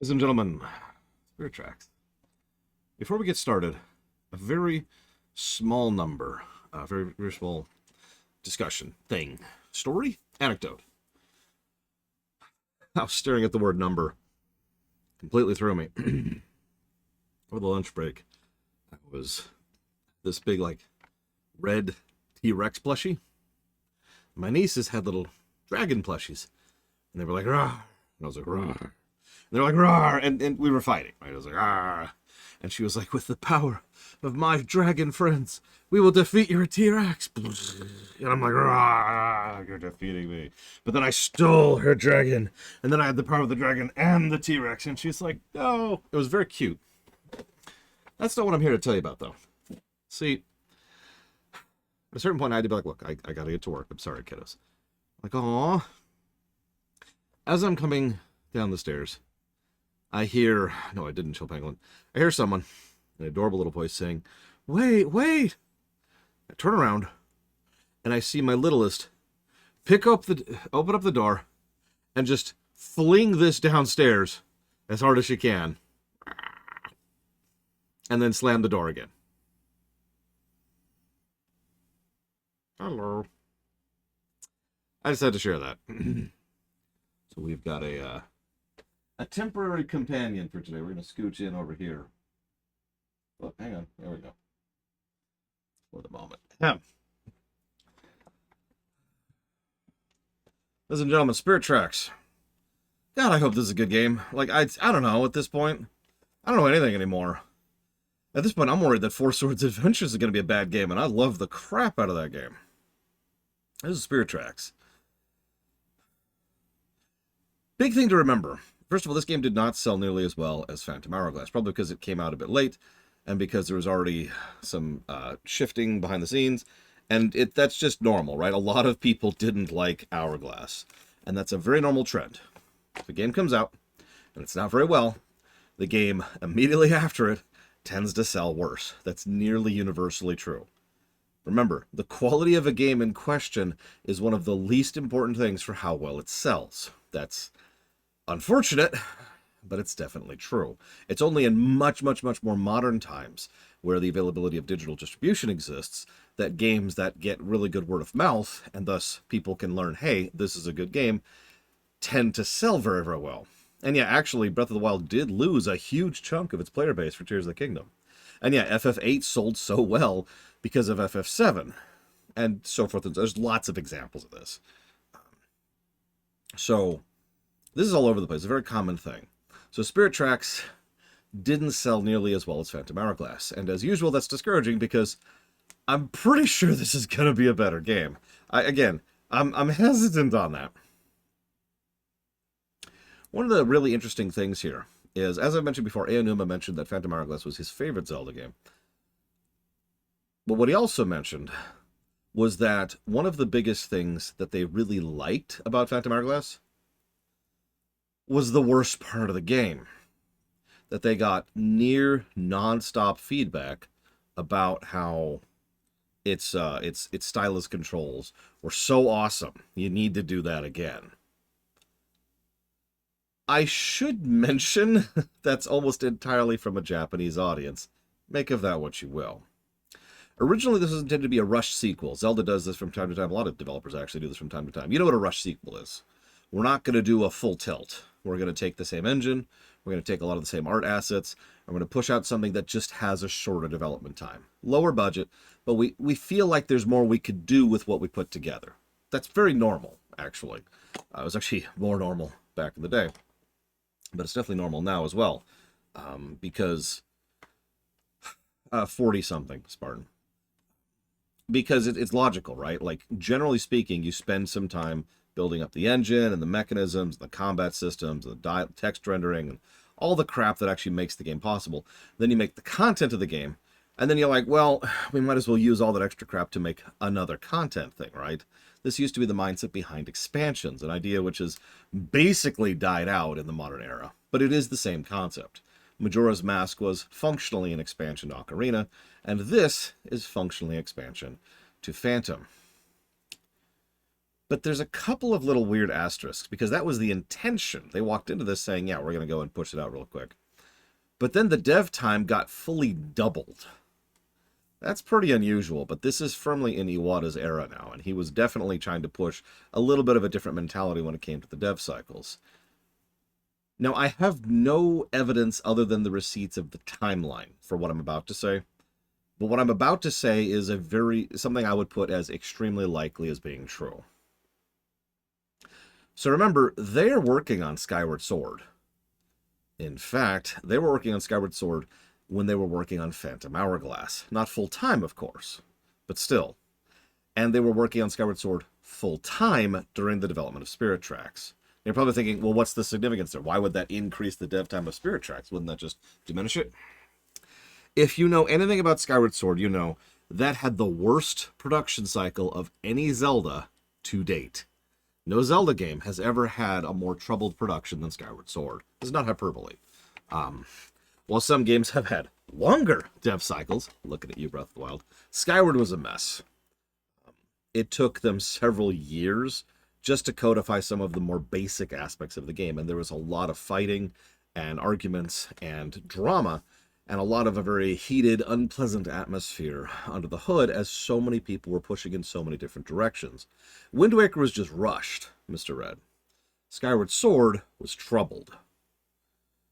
Ladies and gentlemen, Spirit Tracks. Before we get started, a very small number, a very small discussion, thing, story, anecdote. I was staring at the word number, completely threw me. Over the lunch break, it was this big, red T-Rex plushie. My nieces had little dragon plushies, and they were like, "Rah," and I was like, "Rah." And they're like, "Rah," and we were fighting, right? I was like, "Rah," and she was like, "With the power of my dragon friends, we will defeat your T-Rex." And I'm like, "Rah, you're defeating me." But then I stole her dragon, and then I had the power of the dragon and the T-Rex, and she's like, "No." It was very cute. That's not what I'm here to tell you about, though. See, at a certain point, I had to be like, "Look, I gotta get to work. I'm sorry, kiddos." Like, aw. As I'm coming down the stairs, I hear, no, I didn't, Chill Penguin. I hear someone, an adorable little voice saying, "Wait, wait." I turn around, and I see my littlest open up the door, and just fling this downstairs as hard as she can, and then slam the door again. Hello. I just had to share that. So we've got a temporary companion for today. We're going to scooch in over here. Oh, hang on. There we go. For the moment. Yeah. Ladies and gentlemen, Spirit Tracks. God, I hope this is a good game. I don't know at this point. I don't know anything anymore. At this point, I'm worried that Four Swords Adventures is going to be a bad game, and I love the crap out of that game. This is Spirit Tracks. Big thing to remember. First of all, this game did not sell nearly as well as Phantom Hourglass, probably because it came out a bit late, and because there was already some shifting behind the scenes, and that's just normal, right? A lot of people didn't like Hourglass, and that's a very normal trend. If a game comes out, and it's not very well, the game immediately after it tends to sell worse. That's nearly universally true. Remember, the quality of a game in question is one of the least important things for how well it sells. That's unfortunate, but it's definitely true. It's only in much more modern times, where the availability of digital distribution exists, that games that get really good word of mouth, and thus people can learn, hey, this is a good game, tend to sell very well. And yeah, actually, Breath of the Wild did lose a huge chunk of its player base for Tears of the Kingdom. And yeah, FF8 sold so well because of FF7, and so forth. There's lots of examples of this. So, this is all over the place. It's a very common thing. So Spirit Tracks didn't sell nearly as well as Phantom Hourglass. And as usual, that's discouraging because I'm pretty sure this is going to be a better game. I'm hesitant on that. One of the really interesting things here is, as I mentioned before, Aonuma mentioned that Phantom Hourglass was his favorite Zelda game. But what he also mentioned was that one of the biggest things that they really liked about Phantom Hourglass was the worst part of the game. That they got near non-stop feedback about how its stylus controls were so awesome. You need to do that again. I should mention that's almost entirely from a Japanese audience. Make of that what you will. Originally, this was intended to be a rush sequel. Zelda does this from time to time. A lot of developers actually do this from time to time. You know what a rush sequel is. We're not going to do a full tilt. We're going to take the same engine. We're going to take a lot of the same art assets. I'm going to push out something that just has a shorter development time. Lower budget, but we feel like there's more we could do with what we put together. That's very normal, actually. It was actually more normal back in the day. But it's definitely normal now as well. Because 40-something, Spartan. Because it's logical, right? Like, generally speaking, you spend some time building up the engine and the mechanisms, the combat systems, the text rendering, and all the crap that actually makes the game possible. Then you make the content of the game, and then you're like, well, we might as well use all that extra crap to make another content thing, right? This used to be the mindset behind expansions, an idea which has basically died out in the modern era. But it is the same concept. Majora's Mask was functionally an expansion to Ocarina, and this is functionally an expansion to Phantom. But there's a couple of little weird asterisks, because that was the intention. They walked into this saying, yeah, we're going to go and push it out real quick. But then the dev time got fully doubled. That's pretty unusual, but this is firmly in Iwata's era now, and he was definitely trying to push a little bit of a different mentality when it came to the dev cycles. Now, I have no evidence other than the receipts of the timeline for what I'm about to say. But what I'm about to say is something I would put as extremely likely as being true. So remember, they're working on Skyward Sword. In fact, they were working on Skyward Sword when they were working on Phantom Hourglass. Not full-time, of course, but still. And they were working on Skyward Sword full-time during the development of Spirit Tracks. You're probably thinking, well, what's the significance there? Why would that increase the dev time of Spirit Tracks? Wouldn't that just diminish it? If you know anything about Skyward Sword, you know that had the worst production cycle of any Zelda to date. No Zelda game has ever had a more troubled production than Skyward Sword. This is not hyperbole. While some games have had longer dev cycles, looking at you, Breath of the Wild, Skyward was a mess. It took them several years just to codify some of the more basic aspects of the game, and there was a lot of fighting and arguments and drama, and a lot of a very heated, unpleasant atmosphere under the hood as so many people were pushing in so many different directions. Wind Waker was just rushed, Mr. Red. Skyward Sword was troubled.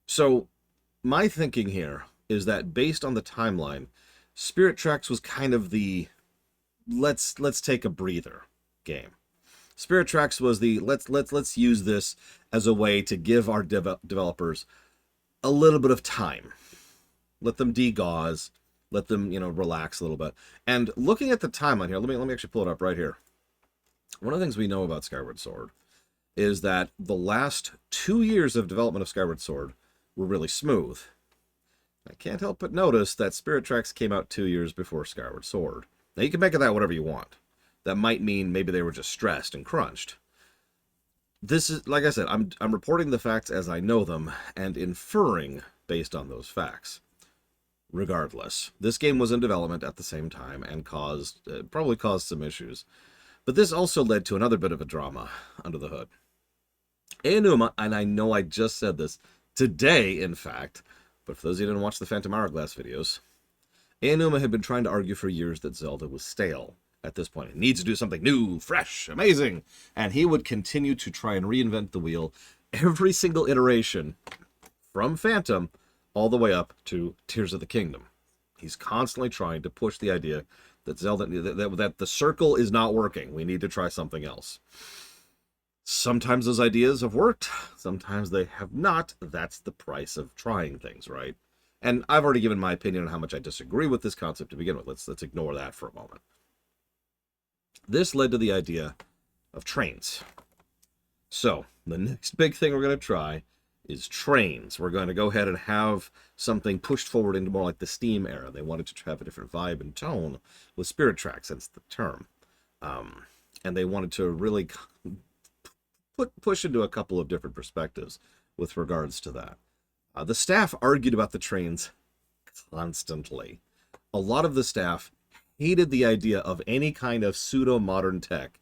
So, my thinking here is that based on the timeline, Spirit Tracks was kind of the let's take a breather game. Spirit Tracks was the let's use this as a way to give our developers a little bit of time. Let them degauze, let them, relax a little bit. And looking at the timeline here, let me actually pull it up right here. One of the things we know about Skyward Sword is that the last 2 years of development of Skyward Sword were really smooth. I can't help but notice that Spirit Tracks came out 2 years before Skyward Sword. Now, you can make of that whatever you want. That might mean maybe they were just stressed and crunched. This is, like I said, I'm reporting the facts as I know them and inferring based on those facts. Regardless, this game was in development at the same time and probably caused some issues. But this also led to another bit of a drama under the hood. Aonuma, and I know I just said this today, in fact, but for those of you who didn't watch the Phantom Hourglass videos, Aonuma had been trying to argue for years that Zelda was stale at this point. It needs to do something new, fresh, amazing, and he would continue to try and reinvent the wheel every single iteration from Phantom all the way up to Tears of the Kingdom. He's constantly trying to push the idea that Zelda, that the circle is not working. We need to try something else. Sometimes those ideas have worked. Sometimes they have not. That's the price of trying things, right? And I've already given my opinion on how much I disagree with this concept to begin with. Let's ignore that for a moment. This led to the idea of trains. So, the next big thing we're going to try is trains. We're going to go ahead and have something pushed forward into more like the Steam era. They wanted to have a different vibe and tone with Spirit Tracks, hence the term. And they wanted to really push into a couple of different perspectives with regards to that. The staff argued about the trains constantly. A lot of the staff hated the idea of any kind of pseudo-modern tech,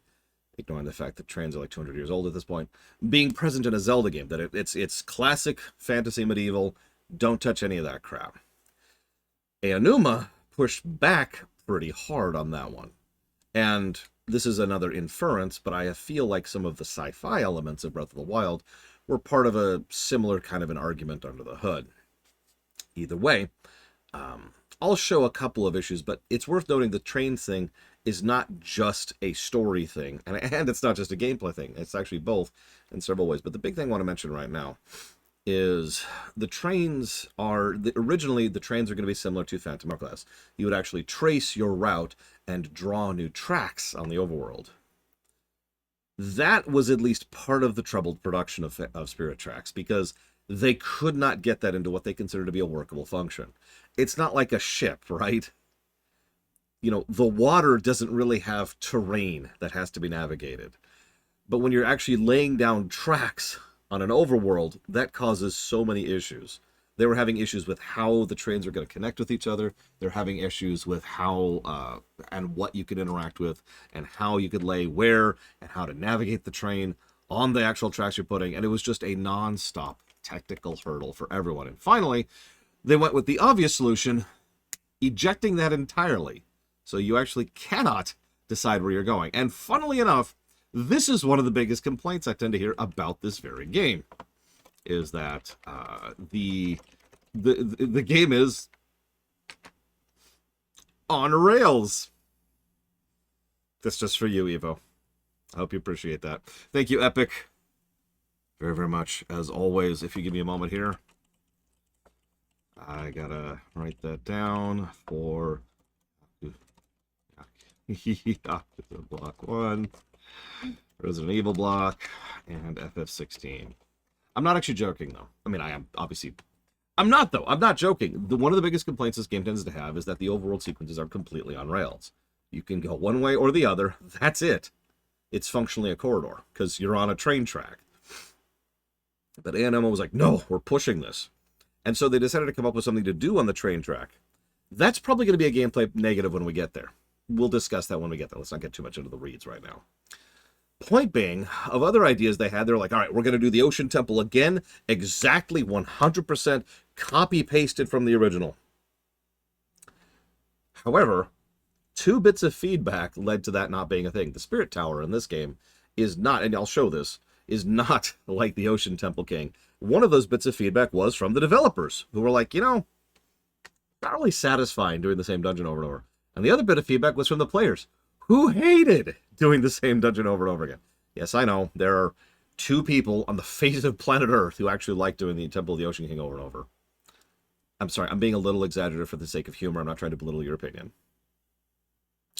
ignoring the fact that trains are like 200 years old at this point, being present in a Zelda game, that it's classic fantasy medieval, don't touch any of that crap. Aonuma pushed back pretty hard on that one. And this is another inference, but I feel like some of the sci-fi elements of Breath of the Wild were part of a similar kind of an argument under the hood. Either way, I'll show a couple of issues, but it's worth noting the trains thing is not just a story thing, and it's not just a gameplay thing. It's actually both in several ways. But the big thing I want to mention right now is the trains are, originally the trains are going to be similar to Phantom Hourglass. You would actually trace your route and draw new tracks on the overworld. That was at least part of the troubled production of Spirit Tracks, because they could not get that into what they consider to be a workable function. It's not like a ship, right? The water doesn't really have terrain that has to be navigated. But when you're actually laying down tracks on an overworld, that causes so many issues. They were having issues with how the trains were going to connect with each other. They're having issues with how and what you could interact with, and how you could lay where, and how to navigate the train on the actual tracks you're putting. And it was just a non-stop technical hurdle for everyone. And finally, they went with the obvious solution, ejecting that entirely. So you actually cannot decide where you're going. And funnily enough, this is one of the biggest complaints I tend to hear about this very game, is that the game is on rails. That's just for you, Evo. I hope you appreciate that. Thank you, Epic, very, very much. As always, if you give me a moment here, I gotta write that down for block 1, Resident Evil block, and FF16. I'm not actually joking, though. I mean, I am, obviously. I'm not, though. I'm not joking. One of the biggest complaints this game tends to have is that the overworld sequences are completely on rails. You can go one way or the other. That's it. It's functionally a corridor, because you're on a train track. But A&M was like, no, we're pushing this. And so they decided to come up with something to do on the train track. That's probably going to be a gameplay negative when we get there. We'll discuss that when we get there. Let's not get too much into the reads right now. Point being, of other ideas they had, they're like, all right, we're going to do the Ocean Temple again, exactly 100% copy-pasted from the original. However, 2 bits of feedback led to that not being a thing. The Spirit Tower in this game is not, and I'll show this, is not like the Ocean Temple King. One of those bits of feedback was from the developers, who were like, you know, not really satisfying doing the same dungeon over and over. And the other bit of feedback was from the players, who hated doing the same dungeon over and over again. Yes, I know, there are 2 people on the face of planet Earth who actually like doing the Temple of the Ocean King over and over. I'm sorry, I'm being a little exaggerated for the sake of humor. I'm not trying to belittle your opinion.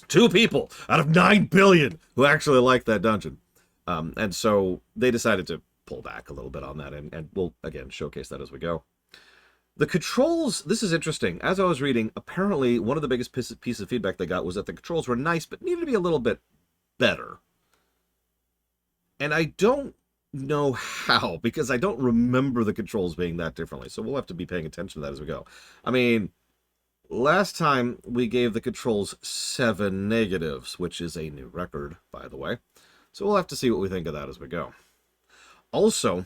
2 people out of 9 billion who actually like that dungeon. And so they decided to pull back a little bit on that, and we'll, again, showcase that as we go. The controls, this is interesting. As I was reading, apparently one of the biggest pieces of feedback they got was that the controls were nice, but needed to be a little bit better. And I don't know how, because I don't remember the controls being that differently. So we'll have to be paying attention to that as we go. I mean, last time we gave the controls 7 negatives, which is a new record, by the way. So we'll have to see what we think of that as we go. Also,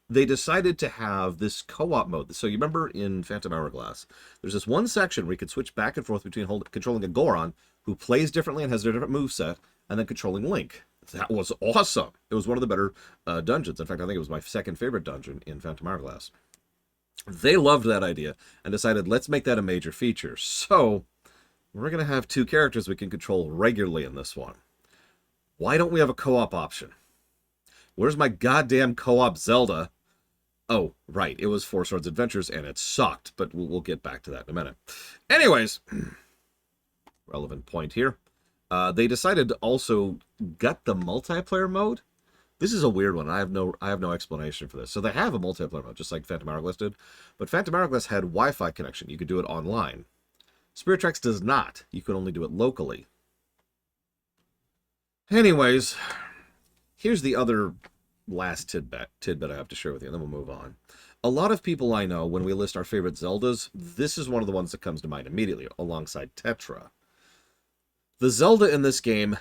they decided to have this co-op mode. So you remember in Phantom Hourglass, there's this one section where you could switch back and forth between controlling a Goron, who plays differently and has a different moveset, and then controlling Link. That was awesome. It was one of the better dungeons. In fact, I think it was my second favorite dungeon in Phantom Hourglass. They loved that idea and decided, let's make that a major feature. So we're going to have 2 characters we can control regularly in this one. Why don't we have a co-op option? Where's my goddamn co-op Zelda? Oh, right, it was 4 Swords Adventures, and it sucked, but we'll get back to that in a minute. Anyways, relevant point here. They decided to also gut the multiplayer mode. This is a weird one. I have no explanation for this. So they have a multiplayer mode, just like Phantom Hourglass did, but Phantom Hourglass had Wi-Fi connection. You could do it online. Spirit Tracks does not. You can only do it locally. Anyways, here's the other last tidbit I have to share with you, and then we'll move on. A lot of people I know, when we list our favorite Zeldas, this is one of the ones that comes to mind immediately, alongside Tetra. The Zelda in this game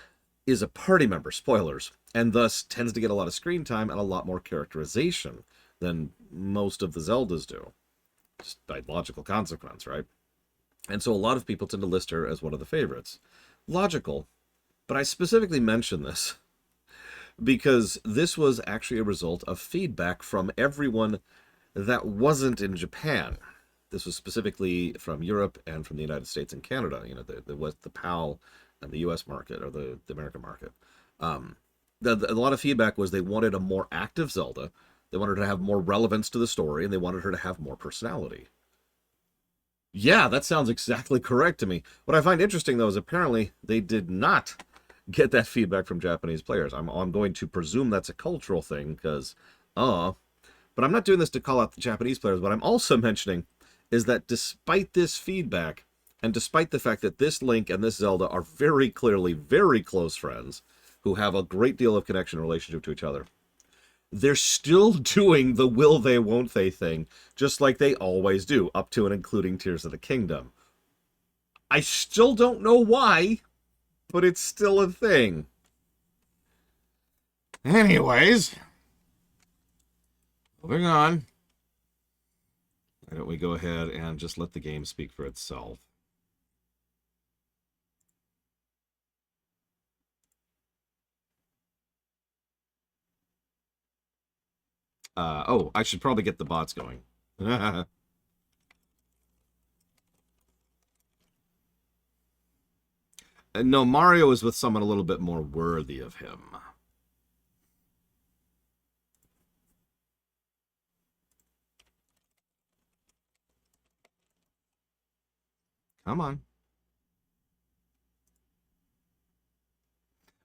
is a party member, spoilers, and thus tends to get a lot of screen time and a lot more characterization than most of the Zeldas do. Just by logical consequence, right? And so a lot of people tend to list her as one of the favorites. Logical, but I specifically mention this because this was actually a result of feedback from everyone that wasn't in Japan. This was specifically from Europe and from the United States and Canada, you know, the PAL and the US market, or the American market. A lot of feedback was they wanted a more active Zelda, they wanted her to have more relevance to the story, and they wanted her to have more personality. Yeah, that sounds exactly correct to me. What I find interesting, though, is apparently they did not get that feedback from Japanese players. I'm going to presume that's a cultural thing, because, but I'm not doing this to call out the Japanese players. What I'm also mentioning is that despite this feedback, and despite the fact that this Link and this Zelda are very clearly very close friends, who have a great deal of connection and relationship to each other, they're still doing the will they, won't they thing, just like they always do, up to and including Tears of the Kingdom. I still don't know why, but it's still a thing. Anyways, moving on. Why don't we go ahead and just let the game speak for itself? Oh, I should probably get the bots going. No, Mario is with someone a little bit more worthy of him. Come on.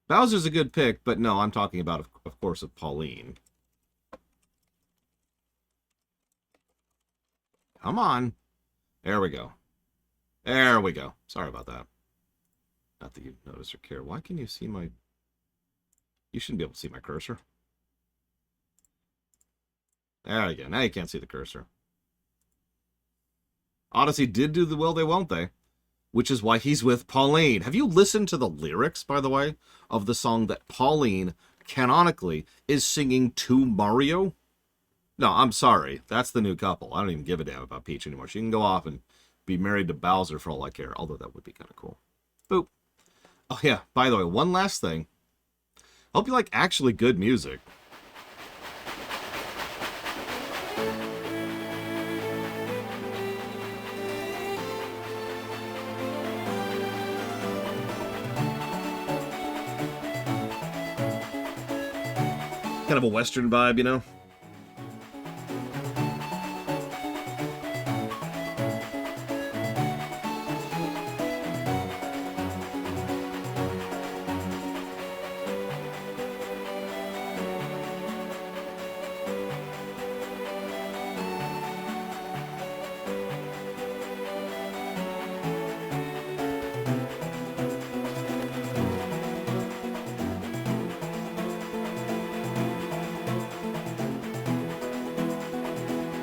Bowser's a good pick, but no, I'm talking about, of course, of Pauline. Come on. There we go. There we go. Sorry about that. Not that you notice or care. Why can you see my... You shouldn't be able to see my cursor. There you go. Now you can't see the cursor. Odyssey did do the will they, won't they? Which is why he's with Pauline. Have you listened to the lyrics, by the way, of the song that Pauline, canonically, is singing to Mario? No, I'm sorry. That's the new couple. I don't even give a damn about Peach anymore. She can go off and be married to Bowser for all I care, although that would be kind of cool. Boop. Oh, yeah. By the way, one last thing. Hope you like actually good music. Kind of a Western vibe, you know?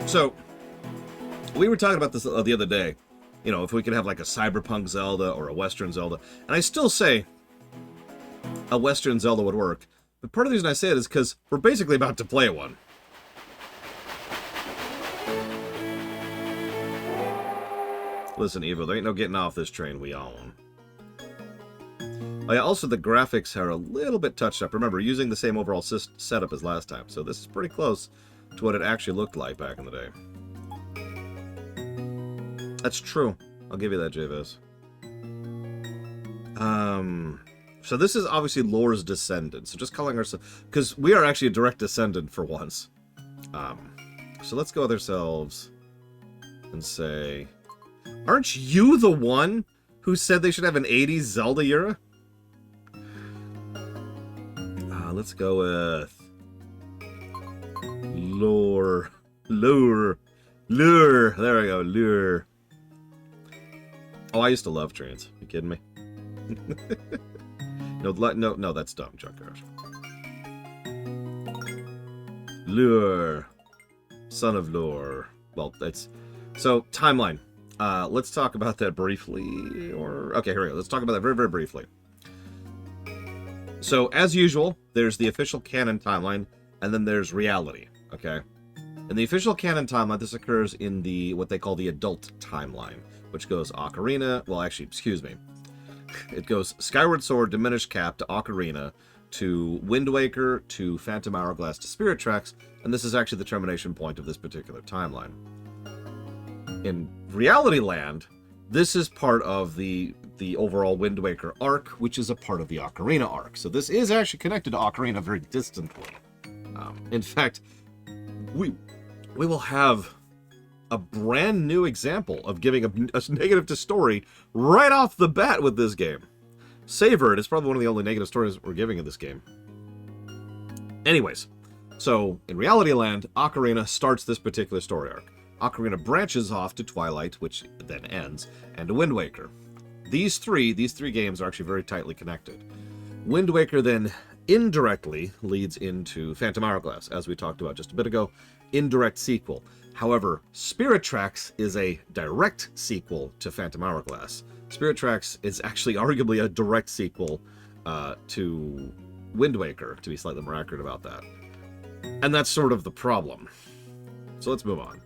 So, we were talking about this the other day. You know, if we could have like a cyberpunk Zelda or a Western Zelda. And I still say a Western Zelda would work. But part of the reason I say it is because we're basically about to play one. Listen, Evo, there ain't no getting off this train we own. Oh yeah, also the graphics are a little bit touched up. Remember, using the same overall setup as last time. So this is pretty close to what it actually looked like back in the day. That's true. I'll give you that, Javis. So this is obviously Lore's descendant. So just calling ourselves... Because we are actually a direct descendant for once. So let's go with ourselves and say... Aren't you the one who said they should have an 80s Zelda era? Let's go with... Lure. There we go, Lure. Oh, I used to love trains. You kidding me? No, that's dumb, Junkyard. Lure. Son of Lure. Well, that's... So, timeline. Let's talk about that briefly, Okay, here we go. Let's talk about that very, very briefly. So, as usual, there's the official canon timeline, and then there's reality, okay? In the official canon timeline, this occurs in the what they call the adult timeline, which goes Ocarina, well, actually, excuse me. It goes Skyward Sword, Diminished Cap to Ocarina, to Wind Waker, to Phantom Hourglass, to Spirit Tracks, and this is actually the termination point of this particular timeline. In Reality Land, this is part of the overall Wind Waker arc, which is a part of the Ocarina arc. So this is actually connected to Ocarina very distantly. In fact, we will have a brand new example of giving a negative to story right off the bat with this game. Savor it is probably one of the only negative stories we're giving in this game. Anyways, so in Reality Land, Ocarina starts this particular story arc. Ocarina branches off to Twilight, which then ends, and to Wind Waker. These three games are actually very tightly connected. Wind Waker then indirectly leads into Phantom Hourglass, as we talked about just a bit ago. Indirect sequel. However, Spirit Tracks is a direct sequel to Phantom Hourglass. Spirit Tracks is actually arguably a direct sequel to Wind Waker, to be slightly more accurate about that. And that's sort of the problem. So let's move on.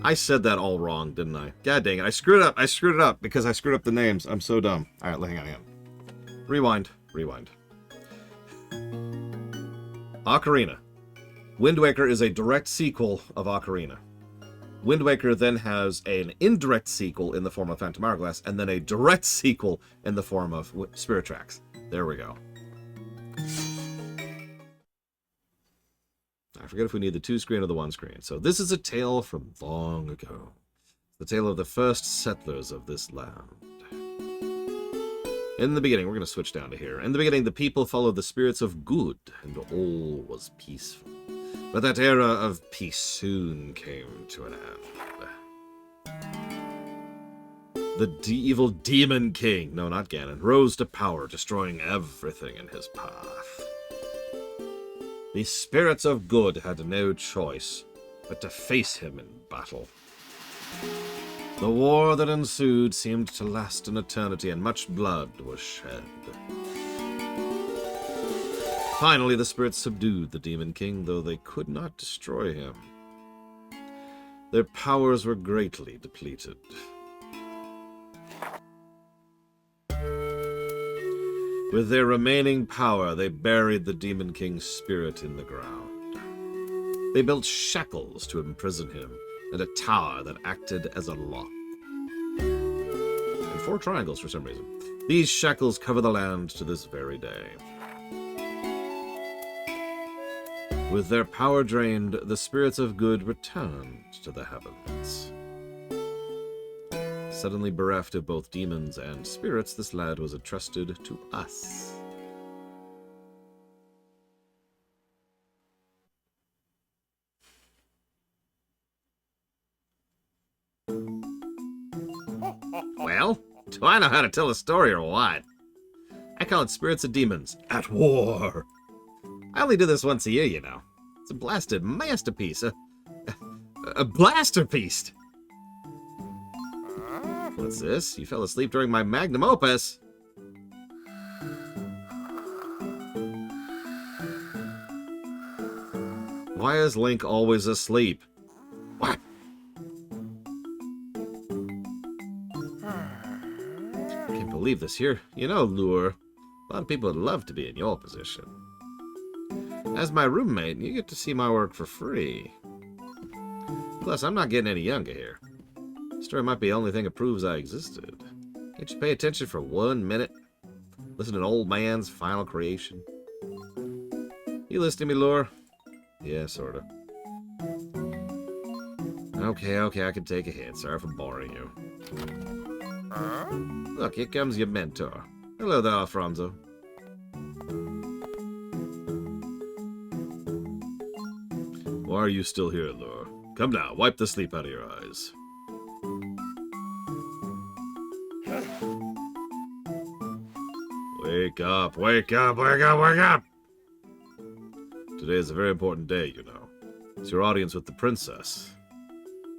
I said that all wrong, didn't I? God dang it. I screwed it up. I screwed it up because I screwed up the names. I'm so dumb. All right, hang on. Rewind. Ocarina. Wind Waker is a direct sequel of Ocarina. Wind Waker then has an indirect sequel in the form of Phantom Hourglass, and then a direct sequel in the form of Spirit Tracks. There we go. I forget if we need the 2-screen or the 1-screen. So this is a tale from long ago. The tale of the first settlers of this land. In the beginning, we're going to switch down to here. In the beginning, the people followed the spirits of good, and all was peaceful. But that era of peace soon came to an end. The evil Demon King, no, not Ganon, rose to power, destroying everything in his path. The spirits of good had no choice but to face him in battle. The war that ensued seemed to last an eternity, and much blood was shed. Finally, the spirits subdued the Demon King, though they could not destroy him. Their powers were greatly depleted. With their remaining power, they buried the Demon King's spirit in the ground. They built shackles to imprison him, and a tower that acted as a lock. And 4 triangles for some reason. These shackles cover the land to this very day. With their power drained, the spirits of good returned to the heavens. Suddenly bereft of both demons and spirits, this lad was entrusted to us. Well, do I know how to tell a story or what? I call it Spirits of Demons at War. I only do this once a year, you know. It's a blasted masterpiece. A blasterpiece. What's this? You fell asleep during my magnum opus. Why is Link always asleep? What? Can't believe this here. You know, Lure, a lot of people would love to be in your position. As my roommate, you get to see my work for free. Plus, I'm not getting any younger here. This story might be the only thing that proves I existed. Can't you pay attention for 1 minute? Listen to an old man's final creation. You listening to me, Lure? Yeah, sorta. Okay, I can take a hint. Sorry for boring you. Look, here comes your mentor. Hello there, Alfonso. Why are you still here, Lure? Come now, wipe the sleep out of your eyes. Wake up, wake up, wake up, wake up! Today is a very important day, you know. It's your audience with the princess,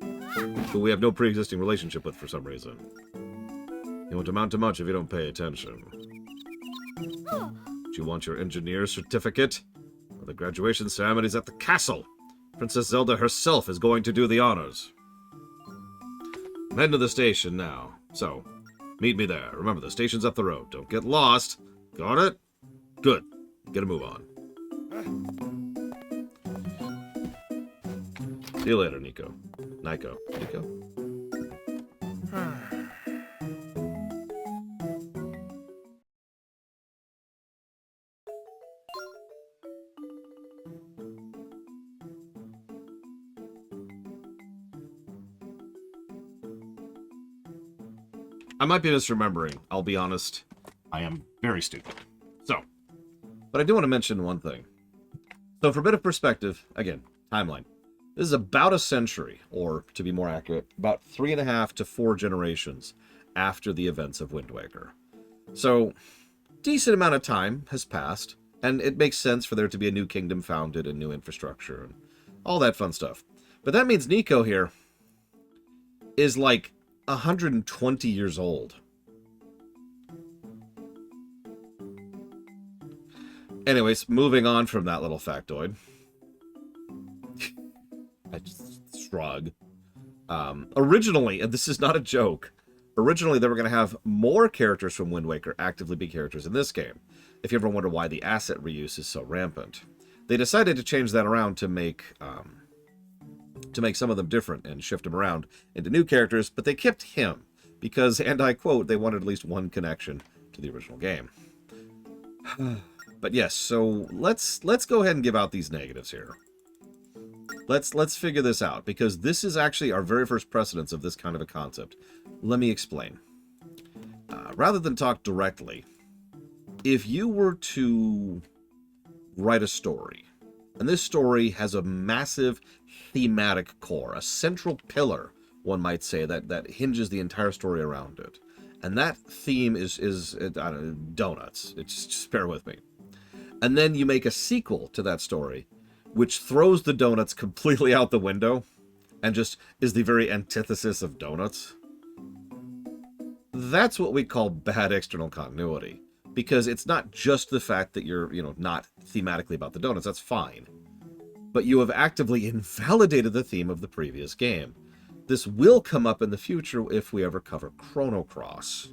who we have no pre-existing relationship with for some reason. You won't amount to much if you don't pay attention. Do you want your engineer certificate? Well, the graduation ceremony's at the castle. Princess Zelda herself is going to do the honors. I'm heading to the station now, so meet me there. Remember, the station's up the road. Don't get lost. Got it? Good. Get a move on. See you later, Nico. Nico. I might be misremembering. I'll be honest. I am very stupid. But I do want to mention one thing. So for a bit of perspective, again, timeline. This is about a century, or to be more accurate, about 3.5 to 4 generations after the events of Wind Waker. So, decent amount of time has passed, and it makes sense for there to be a new kingdom founded and new infrastructure and all that fun stuff. But that means Nico here is like 120 years old. Anyways, moving on from that little factoid. I just shrug. Originally, and this is not a joke, originally they were going to have more characters from Wind Waker actively be characters in this game. If you ever wonder why the asset reuse is so rampant, they decided to change that around to make some of them different and shift them around into new characters, but they kept him because, and I quote, they wanted at least one connection to the original game. But yes, so let's go ahead and give out these negatives here. Let's figure this out, because this is actually our very first precedence of this kind of a concept. Let me explain. Rather than talk directly, if you were to write a story, and this story has a massive thematic core, a central pillar, one might say, that hinges the entire story around it, and that theme is I don't know, donuts. Just bear with me. And then you make a sequel to that story, which throws the donuts completely out the window and just is the very antithesis of donuts. That's what we call bad external continuity, because it's not just the fact that you're, not thematically about the donuts. That's fine. But you have actively invalidated the theme of the previous game. This will come up in the future if we ever cover Chrono Cross.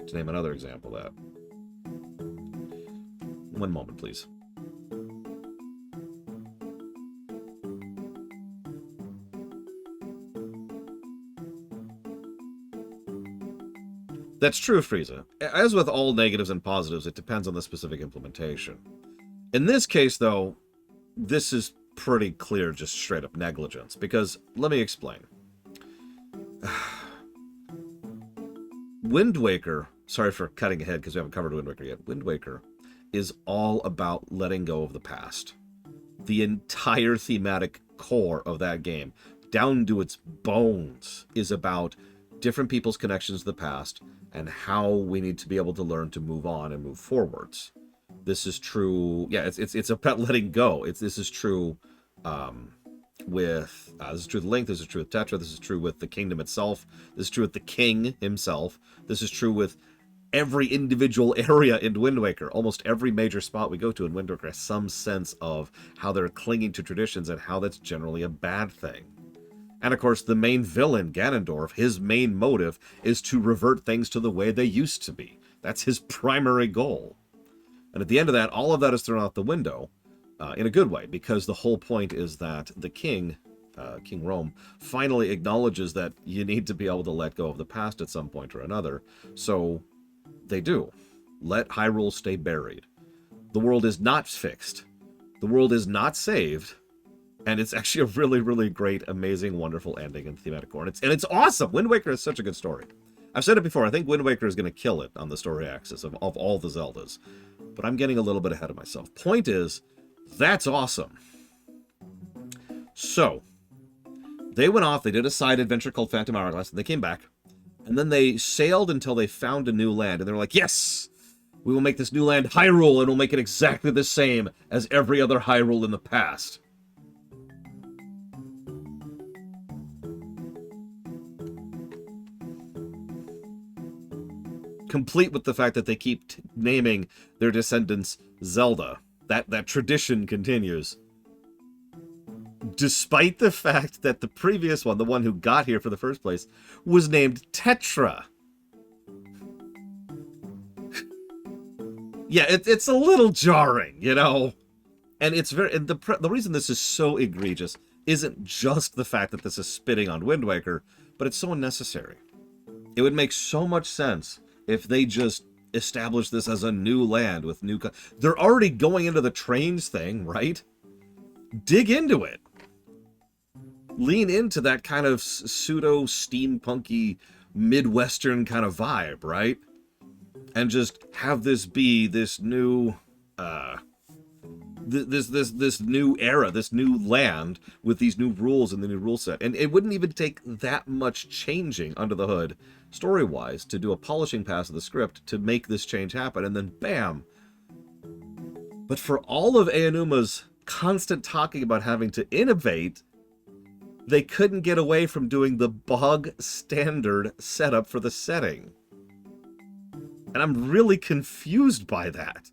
To name another example of that. One moment, please. That's true, Frieza. As with all negatives and positives, it depends on the specific implementation. In this case, though, this is pretty clear just straight up negligence, because let me explain. Wind Waker, sorry for cutting ahead because we haven't covered Wind Waker yet. Wind Waker is all about letting go of the past. The entire thematic core of that game, down to its bones, is about different people's connections to the past and how we need to be able to learn to move on and move forwards. This is true. Yeah, it's about letting go. This is true with this is true with Link. This is true with Tetra. This is true with the kingdom itself. This is true with the king himself. This is true with every individual area in Wind Waker. Almost every major spot we go to in Wind Waker has some sense of how they're clinging to traditions and how that's generally a bad thing. And of course, the main villain, Ganondorf, his main motive is to revert things to the way they used to be. That's his primary goal. And at the end of that, all of that is thrown out the window in a good way, because the whole point is that the king, King Rome, finally acknowledges that you need to be able to let go of the past at some point or another. So they do. Let Hyrule stay buried. The world is not fixed. The world is not saved. And it's actually a really, really great, amazing, wonderful ending and thematic core. And it's awesome. Wind Waker is such a good story. I've said it before. I think Wind Waker is going to kill it on the story axis of all the Zeldas. But I'm getting a little bit ahead of myself. Point is, that's awesome. So, they went off. They did a side adventure called Phantom Hourglass. And they came back. And then they sailed until they found a new land. And they were like, yes! We will make this new land Hyrule, and we'll make it exactly the same as every other Hyrule in the past. Complete with the fact that they keep naming their descendants Zelda. That tradition continues. Despite the fact that the previous one, the one who got here for the first place, was named Tetra. Yeah, it's a little jarring, And it's very. And the reason this is so egregious isn't just the fact that this is spitting on Wind Waker, but it's so unnecessary. It would make so much sense if they just established this as a new land with new... They're already going into the trains thing, right? Dig into it. Lean into that kind of pseudo-steampunky, Midwestern kind of vibe, right? And just have this be this new this new era, this new land with these new rules and the new rule set. And it wouldn't even take that much changing under the hood, story-wise, to do a polishing pass of the script to make this change happen, and then bam. But for all of Aonuma's constant talking about having to innovate, they couldn't get away from doing the bog standard setup for the setting. And I'm really confused by that.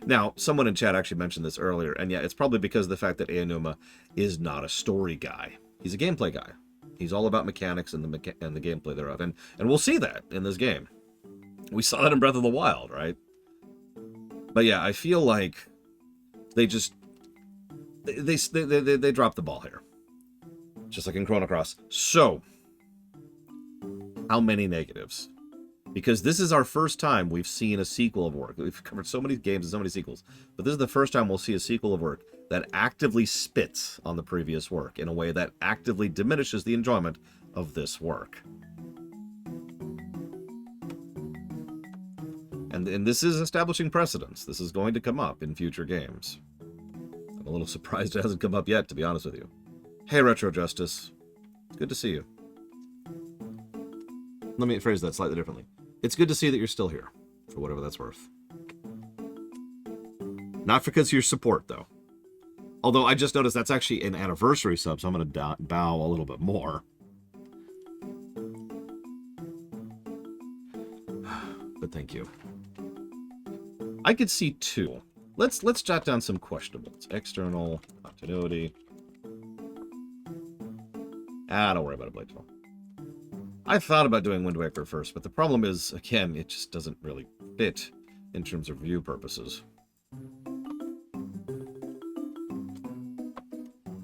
Now, someone in chat actually mentioned this earlier, and yeah, it's probably because of the fact that Aonuma is not a story guy. He's a gameplay guy. He's all about mechanics and the gameplay thereof, and we'll see that in this game. We saw that in Breath of the Wild, right? But yeah, I feel like they just they dropped the ball here, just like in Chrono Cross. So, how many negatives? Because this is our first time we've seen a sequel of work. We've covered so many games and so many sequels, but this is the first time we'll see a sequel of work that actively spits on the previous work in a way that actively diminishes the enjoyment of this work. And this is establishing precedents. This is going to come up in future games. I'm a little surprised it hasn't come up yet, to be honest with you. Hey, Retro Justice. It's good to see you. Let me phrase that slightly differently. It's good to see that you're still here, for whatever that's worth. Not because of your support, though. Although I just noticed that's actually an anniversary sub, so I'm going to bow a little bit more. But thank you. I could see two. Let's jot down some questionables. External, continuity. Don't worry about it, Blade 12. I thought about doing Wind Waker first, but the problem is, again, it just doesn't really fit in terms of review purposes.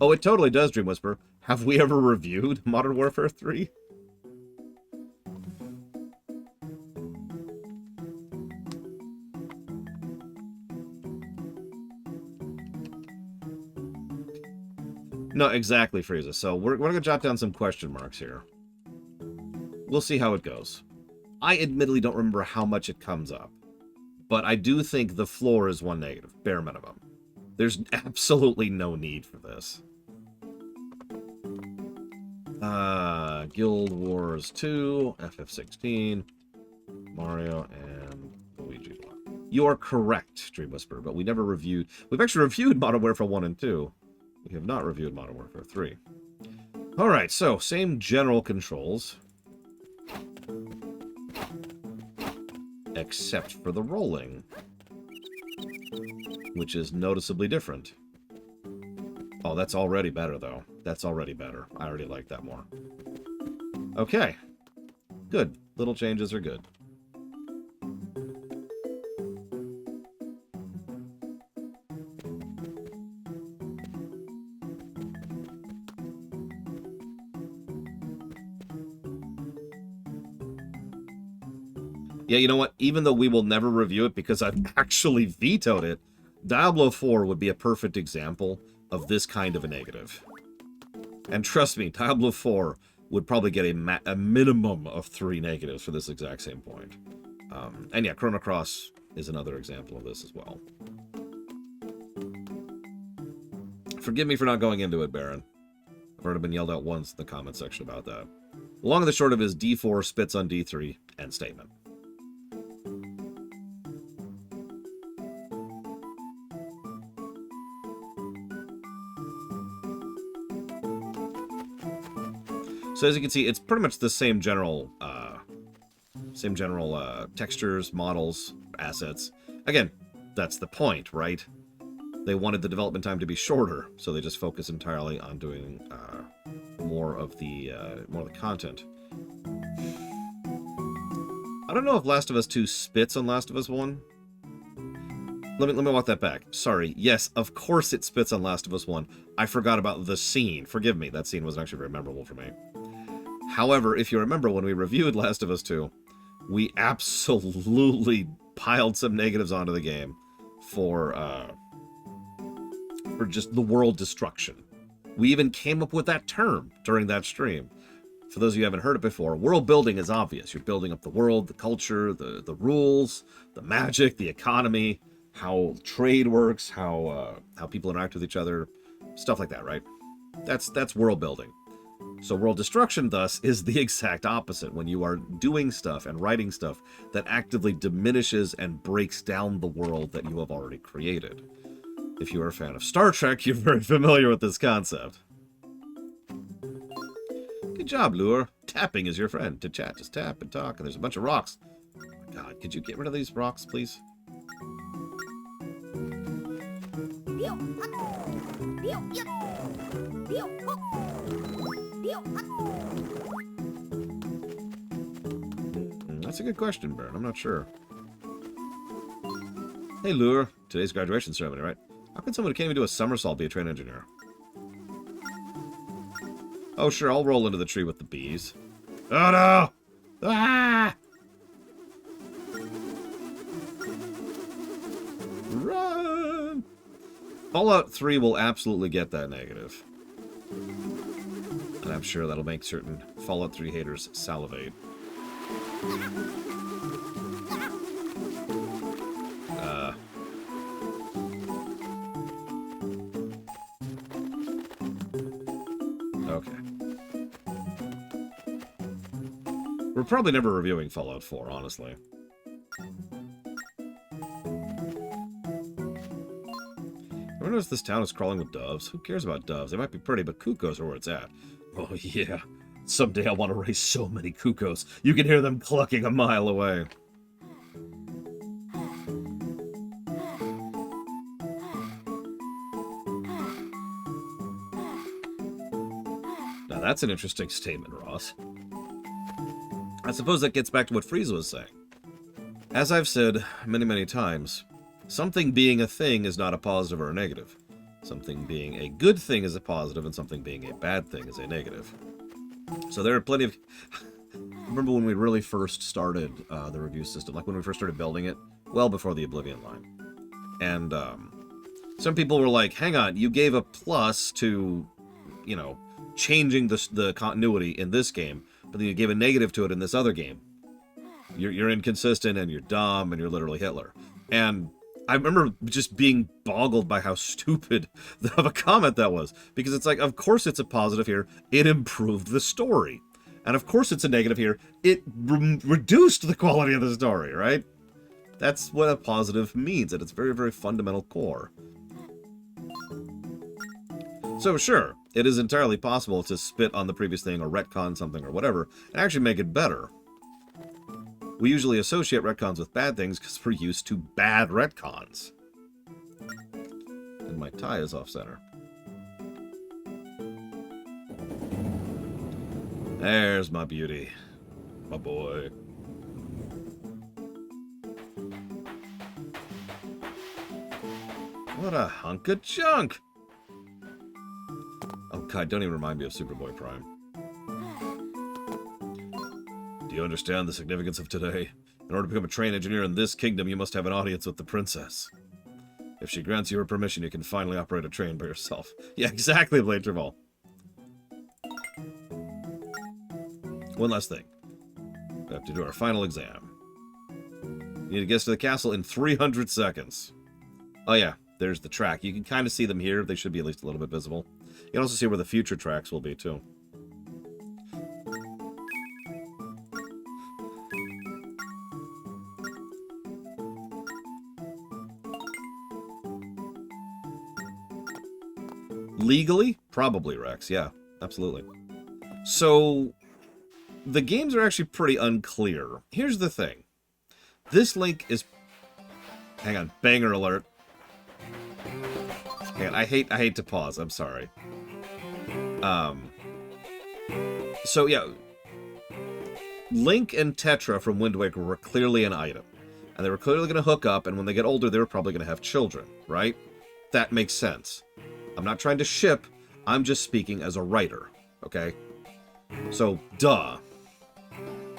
Oh, it totally does, Dream Whisper. Have we ever reviewed Modern Warfare 3? No, exactly, Frieza. So we're going to jot down some question marks here. We'll see how it goes. I admittedly don't remember how much it comes up, but I do think the floor is 1 negative, bare minimum. There's absolutely no need for this. Guild Wars 2, FF16, Mario, and Luigi. You are correct, Dream Whisperer, but we never reviewed... We've actually reviewed Modern Warfare 1 and 2. We have not reviewed Modern Warfare 3. Alright, so, same general controls. Except for the rolling, which is noticeably different. Oh, that's already better, though. That's already better. I already like that more. Okay. Good. Little changes are good. Yeah, you know what? Even though we will never review it because I've actually vetoed it, Diablo 4 would be a perfect example of this kind of a negative. And trust me, Diablo 4 would probably get a minimum of 3 negatives for this exact same point. And yeah, Chrono Cross is another example of this as well. Forgive me for not going into it, Baron. I've already been yelled at once in the comment section about that. The long and the short of it is D4 spits on D3, end statement. So as you can see, it's pretty much the same general textures, models, assets. Again, that's the point, right? They wanted the development time to be shorter, so they just focus entirely on doing more of the content. I don't know if Last of Us 2 spits on Last of Us 1. Let me walk that back. Sorry. Yes, of course it spits on Last of Us 1. I forgot about the scene. Forgive me. That scene wasn't actually very memorable for me. However, if you remember when we reviewed Last of Us 2, we absolutely piled some negatives onto the game for just the world destruction. We even came up with that term during that stream. For those of you who haven't heard it before, world building is obvious. You're building up the world, the culture, the rules, the magic, the economy. how trade works, how people interact with each other, stuff like that, right? That's world building. So world destruction, thus, is the exact opposite, when you are doing stuff and writing stuff that actively diminishes and breaks down the world that you have already created. If you are a fan of Star Trek, you're very familiar with this concept. Good job, Lure. Tapping is your friend. To chat, just tap and talk, and there's a bunch of rocks. Oh my god, could you get rid of these rocks, please? That's a good question, Baron. I'm not sure. Hey, Lure. Today's graduation ceremony, right? How can someone who can't even do a somersault be a train engineer? Oh, sure, I'll roll into the tree with the bees. Oh, no! Ah! Run! Fallout 3 will absolutely get that negative. And I'm sure that'll make certain Fallout 3 haters salivate. Okay. We're probably never reviewing Fallout 4, honestly. I notice this town is crawling with doves. Who cares about doves? They might be pretty, but cuckoos are where it's at. Oh, yeah. Someday I want to raise so many cuckoos. You can hear them clucking a mile away. Now, that's an interesting statement, Ross. I suppose that gets back to what Frieza was saying. As I've said many, many times, something being a thing is not a positive or a negative. Something being a good thing is a positive, and something being a bad thing is a negative. So there are plenty of... Remember when we really first started the review system, like when we first started building it, well before the Oblivion line. And some people were like, hang on, you gave a plus to, you know, changing the continuity in this game, but then you gave a negative to it in this other game. You're inconsistent, and you're dumb, and you're literally Hitler. And I remember just being boggled by how stupid of a comment that was. Because it's like, of course it's a positive here. It improved the story. And of course it's a negative here. It reduced the quality of the story, right? That's what a positive means at its very, very fundamental core. So sure, it is entirely possible to spit on the previous thing or retcon something or whatever and actually make it better. We usually associate retcons with bad things because we're used to bad retcons. And my tie is off center. There's my beauty. My boy. What a hunk of junk! Oh god, don't even remind me of Superboy Prime. Do you understand the significance of today? In order to become a train engineer in this kingdom, you must have an audience with the princess. If she grants you her permission, you can finally operate a train by yourself. Yeah, exactly, Blade Travel. One last thing. We have to do our final exam. You need to get to the castle in 300 seconds. Oh yeah, there's the track. You can kind of see them here. They should be at least a little bit visible. You can also see where the future tracks will be, too. Legally? Probably, Rex. Yeah, absolutely. So, the games are actually pretty unclear. Here's the thing. This link is... Hang on. Banger alert. Hang on. I hate to pause. I'm sorry. So, yeah. Link and Tetra from Wind Waker were clearly an item. And they were clearly going to hook up, and when they get older, they were probably going to have children, right? That makes sense. I'm not trying to ship, I'm just speaking as a writer, okay? So, duh.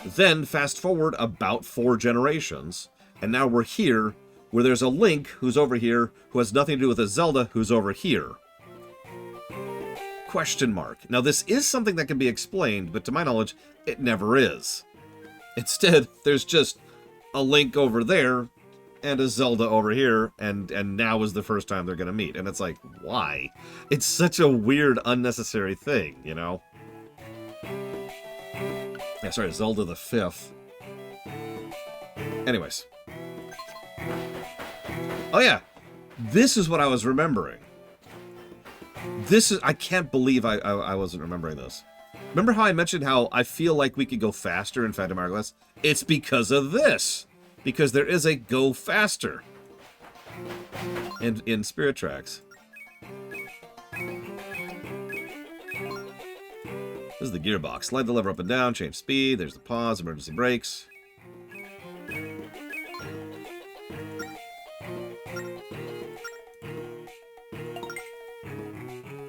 Then, fast forward about 4 generations, and now we're here, where there's a Link who's over here, who has nothing to do with a Zelda who's over here. Question mark. Now, this is something that can be explained, but to my knowledge, it never is. Instead, there's just a Link over there, and a Zelda over here, and now is the first time they're gonna meet. And it's like, why? It's such a weird, unnecessary thing, you know? Yeah, sorry, Zelda the 5th. Anyways. Oh yeah, this is what I was remembering. This is, I can't believe I wasn't remembering this. Remember how I mentioned how I feel like we could go faster in Phantom Hourglass? It's because of this. Because there is a go faster in Spirit Tracks. This is the gearbox. Slide the lever up and down, change speed. There's the pause, emergency brakes.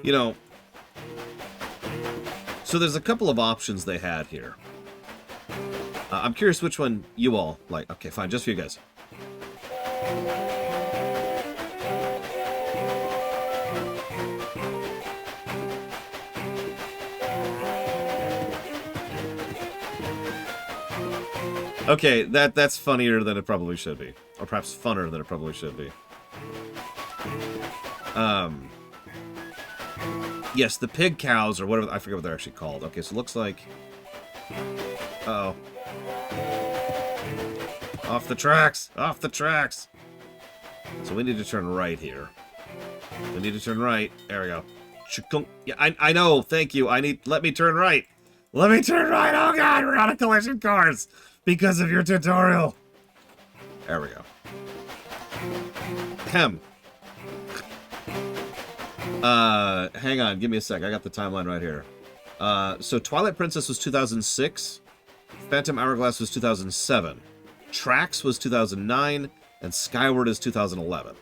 You know, so there's a couple of options they had here. I'm curious which one you all like. Okay, fine, just for you guys. Okay, that's funnier than it probably should be. Or perhaps funner than it probably should be. Yes, the pig cows, or whatever, I forget what they're actually called. Okay, so it looks like... Uh-oh. Off the tracks! Off the tracks! So we need to turn right here. We need to turn right. There we go. Yeah, I know, thank you. Let me turn right. Let me turn right! Oh god, we're out of collision course! Because of your tutorial! There we go. Ahem. Hang on, give me a sec. I got the timeline right here. So Twilight Princess was 2006, Phantom Hourglass was 2007, Tracks was 2009, and Skyward is 2011.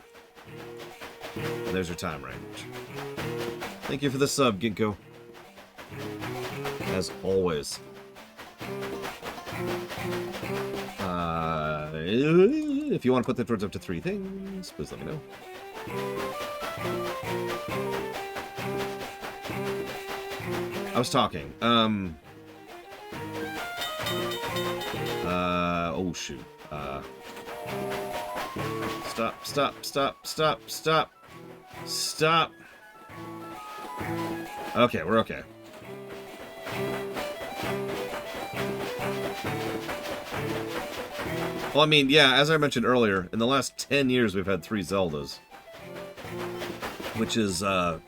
And there's your time range. Thank you for the sub, Ginkgo. As always. If you want to put that towards up to 3 things, please let me know. I was talking. Oh shoot. Stop. Okay, we're okay. Well, I mean, yeah, as I mentioned earlier, in the last 10 years we've had 3 Zeldas. Which is, the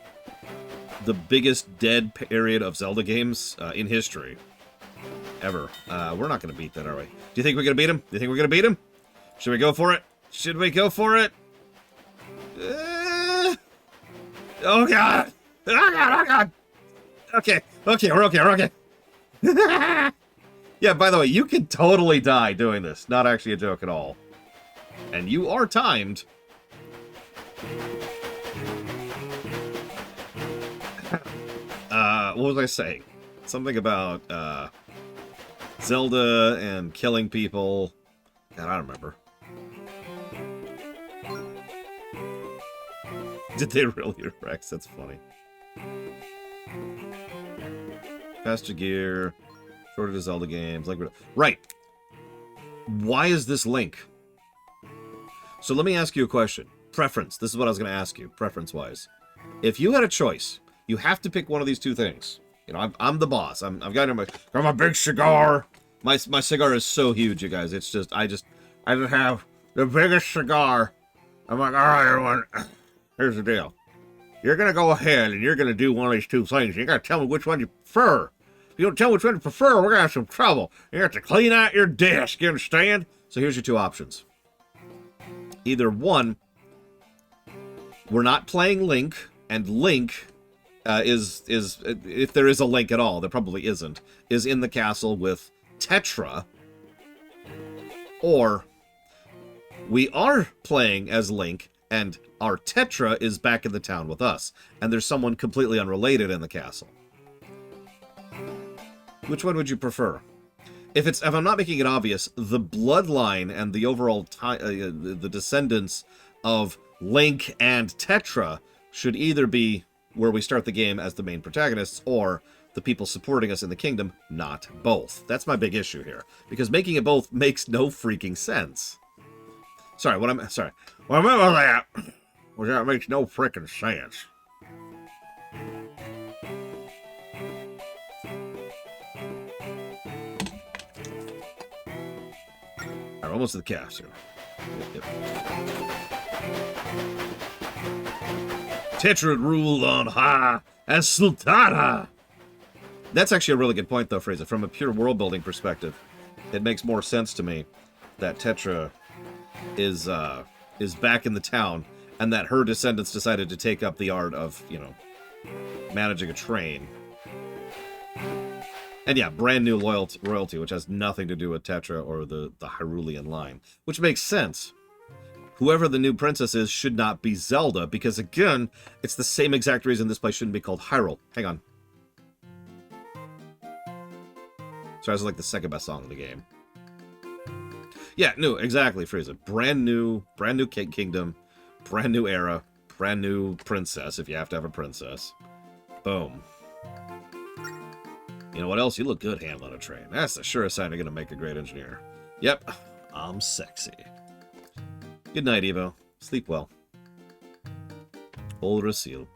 biggest dead period of Zelda games in history. Ever. We're not going to beat that, are we? Do you think we're going to beat him? Do you think we're going to beat him? Should we go for it? Should we go for it? Oh, God! Oh, God! Oh, God! Okay. Okay, we're okay. We're okay. Yeah, by the way, you can totally die doing this. Not actually a joke at all. And you are timed. What was I saying? Something about, Zelda and killing people. God, I don't remember. Did they really, Rex? That's funny. Faster gear. Shorter to Zelda games. Like, right. Why is this Link? So let me ask you a question. Preference. This is what I was going to ask you, preference-wise. If you had a choice, you have to pick one of these 2 things. You know, I'm the boss. I've got a big cigar. My cigar is so huge, you guys. It's just I just have the biggest cigar. I'm like, all right, everyone. Here's the deal. You're gonna go ahead and you're gonna do one of these 2 things. You gotta tell me which one you prefer. If you don't tell me which one you prefer, we're gonna have some trouble. You have to clean out your desk. You understand? So here's your 2 options. Either 1, we're not playing Link, and Link is if there is a Link at all, there probably isn't, is in the castle with Tetra, or we are playing as Link and our Tetra is back in the town with us, and there's someone completely unrelated in the castle. Which one would you prefer? If I'm not making it obvious, the bloodline and the overall the descendants of Link and Tetra should either be where we start the game as the main protagonists, or the people supporting us in the kingdom, not both. That's my big issue here. Because making it both makes no freaking sense. Sorry, what I'm sorry. What I meant by that was that makes no frickin' sense. Alright, almost to the calves here. Yep. Tetra ruled on high as Sultana. That's actually a really good point, though, Fraser. From a pure world-building perspective, it makes more sense to me that Tetra is back in the town, and that her descendants decided to take up the art of, you know, managing a train. And yeah, brand new royalty, which has nothing to do with Tetra or the Hyrulean line, which makes sense. Whoever the new princess is should not be Zelda, because again, it's the same exact reason this place shouldn't be called Hyrule. Hang on. So that's like the second best song in the game. Yeah, no, exactly, Frieza. Brand new kingdom, brand new era, brand new princess, if you have to have a princess. Boom. You know what else? You look good handling a train. That's the surest sign you're going to make a great engineer. Yep, I'm sexy. Good night, Evo. Sleep well. Old Rasil.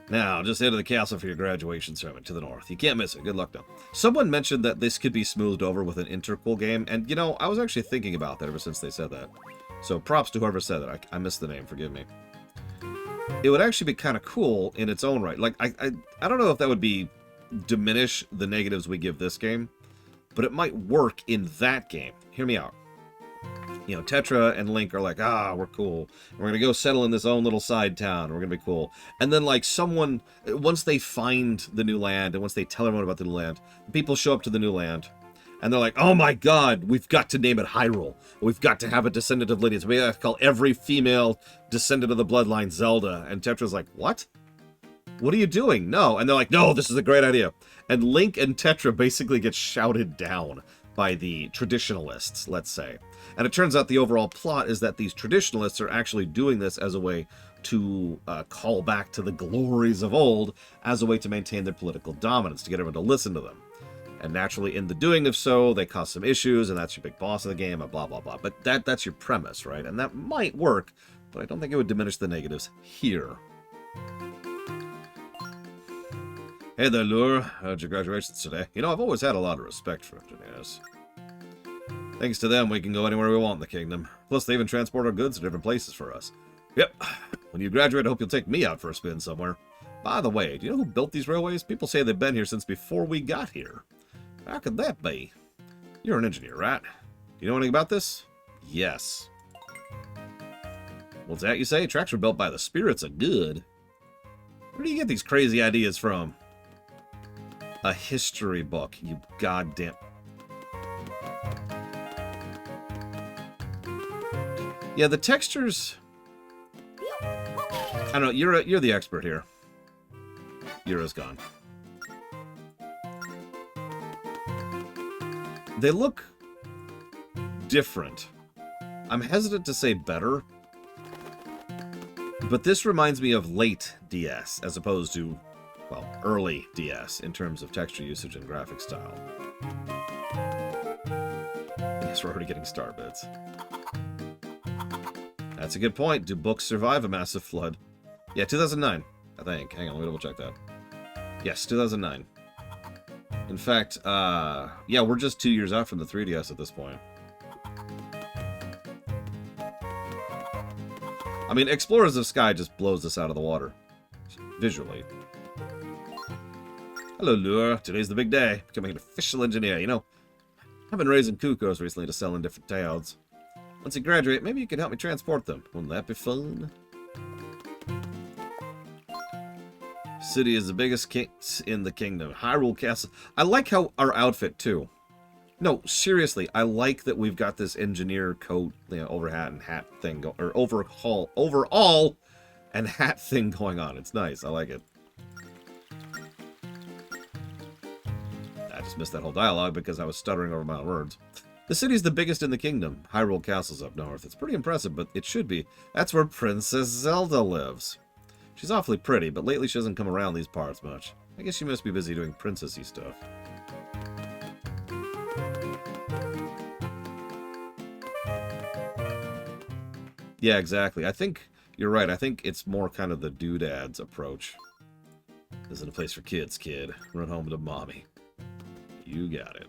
Now, just head to the castle for your graduation ceremony to the north. You can't miss it. Good luck, though. Someone mentioned that this could be smoothed over with an interquel game, and, you know, I was actually thinking about that ever since they said that. So, props to whoever said that. I missed the name. Forgive me. It would actually be kind of cool in its own right. Like, I don't know if that would diminish the negatives we give this game, but it might work in that game. Hear me out. You know, Tetra and Link are like, we're cool. We're going to go settle in this own little side town. We're going to be cool. And then, like, someone, once they find the new land, and once they tell everyone about the new land, people show up to the new land, and they're like, oh my god, we've got to name it Hyrule. We've got to have a descendant of lineage. We have to call every female descendant of the bloodline Zelda. And Tetra's like, what? What are you doing? No. And they're like, no, this is a great idea. And Link and Tetra basically get shouted down by the traditionalists, let's say. And it turns out the overall plot is that these traditionalists are actually doing this as a way to call back to the glories of old, as a way to maintain their political dominance, to get everyone to listen to them. And naturally, in the doing of so, they cause some issues, and that's your big boss of the game, and blah, blah, blah. But that's your premise, right? And that might work, but I don't think it would diminish the negatives here. Hey there, Lure. How'd your graduations today? You know, I've always had a lot of respect for engineers. Thanks to them, we can go anywhere we want in the kingdom. Plus, they even transport our goods to different places for us. Yep. When you graduate, I hope you'll take me out for a spin somewhere. By the way, do you know who built these railways? People say they've been here since before we got here. How could that be? You're an engineer, right? Do you know anything about this? Yes. What's that you say? Tracks were built by the spirits of good. Where do you get these crazy ideas from? A history book, you goddamn... Yeah, the textures... I don't know, you're the expert here. Yura's gone. They look different. I'm hesitant to say better, but this reminds me of late DS as opposed to, well, early DS in terms of texture usage and graphic style. Yes, we're already getting star bits. That's a good point. Do books survive a massive flood? Yeah, 2009, I think. Hang on, let me double check that. Yes, 2009. In fact, yeah, we're just 2 years out from the 3DS at this point. I mean, Explorers of Sky just blows us out of the water. Visually. Hello, Lure. Today's the big day. Becoming an official engineer. You know, I've been raising cuckoos recently to sell in different towns. Once you graduate, maybe you can help me transport them. Wouldn't that be fun? City is the biggest in the kingdom. Hyrule Castle. I like how our outfit, too. No, seriously, I like that we've got this engineer coat, you know, overhat and hat thing, or overall and hat thing going on. It's nice. I like it. I just missed that whole dialogue because I was stuttering over my own words. The city's the biggest in the kingdom. Hyrule Castle's up north. It's pretty impressive, but it should be. That's where Princess Zelda lives. She's awfully pretty, but lately she doesn't come around these parts much. I guess she must be busy doing princessy stuff. Yeah, exactly. I think you're right. I think it's more kind of the doodads approach. This isn't a place for kids, kid. Run home to mommy. You got it.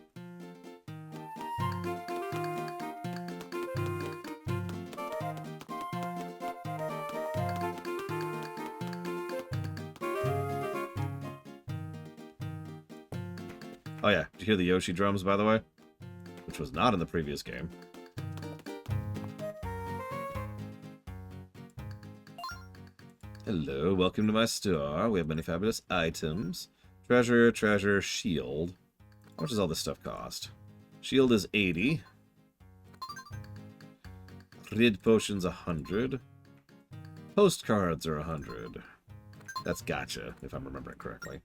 Oh yeah, did you hear the Yoshi drums, by the way? Which was not in the previous game. Hello, welcome to my store. We have many fabulous items. Treasure, treasure, shield. How much does all this stuff cost? Shield is 80. Rid potions 100. Postcards are 100. That's gotcha, if I'm remembering correctly.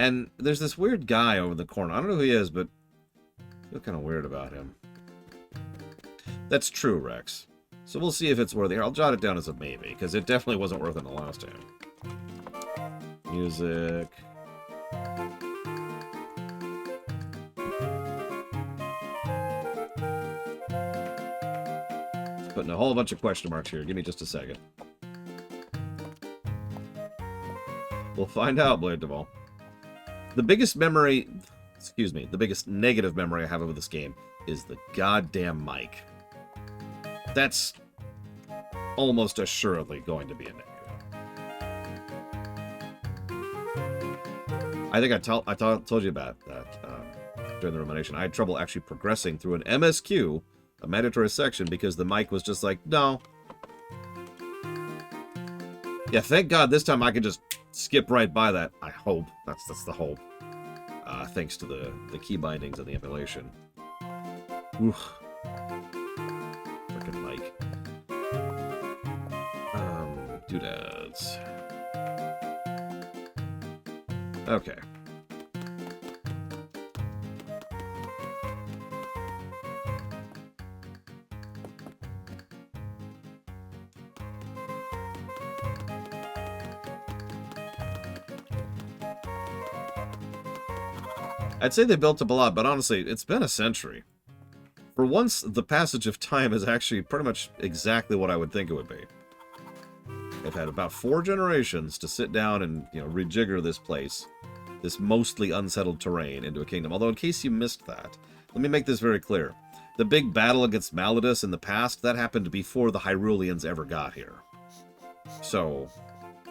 And there's this weird guy over in the corner. I don't know who he is, but I feel kind of weird about him. That's true, Rex. So we'll see if it's worth it. Here, I'll jot it down as a maybe, because it definitely wasn't worth it the last time. Music. Putting a whole bunch of question marks here. Give me just a second. We'll find out, Blade Duval. The biggest memory... Excuse me. The biggest negative memory I have of this game is the goddamn mic. That's almost assuredly going to be a negative. I think I told you about that during the rumination. I had trouble actually progressing through an MSQ, a mandatory section, because the mic was just like, no. Yeah, thank God this time I could just skip right by that. I hope. That's the hope. Thanks to the key bindings of the emulation. Oof. Frickin' mic. Doodads. Okay. I'd say they built up a lot, but honestly, it's been a century. For once, the passage of time is actually pretty much exactly what I would think it would be. They've had about 4 generations to sit down and, rejigger this place, this mostly unsettled terrain, into a kingdom. Although, in case you missed that, let me make this very clear. The big battle against Malladus in the past, that happened before the Hyruleans ever got here. So,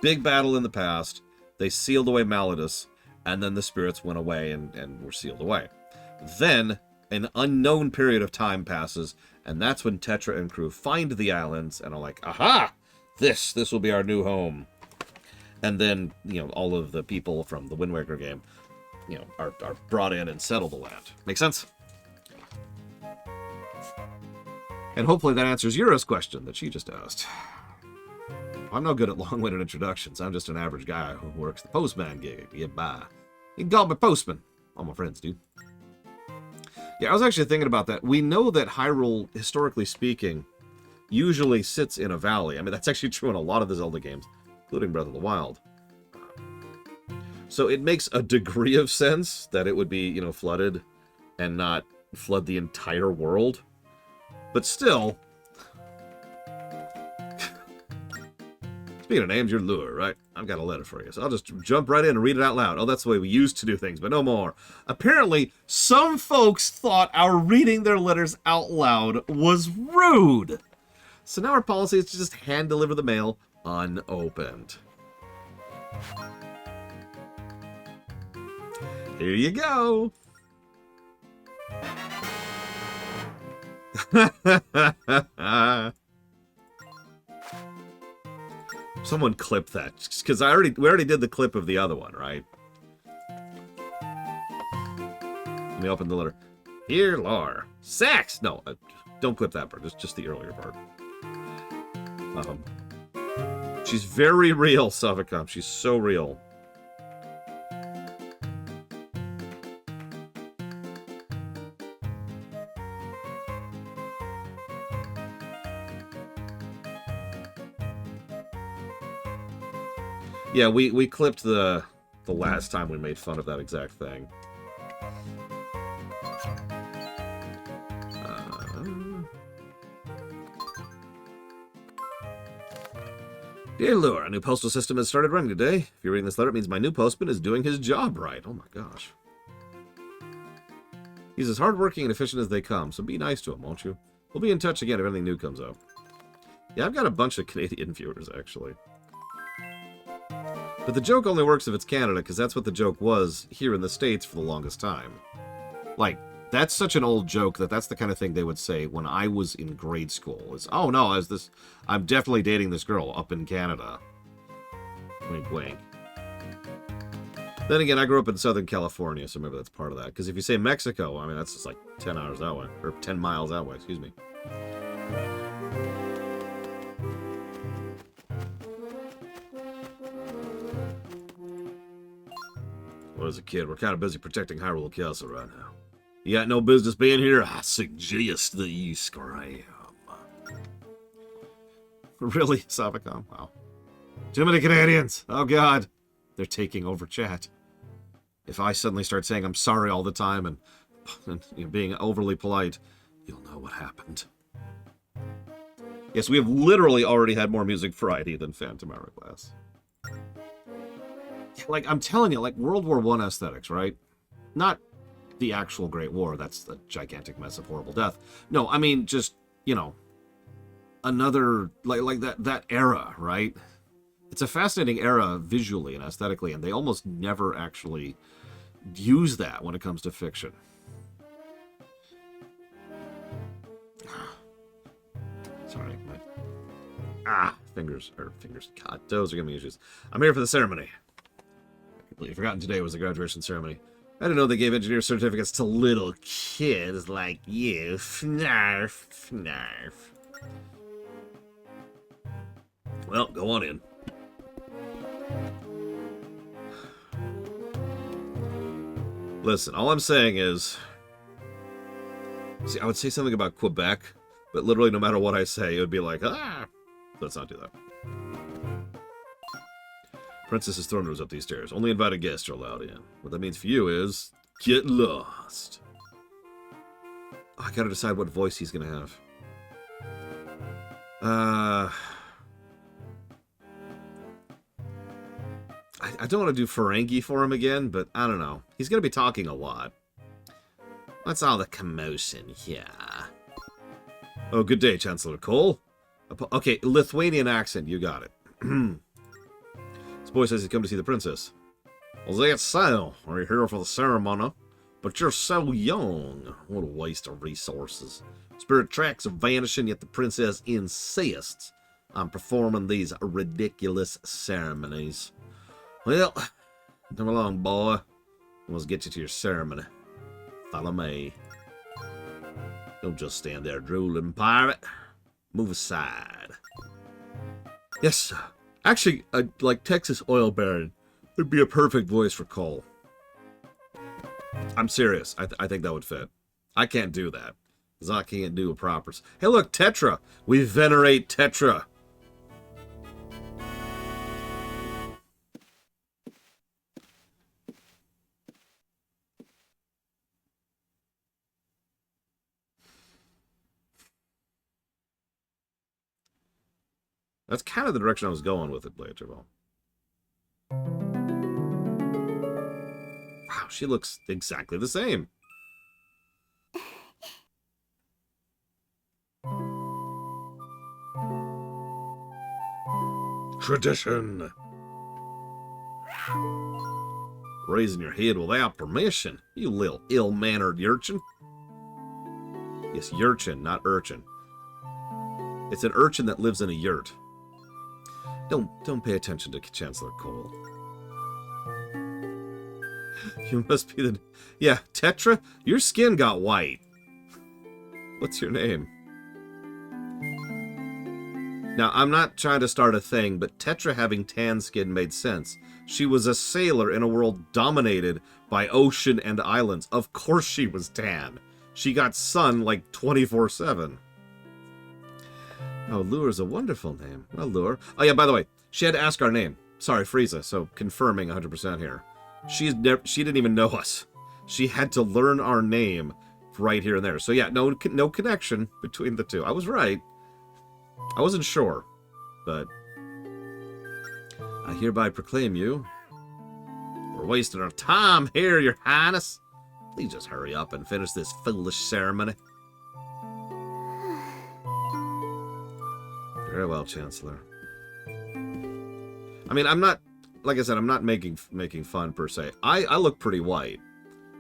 big battle in the past, they sealed away Malladus, and then the spirits went away and were sealed away. Then, an unknown period of time passes, and that's when Tetra and crew find the islands and are like, aha! This will be our new home. And then, all of the people from the Wind Waker game, are brought in and settle the land. Make sense? And hopefully that answers Yura's question that she just asked. I'm no good at long-winded introductions. I'm just an average guy who works the postman gig to get by. You can call me Postman. All my friends do. Yeah, I was actually thinking about that. We know that Hyrule, historically speaking, usually sits in a valley. I mean, that's actually true in a lot of the Zelda games, including Breath of the Wild. So it makes a degree of sense that it would be, flooded and not flood the entire world. But still... Speaking of names, you're Lure, right? I've got a letter for you, so I'll just jump right in and read it out loud. Oh, that's the way we used to do things, but no more. Apparently, some folks thought our reading their letters out loud was rude. So now our policy is to just hand-deliver the mail unopened. Here you go. Someone clip that, because we already did the clip of the other one, right? Let me open the letter. Here, Lar. Sex! No, don't clip that part. Just the earlier part. She's very real, Suffocom. She's so real. Yeah, we clipped the last time we made fun of that exact thing. Dear Lure, a new postal system has started running today. If you're reading this letter, it means my new postman is doing his job right. Oh my gosh. He's as hardworking and efficient as they come, so be nice to him, won't you? We'll be in touch again if anything new comes up. Yeah, I've got a bunch of Canadian viewers, actually. But the joke only works if it's Canada, because that's what the joke was here in the States for the longest time. Like, that's such an old joke that that's the kind of thing they would say when I was in grade school. Is, oh no, I'm definitely dating this girl up in Canada. Wink, wink. Then again, I grew up in Southern California, so maybe that's part of that. Because if you say Mexico, I mean, that's just like 10 hours that way. Or 10 miles that way, excuse me. Well, as a kid, we're kind of busy protecting Hyrule Castle right now. You got no business being here? I suggest that you scram. Really, Savicom? Wow. Too many Canadians. Oh, God. They're taking over chat. If I suddenly start saying I'm sorry all the time and you know, being overly polite, you'll know what happened. Yes, we have literally already had more music variety than Phantom Hourglass. Like, I'm telling you, like World War I aesthetics, right? Not the actual Great War. That's the gigantic mess of horrible death. No, I mean, just, you know, another, like that era, right? It's a fascinating era visually and aesthetically, and they almost never actually use that when it comes to fiction. Sorry, fingers. God, toes are giving me issues. I'm here for the ceremony. I completely forgotten today was the graduation ceremony. I didn't know they gave engineer certificates to little kids like you. Fnarf, fnarf. Well, go on in. Listen, all I'm saying is... See, I would say something about Quebec, but literally no matter what I say, it would be like, ah! Let's not do that. Princess's throne room's up these stairs. Only invited guests are allowed in. What that means for you is, get lost. Oh, I gotta decide what voice he's gonna have. I don't want to do Ferengi for him again, but I don't know. He's going to be talking a lot. What's all the commotion here? Oh, good day, Chancellor Cole. Okay, Lithuanian accent, you got it. This boy says he's come to see the princess. Well, that's so. Are you here for the ceremony? But you're so young. What a waste of resources. Spirit tracks are vanishing, yet the princess insists on performing these ridiculous ceremonies. Well, come along, boy. Let's get you to your ceremony. Follow me. Don't just stand there drooling, pirate. Move aside. Yes, sir. Actually, like Texas oil baron, would be a perfect voice for Cole. I'm serious. I think that would fit. I can't do that. Because I can't do a proper... Hey, look, Tetra. We venerate Tetra. That's kind of the direction I was going with it, Blanchard. Wow, she looks exactly the same. Tradition. Raising your head without permission, you little ill-mannered urchin. Yes, urchin, not urchin. It's an urchin that lives in a yurt. Don't pay attention to Chancellor Cole. You must be the... Yeah, Tetra, your skin got white. What's your name? Now, I'm not trying to start a thing, but Tetra having tan skin made sense. She was a sailor in a world dominated by ocean and islands. Of course she was tan. She got sun like 24/7. Oh, Lure's a wonderful name. Well, Lure. Oh, yeah, by the way, she had to ask our name. Sorry, Frieza, so confirming 100% here. She didn't even know us. She had to learn our name right here and there. So, yeah, no connection between the two. I was right. I wasn't sure, but I hereby proclaim you. We're wasting our time here, Your Highness. Please just hurry up and finish this foolish ceremony. Very well, Chancellor. I mean, I'm not, like I said, I'm not making fun per se. I look pretty white,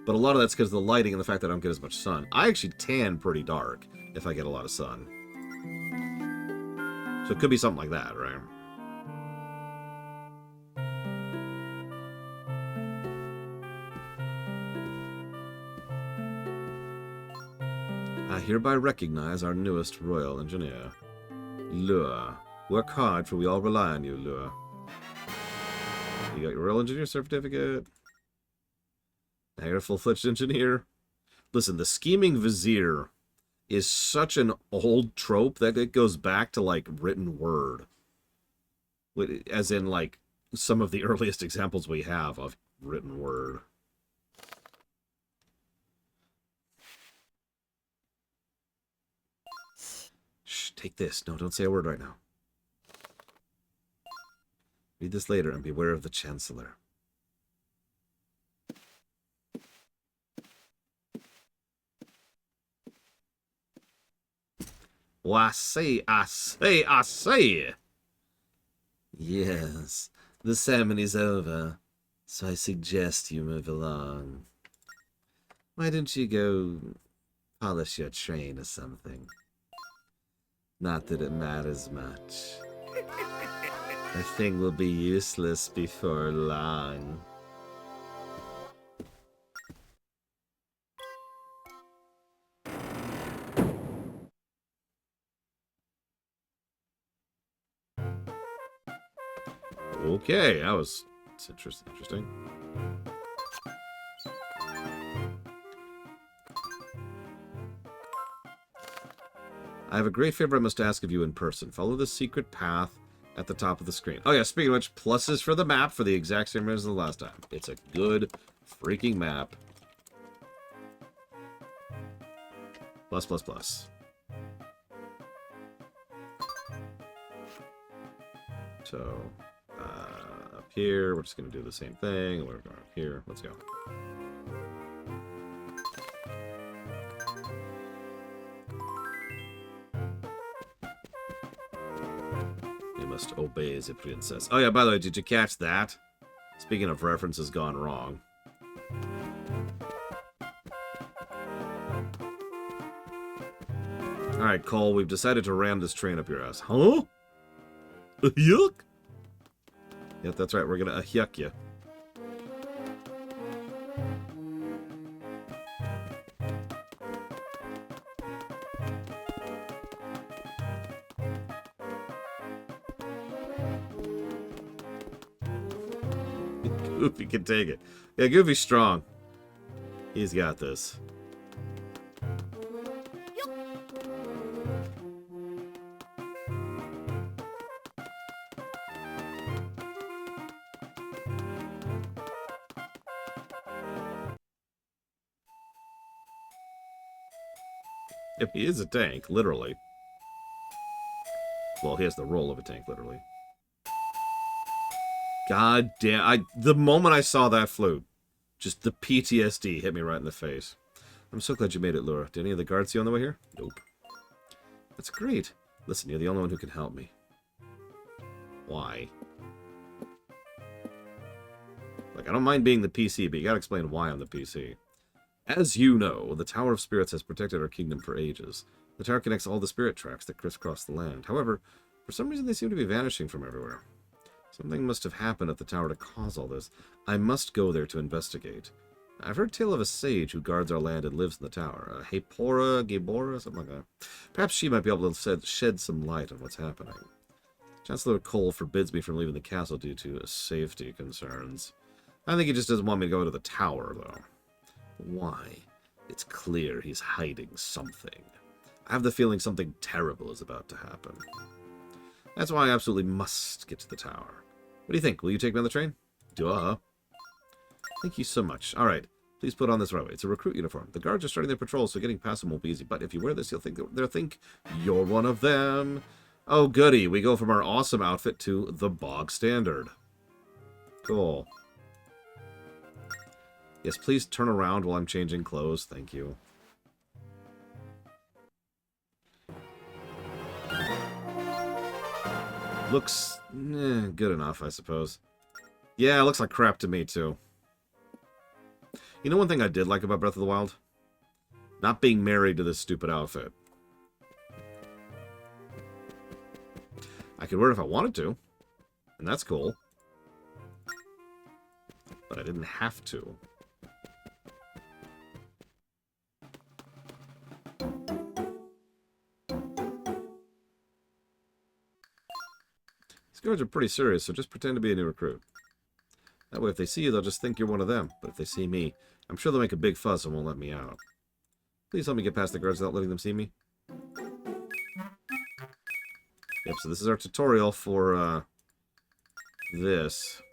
but a lot of that's because of the lighting and the fact that I don't get as much sun. I actually tan pretty dark if I get a lot of sun. So it could be something like that, right? I hereby recognize our newest royal engineer, Lure. Work hard, for we all rely on you, Lure. You got your royal engineer certificate. Now you're a full-fledged engineer. Listen, the scheming vizier is such an old trope that it goes back to, like, written word. As in, like, some of the earliest examples we have of written word. Shh, take this. No, don't say a word right now. Read this later and beware of the Chancellor. Oh, I say. Yes, the ceremony's over, so I suggest you move along. Why don't you go polish your train or something? Not that it matters much. The thing will be useless before long. Okay, that's interesting. I have a great favor I must ask of you in person. Follow the secret path at the top of the screen. Oh yeah, speaking of which, pluses for the map for the exact same reason as the last time. It's a good freaking map. Plus, plus, plus. So, up here, we're just going to do the same thing. We're going up here. Let's go. You must obey the princess. Oh yeah, by the way, did you catch that? Speaking of references gone wrong. Alright, Cole, we've decided to ram this train up your ass. Huh? Yuck! Yep, that's right, we're gonna yuck you. Goofy can take it. Yeah, Goofy's strong. He's got this. If he is a tank, literally. Well, he has the role of a tank, literally. God damn. The moment I saw that flute, just the PTSD hit me right in the face. I'm so glad you made it, Laura. Did any of the guards see you on the way here? Nope. That's great. Listen, you're the only one who can help me. Why? Like, I don't mind being the PC, but you gotta explain why I'm the PC. As you know, the Tower of Spirits has protected our kingdom for ages. The tower connects all the spirit tracks that crisscross the land. However, for some reason they seem to be vanishing from everywhere. Something must have happened at the tower to cause all this. I must go there to investigate. I've heard tale of a sage who guards our land and lives in the tower. Gabora, something like that. Perhaps she might be able to shed some light on what's happening. Chancellor Cole forbids me from leaving the castle due to safety concerns. I think he just doesn't want me to go to the tower, though. Why? It's clear he's hiding something. I have the feeling something terrible is about to happen. That's why I absolutely must get to the tower. What do you think? Will you take me on the train? Duh. Thank you so much. Alright, please put on this right away. It's a recruit uniform. The guards are starting their patrol, so getting past them won't be easy. But if you wear this, they'll think you're one of them. Oh, goody. We go from our awesome outfit to the bog standard. Cool. Yes, please turn around while I'm changing clothes. Thank you. Looks good enough, I suppose. Yeah, it looks like crap to me, too. You know one thing I did like about Breath of the Wild? Not being married to this stupid outfit. I could wear it if I wanted to, and that's cool. But I didn't have to. These guards are pretty serious, so just pretend to be a new recruit. That way, if they see you, they'll just think you're one of them. But if they see me, I'm sure they'll make a big fuss and won't let me out. Please help me get past the guards without letting them see me. Yep, so this is our tutorial for, this.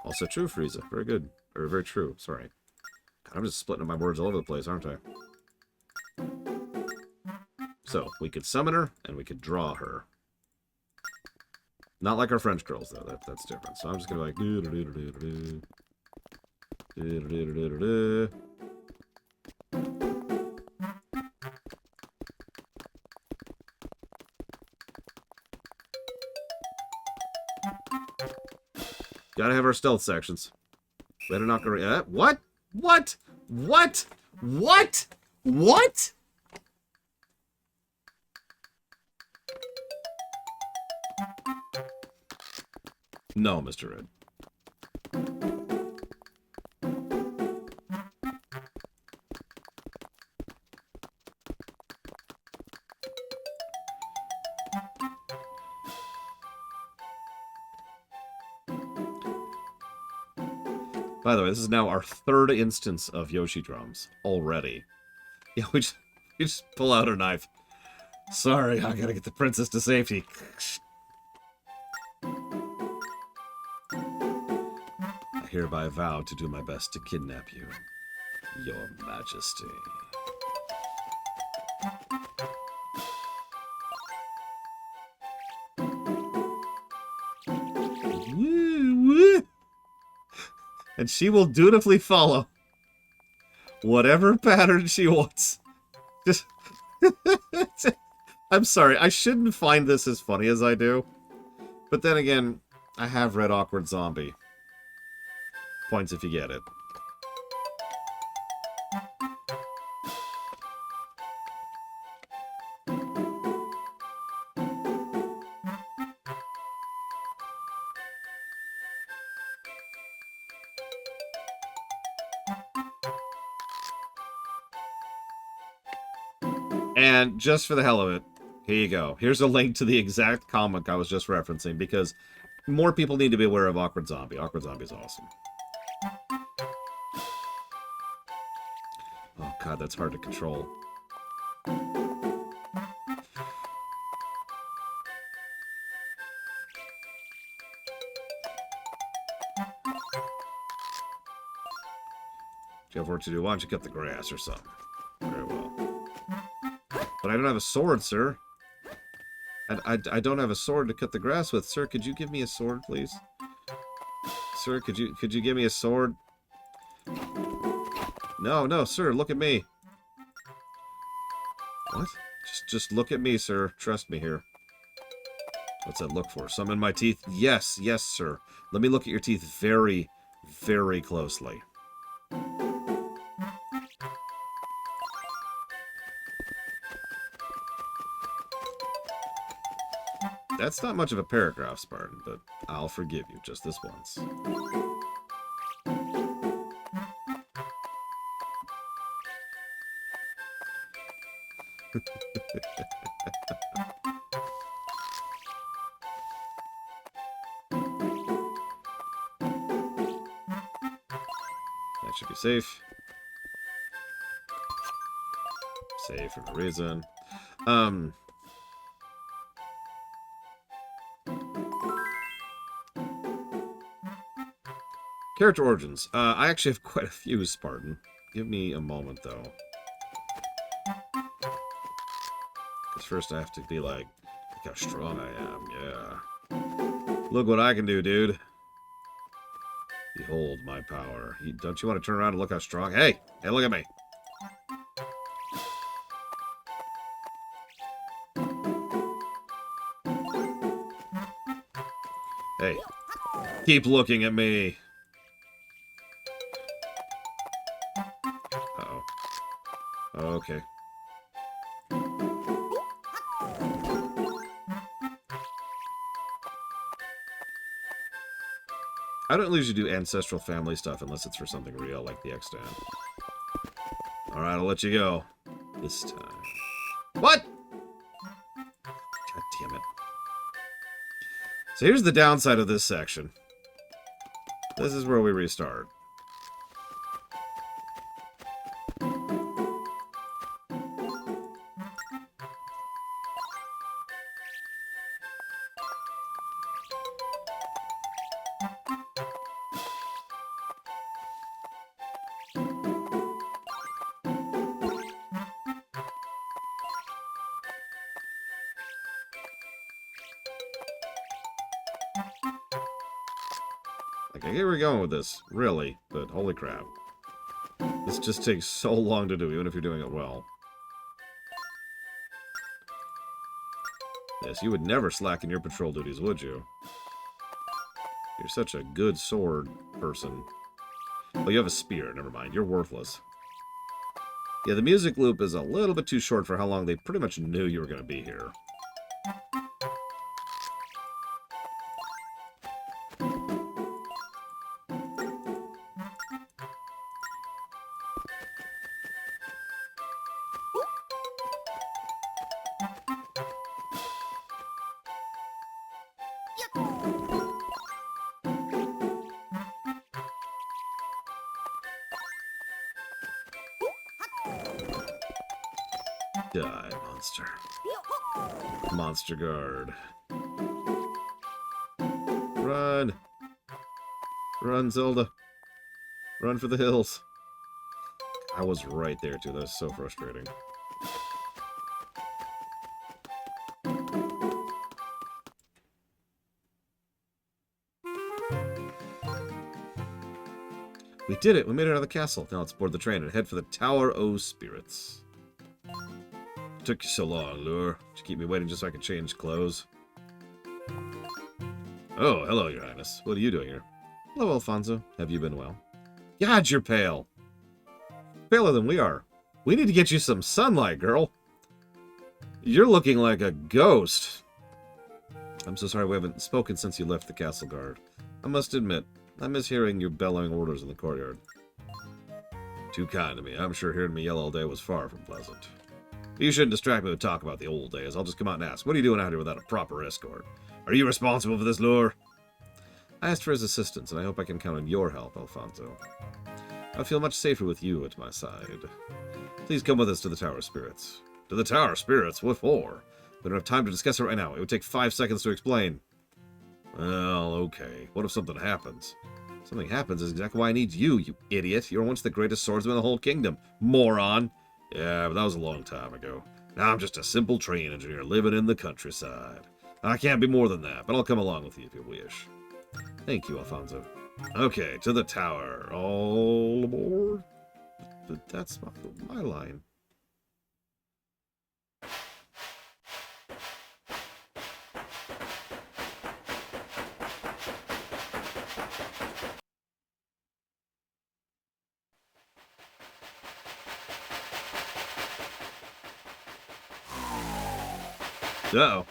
Also true, Frieza. Very good. Or very true, sorry. God, I'm just splitting up my words all over the place, aren't I? So, we could summon her, and we could draw her. Not like our French girls, though. That's different. So I'm just gonna be like... Gotta have our stealth sections. Better not go... what? What? What? What? What? No, Mr. Red. By the way, this is now our third instance of Yoshi drums already. Yeah, we just pull out our knife. Sorry, I gotta get the princess to safety. I hereby vow to do my best to kidnap you, Your Majesty. And she will dutifully follow whatever pattern she wants. Just... I'm sorry, I shouldn't find this as funny as I do. But then again, I have read Awkward Zombie. Points if you get it. And just for the hell of it, here you go. Here's a link to the exact comic I was just referencing, because more people need to be aware of Awkward Zombie. Awkward Zombie is awesome. Oh god, that's hard to control. You have work to do. Why don't you cut the grass or something? Very well. But I don't have a sword, sir. I don't have a sword to cut the grass with. Sir, could you give me a sword, please? Sir, could you give me a sword? No, sir, look at me. What? Just look at me, sir. Trust me here. What's that look for? Some in my teeth? Yes, sir. Let me look at your teeth very, very closely. That's not much of a paragraph, Spartan, but I'll forgive you just this once. That should be safe. Safe for no reason. Character origins. I actually have quite a few, Spartan. Give me a moment, though. Because first I have to be like, look how strong I am, yeah. Look what I can do, dude. Behold my power. Don't you want to turn around and look how strong? Hey! Hey, look at me! Hey. Keep looking at me! Uh-oh. Okay. I don't usually do ancestral family stuff unless it's for something real, like the X-Stand. Alright, I'll let you go. This time. What?! God damn it. So here's the downside of this section. This is where we restart. Like, I get where we're going with this, really, but holy crap. This just takes so long to do, even if you're doing it well. Yes, you would never slacken your patrol duties, would you? You're such a good sword person. Well, you have a spear, never mind. You're worthless. Yeah, the music loop is a little bit too short for how long they pretty much knew you were going to be here. Die, monster. Monster guard. Run! Run, Zelda. Run for the hills. I was right there, too. That was so frustrating. We did it! We made it out of the castle. Now let's board the train and head for the Tower o' Spirits. It took you so long, Lure. Did you keep me waiting just so I could change clothes? Oh, hello, Your Highness. What are you doing here? Hello, Alfonso. Have you been well? God, you're pale. Paler than we are. We need to get you some sunlight, girl. You're looking like a ghost. I'm so sorry we haven't spoken since you left the castle guard. I must admit, I miss hearing your bellowing orders in the courtyard. Too kind to me. I'm sure hearing me yell all day was far from pleasant. You shouldn't distract me with talk about the old days. I'll just come out and ask, what are you doing out here without a proper escort? Are you responsible for this lure? I asked for his assistance, and I hope I can count on your help, Alfonso. I feel much safer with you at my side. Please come with us to the Tower of Spirits. To the Tower of Spirits? What for? We don't have time to discuss it right now. It would take 5 seconds to explain. Well, okay. What if something happens? Something happens is exactly why I need you, you idiot. You were once the greatest swordsman in the whole kingdom. Moron. Yeah, but that was a long time ago. Now I'm just a simple train engineer living in the countryside. I can't be more than that, but I'll come along with you if you wish. Thank you, Alfonso. Okay, to the tower. All aboard? But that's my line. Uh-oh.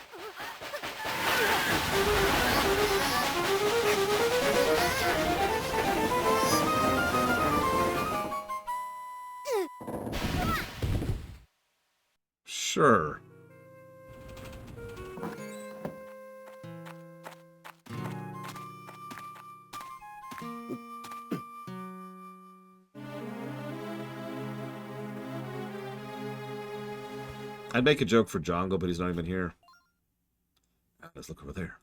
Sure. I'd make a joke for Jongo, but he's not even here. Let's look over there.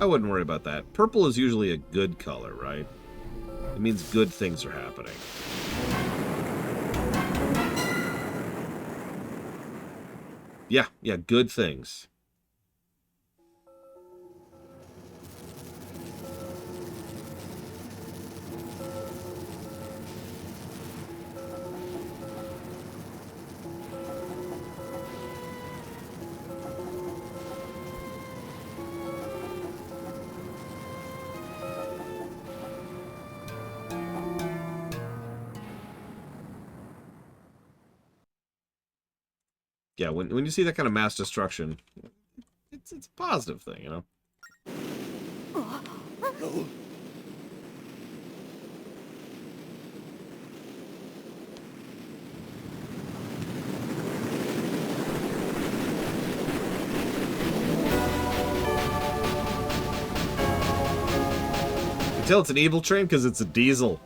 wouldn't worry about that. Purple is usually a good color, right? It means good things are happening. Yeah, good things. Yeah, when you see that kind of mass destruction, it's a positive thing, you know? You can tell it's an evil train because it's a diesel.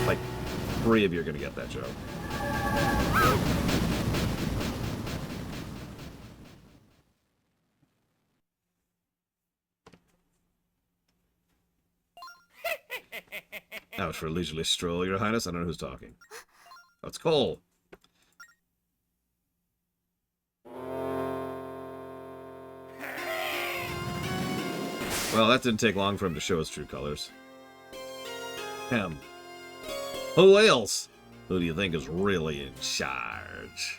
Like, 3 of you are going to get that joke. Now for a leisurely stroll, Your Highness. I don't know who's talking. Oh, it's Cole. Well, that didn't take long for him to show his true colors. Him. Who else? Who do you think is really in charge?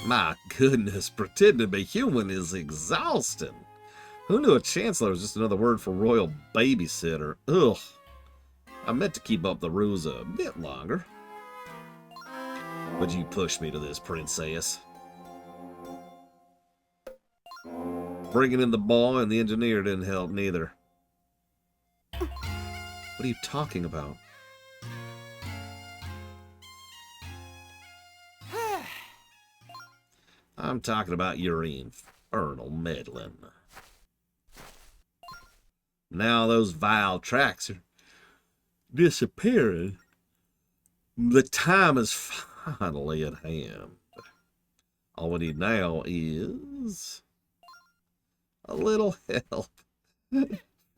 My goodness, pretending to be human is exhausting. Who knew a chancellor was just another word for royal babysitter? Ugh. I meant to keep up the ruse a bit longer. But you pushed me to this, princess. Bringing in the boy and the engineer didn't help neither. What are you talking about? I'm talking about your infernal meddling. Now those vile tracks are disappearing. The time is finally at hand. All we need now is a little help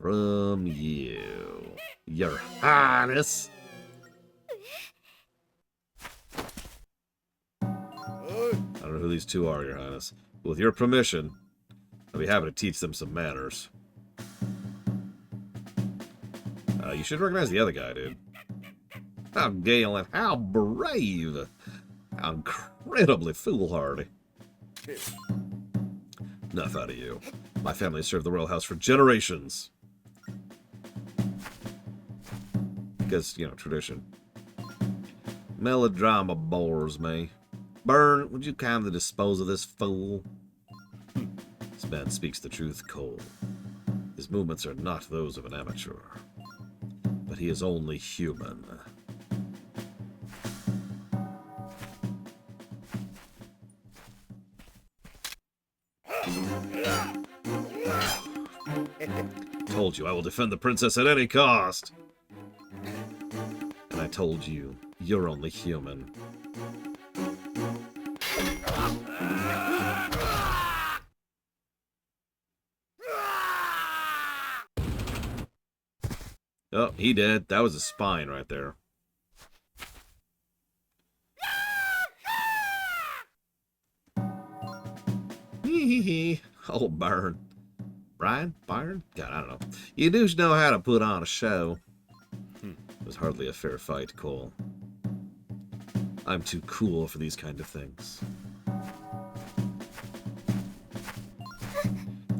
from you, Your Highness. I don't know who these two are, Your Highness. With your permission, I'll be happy to teach them some manners. You should recognize the other guy, dude. How gallant, how brave, how incredibly foolhardy. Enough out of you. My family served the royal house for generations. Because, you know, tradition. Melodrama bores me. Burn, would you kindly dispose of this fool? This man speaks the truth, Cole. His movements are not those of an amateur. But he is only human. Told you I will defend the princess at any cost. And I told you, you're only human. Oh, he did. That was a spine right there. Oh, Burn. Brian? Byron? God, I don't know. You do know how to put on a show. It was hardly a fair fight, Cole. I'm too cool for these kind of things.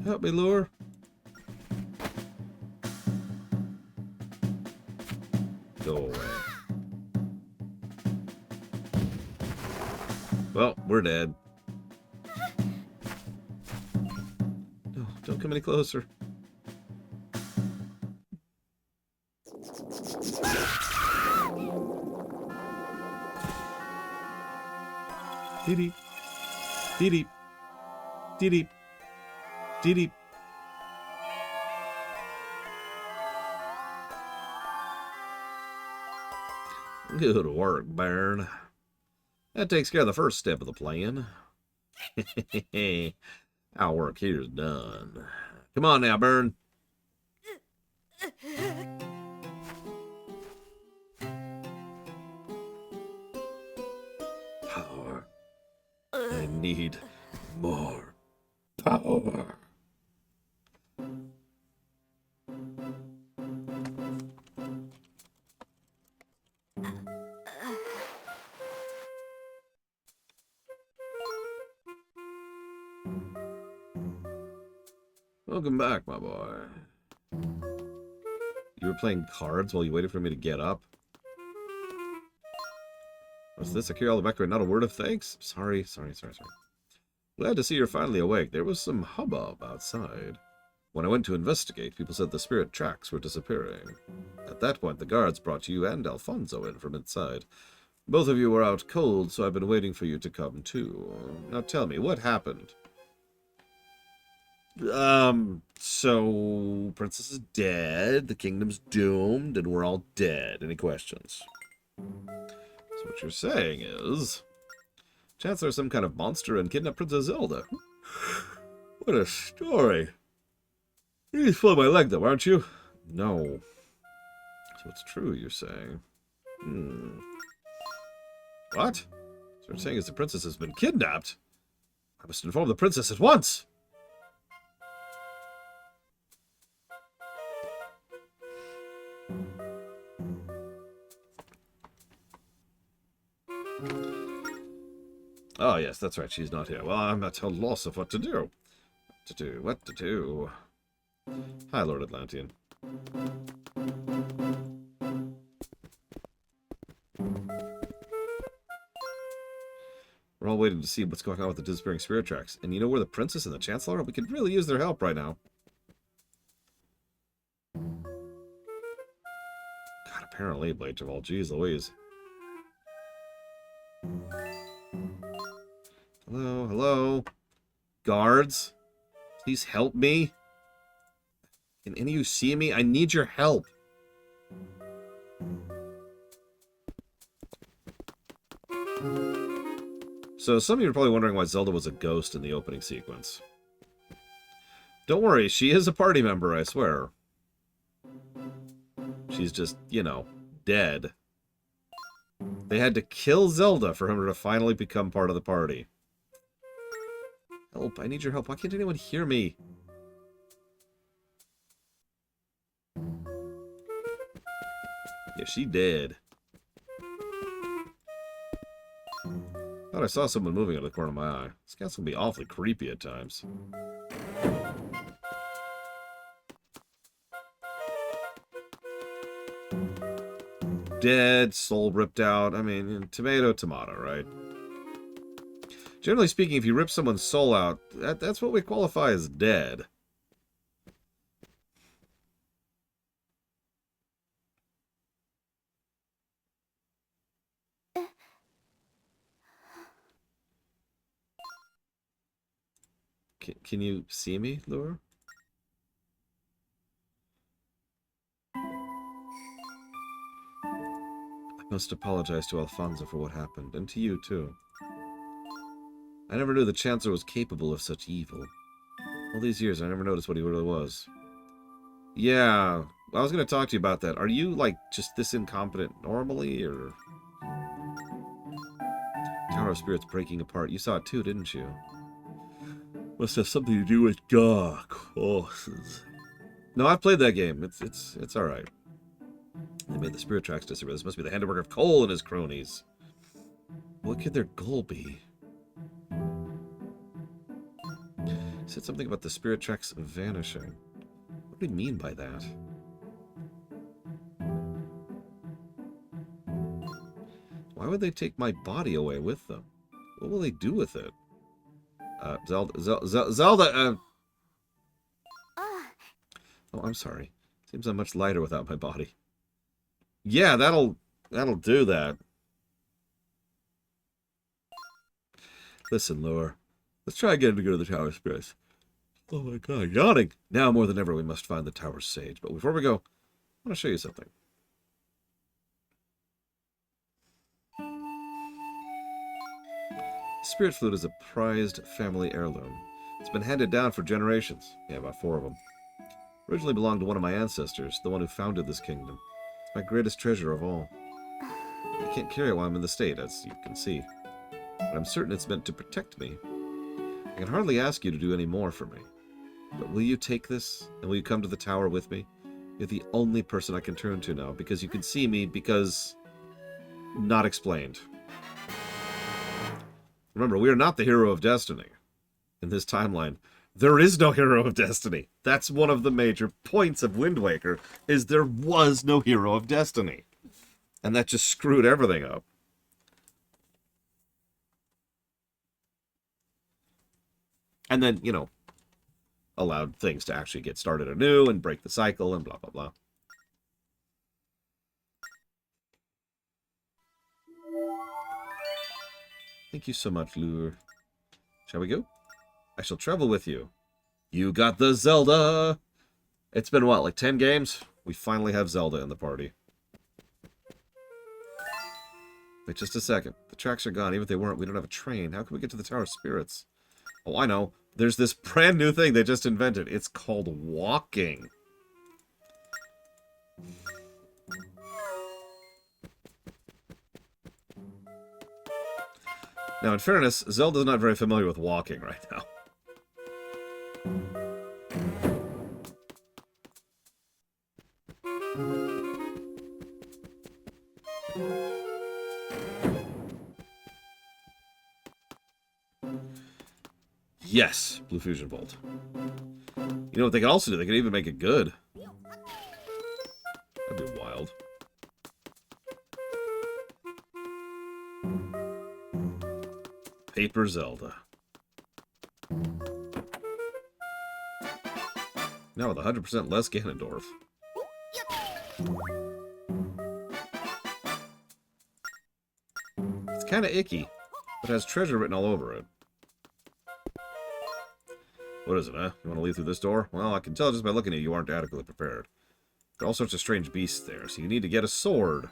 Help me, Lure. Go away. Well, we're dead. No, don't come any closer. Dee-dee. Dee-dee. Dee-dee. Dee-dee. Good work, Baron. That takes care of the first step of the plan. Our work here's done. Come on now, Baron. Power. I need more power. Welcome back, my boy. You were playing cards while you waited for me to get up? Was this a cure all the back and not a word of thanks? Sorry. Glad to see you're finally awake. There was some hubbub outside. When I went to investigate, people said the spirit tracks were disappearing. At that point, the guards brought you and Alfonso in from inside. Both of you were out cold, so I've been waiting for you to come too. Now tell me, what happened? So Princess is dead, the kingdom's doomed, and we're all dead. Any questions? So what you're saying is, Chancellor's some kind of monster and kidnapped Princess Zelda. What a story. You're just pulling my leg though, aren't you? No. So it's true, you're saying. What? So what you're saying is the princess has been kidnapped? I must inform the princess at once! Oh, yes, that's right. She's not here. Well, I'm at a loss of what to do. What to do? Hi, Lord Atlantean. We're all waiting to see what's going on with the disappearing spirit tracks. And you know where the princess and the chancellor are? We could really use their help right now. God, apparently, Blade of all. Jeez Louise. Hello, hello. Guards, please help me. Can any of you see me? I need your help. So some of you are probably wondering why Zelda was a ghost in the opening sequence. Don't worry, she is a party member, I swear. She's just, you know, dead. They had to kill Zelda for her to finally become part of the party. Help, I need your help. Why can't anyone hear me? Yeah, she did. Thought I saw someone moving out of the corner of my eye. This guy's gonna be awfully creepy at times. Dead, soul ripped out. I mean, tomato, right? Generally speaking, if you rip someone's soul out, that's what we qualify as dead. Can you see me, Lure? I must apologize to Alfonso for what happened, and to you, too. I never knew the Chancellor was capable of such evil. All these years, I never noticed what he really was. Yeah, I was going to talk to you about that. Are you, like, just this incompetent normally, or... Tower of Spirits breaking apart. You saw it too, didn't you? Must have something to do with dark forces. No, I've played that game. It's alright. They made the spirit tracks disappear. This must be the handiwork of Cole and his cronies. What could their goal be? He said something about the spirit tracks vanishing. What do you mean by that? Why would they take my body away with them? What will they do with it? Zelda, Oh, I'm sorry. Seems I'm much lighter without my body. Yeah, that'll do that. Listen, Lure. Let's try again to go to the Tower of Spirits. Oh my god, yawning! Now more than ever we must find the Tower Sage. But before we go, I want to show you something. Spirit flute is a prized family heirloom. It's been handed down for generations. Yeah, about 4 of them. Originally belonged to one of my ancestors, the one who founded this kingdom. It's my greatest treasure of all. I can't carry it while I'm in the state, as you can see. But I'm certain it's meant to protect me. I can hardly ask you to do any more for me. But will you take this, and will you come to the tower with me? You're the only person I can turn to now, because you can see me, because... not explained. Remember, we are not the hero of destiny. In this timeline, there is no hero of destiny. That's one of the major points of Wind Waker, is there was no hero of destiny. And that just screwed everything up. And then, you know, allowed things to actually get started anew and break the cycle and blah, blah, blah. Thank you so much, Lure. Shall we go? I shall travel with you. You got the Zelda! It's been, what, like 10 games? We finally have Zelda in the party. Wait just a second. The tracks are gone. Even if they weren't, we don't have a train. How can we get to the Tower of Spirits? Oh, I know. There's this brand new thing they just invented. It's called walking. Now, in fairness, Zelda's not very familiar with walking right now. Yes, Blue Fusion Bolt. You know what they could also do? They could even make it good. That'd be wild. Paper Zelda. Now with 100% less Ganondorf. It's kind of icky, but has treasure written all over it. What is it, huh? You want to leave through this door? Well, I can tell just by looking at you aren't adequately prepared. There are all sorts of strange beasts there, so you need to get a sword.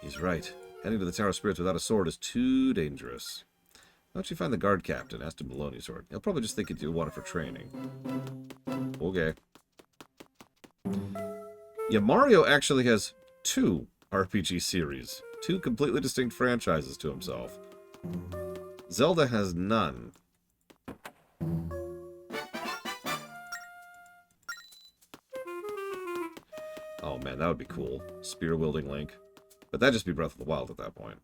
He's right. Heading to the Tower of Spirits without a sword is too dangerous. Why don't you find the guard captain? Ask him to loan you a sword. He'll probably just think you want it for training. Okay. Yeah, Mario actually has 2 RPG series. 2 completely distinct franchises to himself. Zelda has none. Oh man, that would be cool. Spear-wielding Link. But that'd just be Breath of the Wild at that point.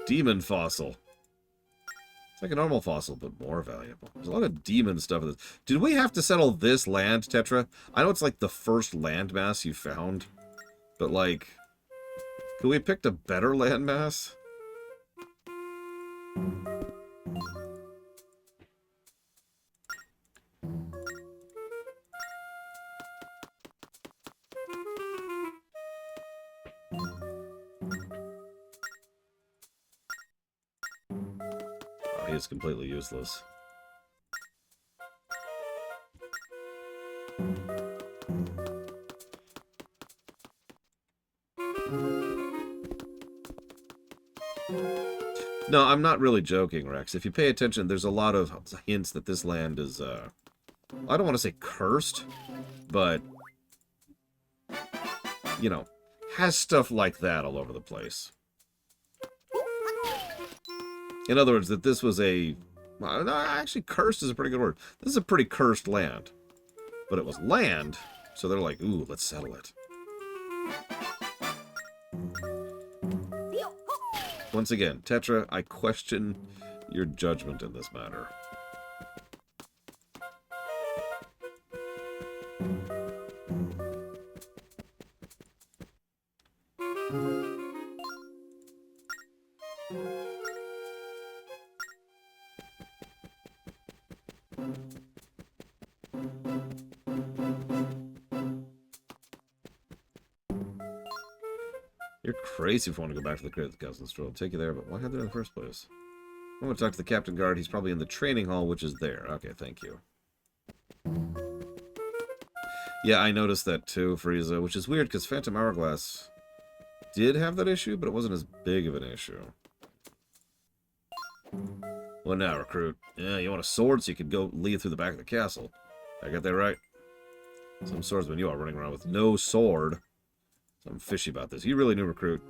Demon fossil. It's like a normal fossil, but more valuable. There's a lot of demon stuff in this. Did we have to settle this land, Tetra? I know it's like the first landmass you found, but like, could we have picked a better landmass? He is completely useless. No, I'm not really joking, Rex. If you pay attention, there's a lot of hints that this land is, I don't want to say cursed, but, you know, has stuff like that all over the place. In other words, that this was a... Well, no, actually, cursed is a pretty good word. This is a pretty cursed land. But it was land, so they're like, ooh, let's settle it. Once again, Tetra, I question your judgment in this matter. You're crazy if you want to go back to the Crypt Castle Store. I'll take you there, but why have it in the first place? I want to talk to the captain guard. He's probably in the training hall, which is there. Okay, thank you. Yeah, I noticed that too, Frieza, which is weird because Phantom Hourglass did have that issue, but it wasn't as big of an issue. What now, recruit? Yeah, you want a sword so you could go lead through the back of the castle. I got that right? Some swordsman you are running around with no sword. So I'm fishy about this. You really new recruit.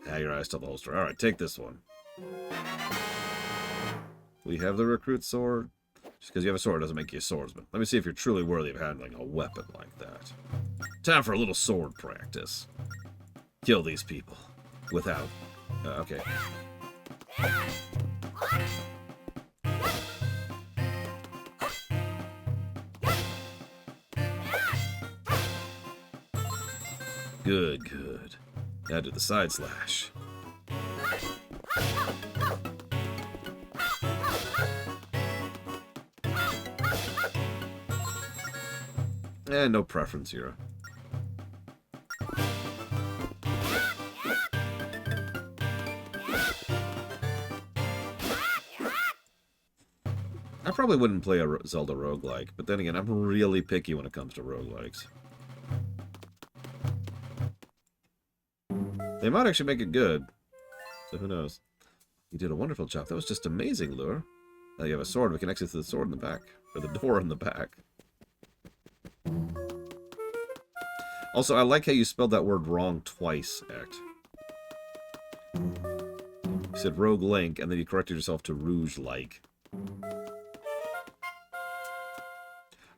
Ah, your eyes tell the whole story. Alright, take this one. We have the recruit sword. Just because you have a sword doesn't make you a swordsman. Let me see if you're truly worthy of handling a weapon like that. Time for a little sword practice. Kill these people. Without... okay. Good, good. Now do the side slash. No preference here. I probably wouldn't play a Zelda roguelike, but then again, I'm really picky when it comes to roguelikes. They might actually make it good, so who knows. You did a wonderful job. That was just amazing, Lure. Now you have a sword. We can exit through the sword in the back, or the door in the back. Also, I like how you spelled that word wrong twice, Act. You said Rogue Link, and then you corrected yourself to Rouge Like.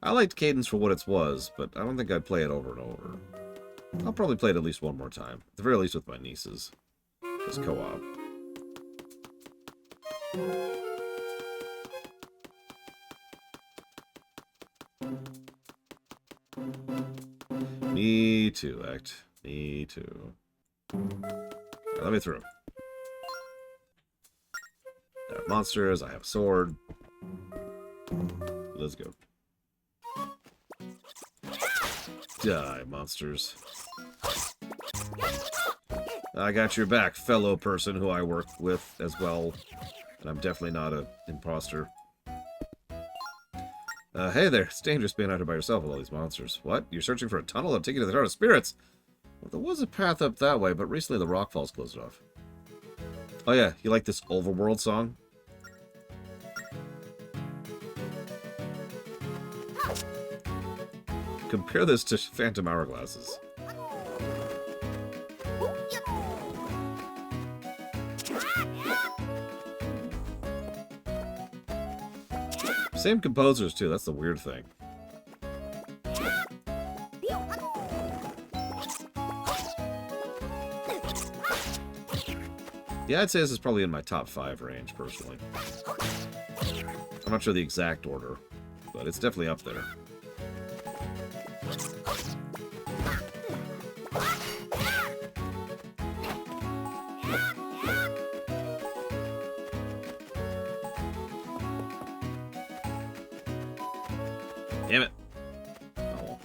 I liked Cadence for what it was, but I don't think I'd play it over and over. I'll probably play it at least one more time. At the very least with my nieces. As co-op. Me too, Act. Me too. Right, let me through. I have monsters, I have a sword. Let's go. Die, monsters. I got your back, fellow person who I work with as well. And I'm definitely not an imposter. Hey there, it's dangerous being out here by yourself with all these monsters. What? You're searching for a tunnel that'll take you to the Tower of Spirits? Well, there was a path up that way, but recently the rock falls closed it off. Oh yeah, you like this Overworld song? Compare this to Phantom Hourglasses. Same composers, too. That's the weird thing. Yeah, I'd say this is probably in my top 5 range, personally. I'm not sure the exact order, but it's definitely up there. Damn it. Oh.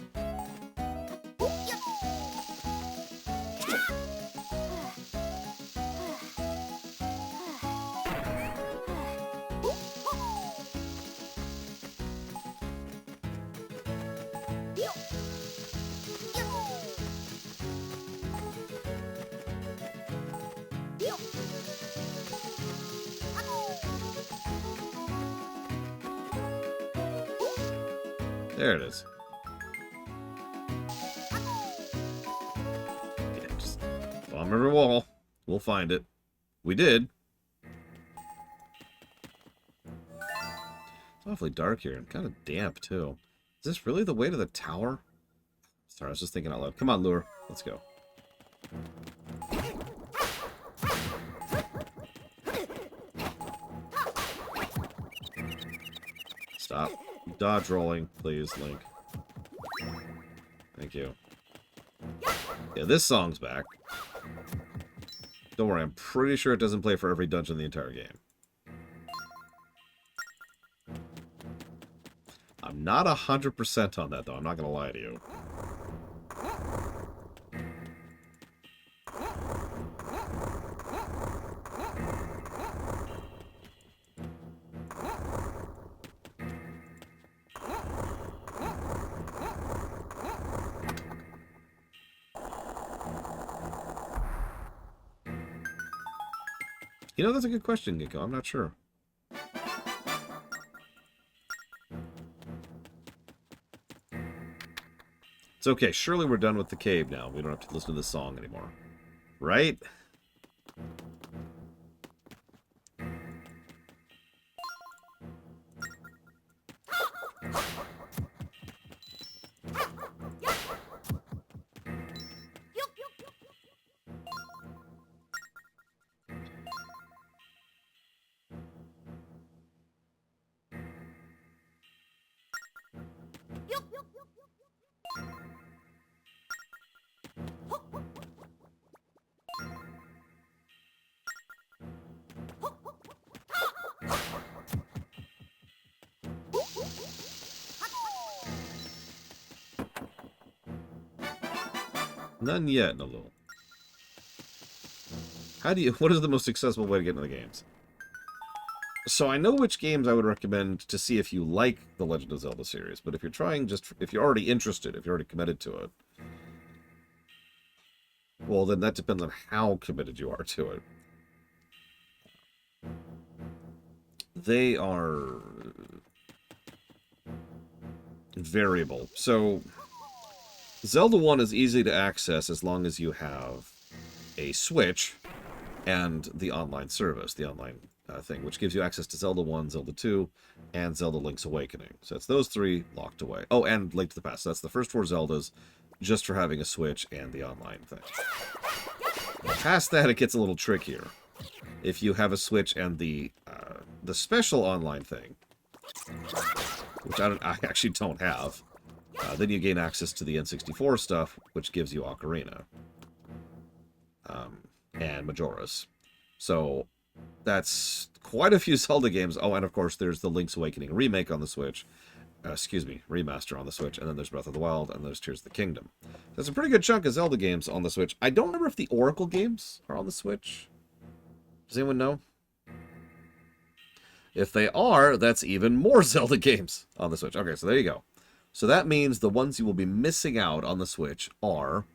There it is. Yeah, just bomb every wall. We'll find it. We did. It's awfully dark here and kind of damp, too. Is this really the way to the tower? Sorry, I was just thinking out loud. Come on, Lure. Let's go. Stop. Dodge rolling, please, Link. Thank you. Yeah, this song's back. Don't worry, I'm pretty sure it doesn't play for every dungeon in the entire game. I'm not 100% on that, though. I'm not going to lie to you. You know, that's a good question, Gecko. I'm not sure. It's okay. Surely we're done with the cave now. We don't have to listen to this song anymore. Right? None yet, Nalu. What is the most accessible way to get into the games? So I know which games I would recommend to see if you like the Legend of Zelda series, but if you're trying if you're already interested, if you're already committed to it, well, then that depends on how committed you are to it. They are variable. So Zelda 1 is easy to access as long as you have a Switch and the online service, the online thing, which gives you access to Zelda 1, Zelda 2, and Zelda Link's Awakening. So it's those three locked away. Oh, and Link to the Past. So that's the first 4 Zeldas just for having a Switch and the online thing. Past that, it gets a little trickier. If you have a Switch and the special online thing, which I actually don't have, then you gain access to the N64 stuff, which gives you Ocarina and Majora's. So that's quite a few Zelda games. Oh, and of course, there's the Link's Awakening remake on the Switch. Remaster on the Switch, and then there's Breath of the Wild, and there's Tears of the Kingdom. That's a pretty good chunk of Zelda games on the Switch. I don't remember if the Oracle games are on the Switch. Does anyone know? If they are, that's even more Zelda games on the Switch. Okay, so there you go. So that means the ones you will be missing out on the Switch are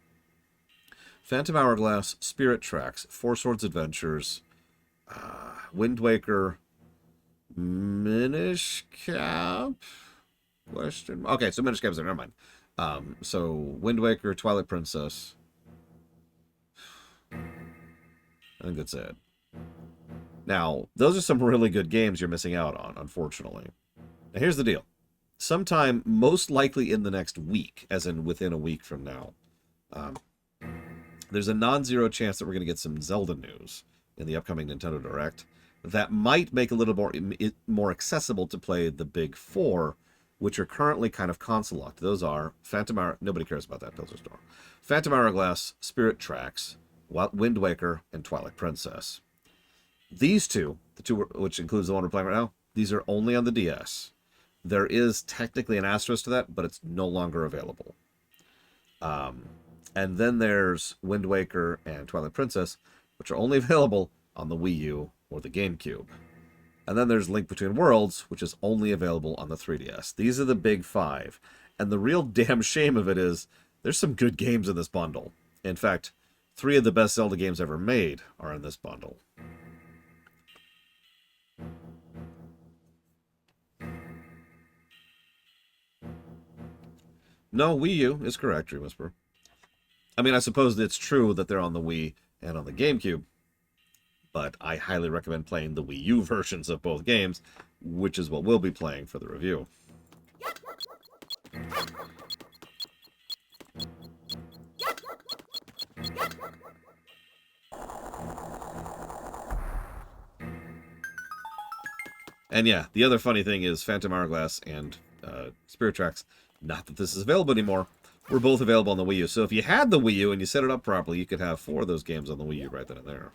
Phantom Hourglass, Spirit Tracks, Four Swords Adventures, Wind Waker, Minish Cap? Question. Okay, so Minish Cap's there. Never mind. So Wind Waker, Twilight Princess. I think that's it. Now, those are some really good games you're missing out on, unfortunately. Now, here's the deal. Sometime, most likely in the next week, as in within a week from now, there's a non-zero chance that we're going to get some Zelda news in the upcoming Nintendo Direct that might make a little more accessible to play the big 4, which are currently kind of console locked. Those are nobody cares about that Pilsner Store. Phantom Hourglass, Spirit Tracks, Wind Waker, and Twilight Princess. These two, which includes the one we're playing right now, these are only on the DS. There is technically an asterisk to that, but it's no longer available. And then there's Wind Waker and Twilight Princess, which are only available on the Wii U or the GameCube. And then there's Link Between Worlds, which is only available on the 3DS. These are the big 5. And the real damn shame of it is, there's some good games in this bundle. In fact, 3 of the best Zelda games ever made are in this bundle. No, Wii U is correct, Dream Whisperer. I mean, I suppose it's true that they're on the Wii and on the GameCube, but I highly recommend playing the Wii U versions of both games, which is what we'll be playing for the review. And yeah, the other funny thing is Phantom Hourglass and Spirit Tracks, not that this is available anymore, were both available on the Wii U. So if you had the Wii U and you set it up properly, you could have 4 of those games on the Wii U right then and there.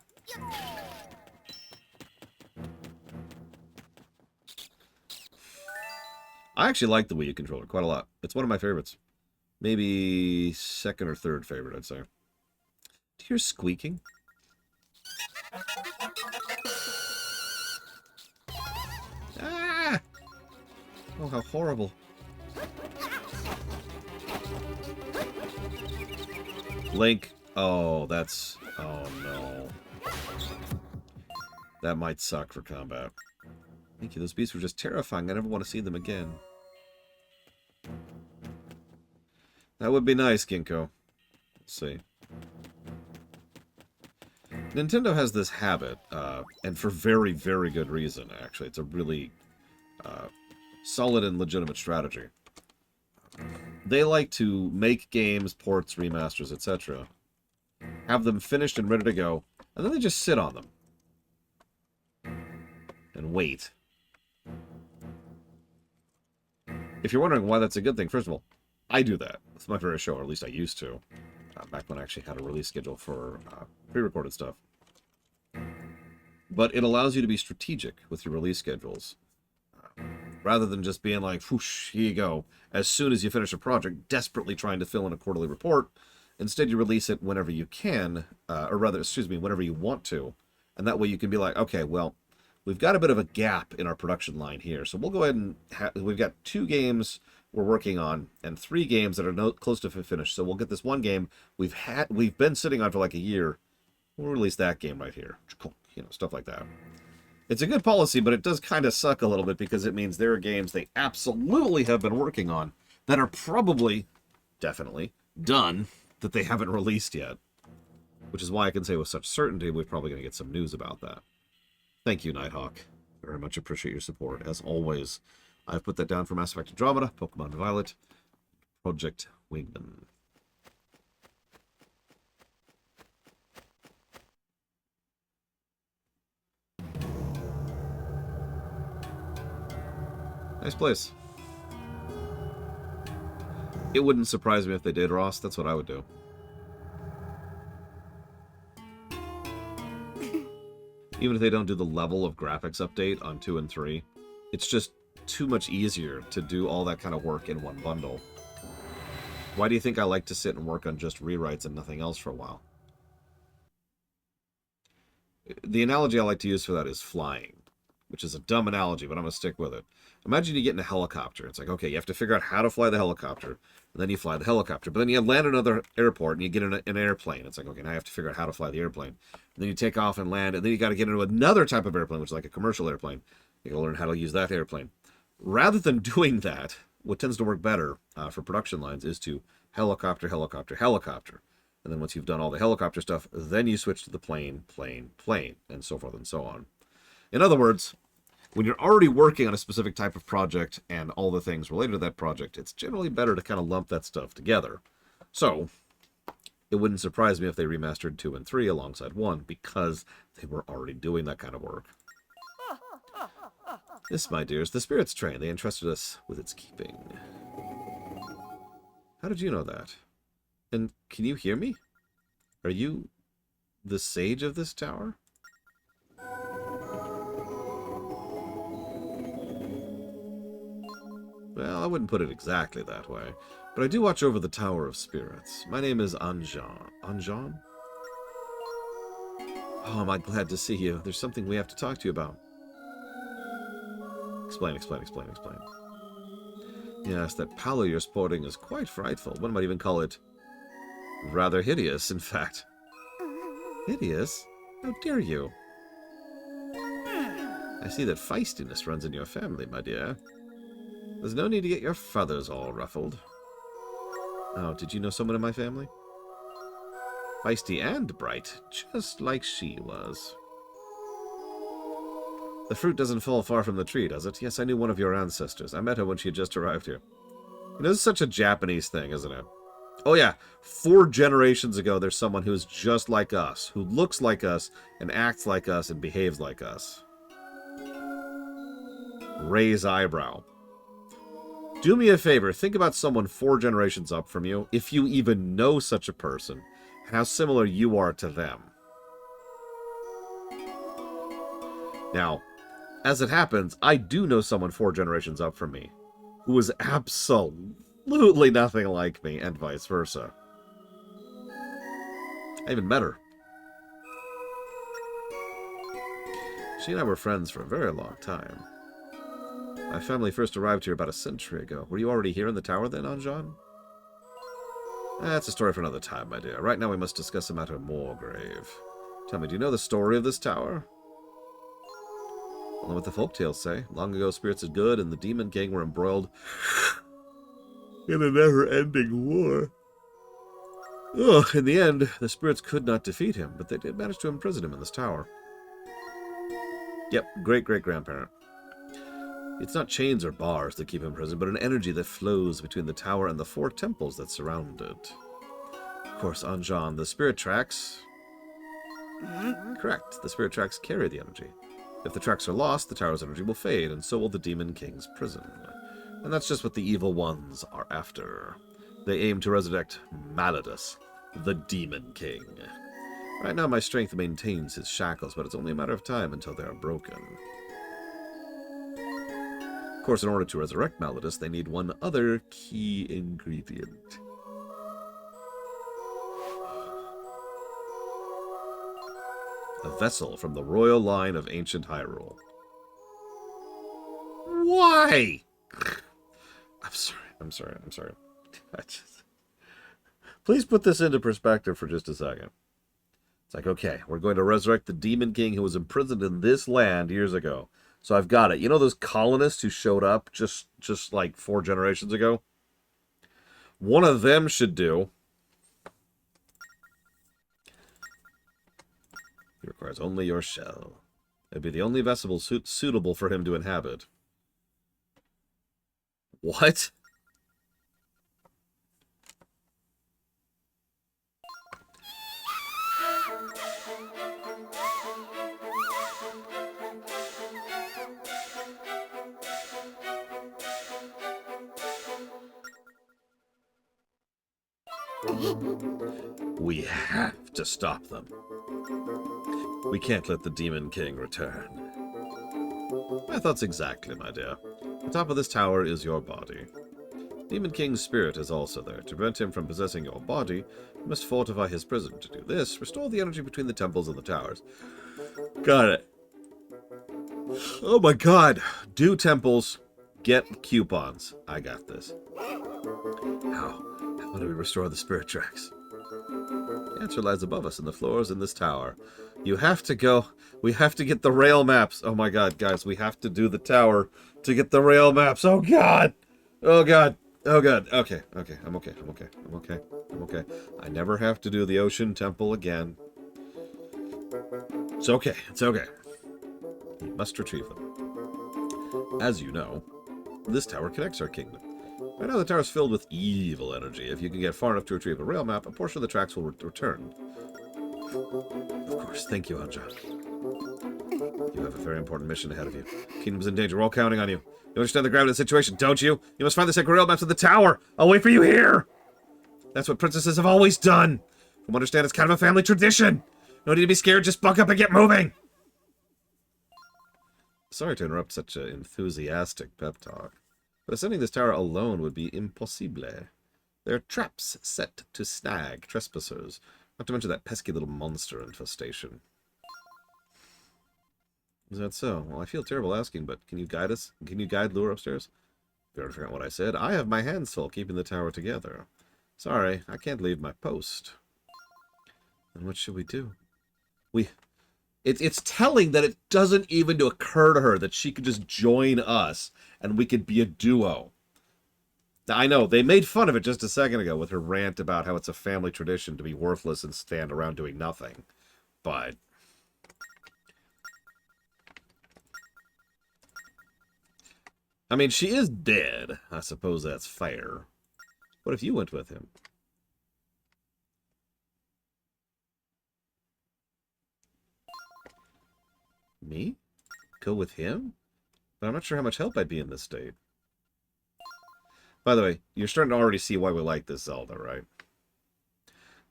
I actually like the Wii U controller quite a lot. It's one of my favorites. Maybe second or third favorite, I'd say. Do you hear squeaking? Ah! Oh, how horrible. Link. Oh, that's... Oh, no. That might suck for combat. Thank you. Those beasts were just terrifying. I never want to see them again. That would be nice, Ginkgo. Let's see. Nintendo has this habit, and for very, very good reason, actually. It's a really solid and legitimate strategy. They like to make games, ports, remasters, etc., have them finished and ready to go, and then they just sit on them. And wait. If you're wondering why that's a good thing, first of all, I do that with my various show, or at least I used to, back when I actually had a release schedule for pre-recorded stuff. But it allows you to be strategic with your release schedules, rather than just being like, whoosh, here you go. As soon as you finish a project, desperately trying to fill in a quarterly report, instead you release it whenever you can, or rather, excuse me, whenever you want to. And that way you can be like, okay, well, we've got a bit of a gap in our production line here, so we'll go ahead and we've got 2 games we're working on and 3 games that are close to finished. So we'll get this one game we've been sitting on for like a year. We'll release that game right here, you know, stuff like that. It's a good policy, but it does kind of suck a little bit because it means there are games they absolutely have been working on that are probably, definitely, done that they haven't released yet. Which is why I can say with such certainty we're probably going to get some news about that. Thank you, Nighthawk. Very much appreciate your support. As always, I've put that down for Mass Effect Andromeda, Pokemon Violet, Project Wingman. Nice place. It wouldn't surprise me if they did, Ross. That's what I would do. Even if they don't do the level of graphics update on 2 and 3, it's just too much easier to do all that kind of work in one bundle. Why do you think I like to sit and work on just rewrites and nothing else for a while? The analogy I like to use for that is flying, which is a dumb analogy, but I'm going to stick with it. Imagine you get in a helicopter. It's like, okay, you have to figure out how to fly the helicopter, and then you fly the helicopter. But then you land another airport, and you get in an airplane. It's like, okay, now I have to figure out how to fly the airplane. And then you take off and land, and then you got to get into another type of airplane, which is like a commercial airplane. You got to learn how to use that airplane. Rather than doing that, what tends to work better for production lines is to helicopter, helicopter, helicopter. And then once you've done all the helicopter stuff, then you switch to the plane, plane, plane, and so forth and so on. In other words, when you're already working on a specific type of project and all the things related to that project, it's generally better to kind of lump that stuff together. So, it wouldn't surprise me if they remastered 2 and 3 alongside 1, because they were already doing that kind of work. This, my dear, is the Spirit's train. They entrusted us with its keeping. How did you know that? And can you hear me? Are you the sage of this tower? Well, I wouldn't put it exactly that way, but I do watch over the Tower of Spirits. My name is Anjan. Anjan? Oh, am I glad to see you. There's something we have to talk to you about. Explain, explain, explain, explain. Yes, that pallor you're sporting is quite frightful. One might even call it rather hideous, in fact. Hideous? How dare you? I see that feistiness runs in your family, my dear. There's no need to get your feathers all ruffled. Oh, did you know someone in my family? Feisty and bright, just like she was. The fruit doesn't fall far from the tree, does it? Yes, I knew one of your ancestors. I met her when she had just arrived here. You know, this is such a Japanese thing, isn't it? Oh yeah, 4 generations ago, there's someone who's just like us, who looks like us, and acts like us, and behaves like us. Raise eyebrow. Do me a favor, think about someone 4 generations up from you, if you even know such a person, and how similar you are to them. Now, as it happens, I do know someone 4 generations up from me, who is absolutely nothing like me, and vice versa. I even met her. She and I were friends for a very long time. My family first arrived here about a century ago. Were you already here in the tower then, Anjan? That's a story for another time, my dear. Right now we must discuss a matter more grave. Tell me, do you know the story of this tower? Well, what the folktales say. Long ago, spirits of good and the Demon King were embroiled in a never-ending war. Ugh, in the end, the spirits could not defeat him, but they did manage to imprison him in this tower. Yep, great-great-grandparent. It's not chains or bars that keep him in prison, but an energy that flows between the tower and the 4 temples that surround it. Of course, Anjan, the spirit tracks... Correct, the spirit tracks carry the energy. If the tracks are lost, the tower's energy will fade, and so will the Demon King's prison. And that's just what the evil ones are after. They aim to resurrect Malladus, the Demon King. Right now, my strength maintains his shackles, but it's only a matter of time until they are broken. Of course, in order to resurrect Malladus, they need one other key ingredient. A vessel from the royal line of ancient Hyrule. Why? I'm sorry. Please put this into perspective for just a second. It's like, okay, we're going to resurrect the Demon King who was imprisoned in this land years ago. So I've got it. You know those colonists who showed up just like 4 generations ago? One of them should do. He requires only your shell. It'd be the only vessel suitable for him to inhabit. What? We have to stop them. We can't let the Demon King return. My thoughts exactly, my dear. The top of this tower is your body. Demon King's spirit is also there. To prevent him from possessing your body, you must fortify his prison. To do this, restore the energy between the temples and the towers. Got it. Oh my god. Do temples. Get coupons. I got this. How do we restore the spirit tracks? The answer lies above us in the floors in this tower. You have to go. We have to get the rail maps. Oh my god, guys. We have to do the tower to get the rail maps. Oh god. Oh god. Oh god. Okay. I'm okay. I never have to do the ocean temple again. It's okay. You must retrieve them. As you know, this tower connects our kingdom. Right now the tower is filled with evil energy. If you can get far enough to retrieve a rail map, a portion of the tracks will return. Of course. Thank you, Anjan. You have a very important mission ahead of you. Kingdom's in danger. We're all counting on you. You understand the gravity of the situation, don't you? You must find the sacred rail maps of the tower. I'll wait for you here. That's what princesses have always done. From what I understand, it's kind of a family tradition. No need to be scared. Just buck up and get moving. Sorry to interrupt such an enthusiastic pep talk, but ascending this tower alone would be impossible. There are traps set to snag trespassers, not to mention that pesky little monster infestation. Is that so? Well, I feel terrible asking, but can you guide us? Can you guide Lure upstairs? If you already forgot what I said, I have my hands full keeping the tower together. Sorry, I can't leave my post. Then what should we do? It's telling that it doesn't even occur to her that she could just join us and we could be a duo. Now, I know, they made fun of it just a second ago with her rant about how it's a family tradition to be worthless and stand around doing nothing. But... I mean, she is dead. I suppose that's fair. What if you went with him? Me? Go with him? But I'm not sure how much help I'd be in this state. By the way, you're starting to already see why we like this Zelda, right?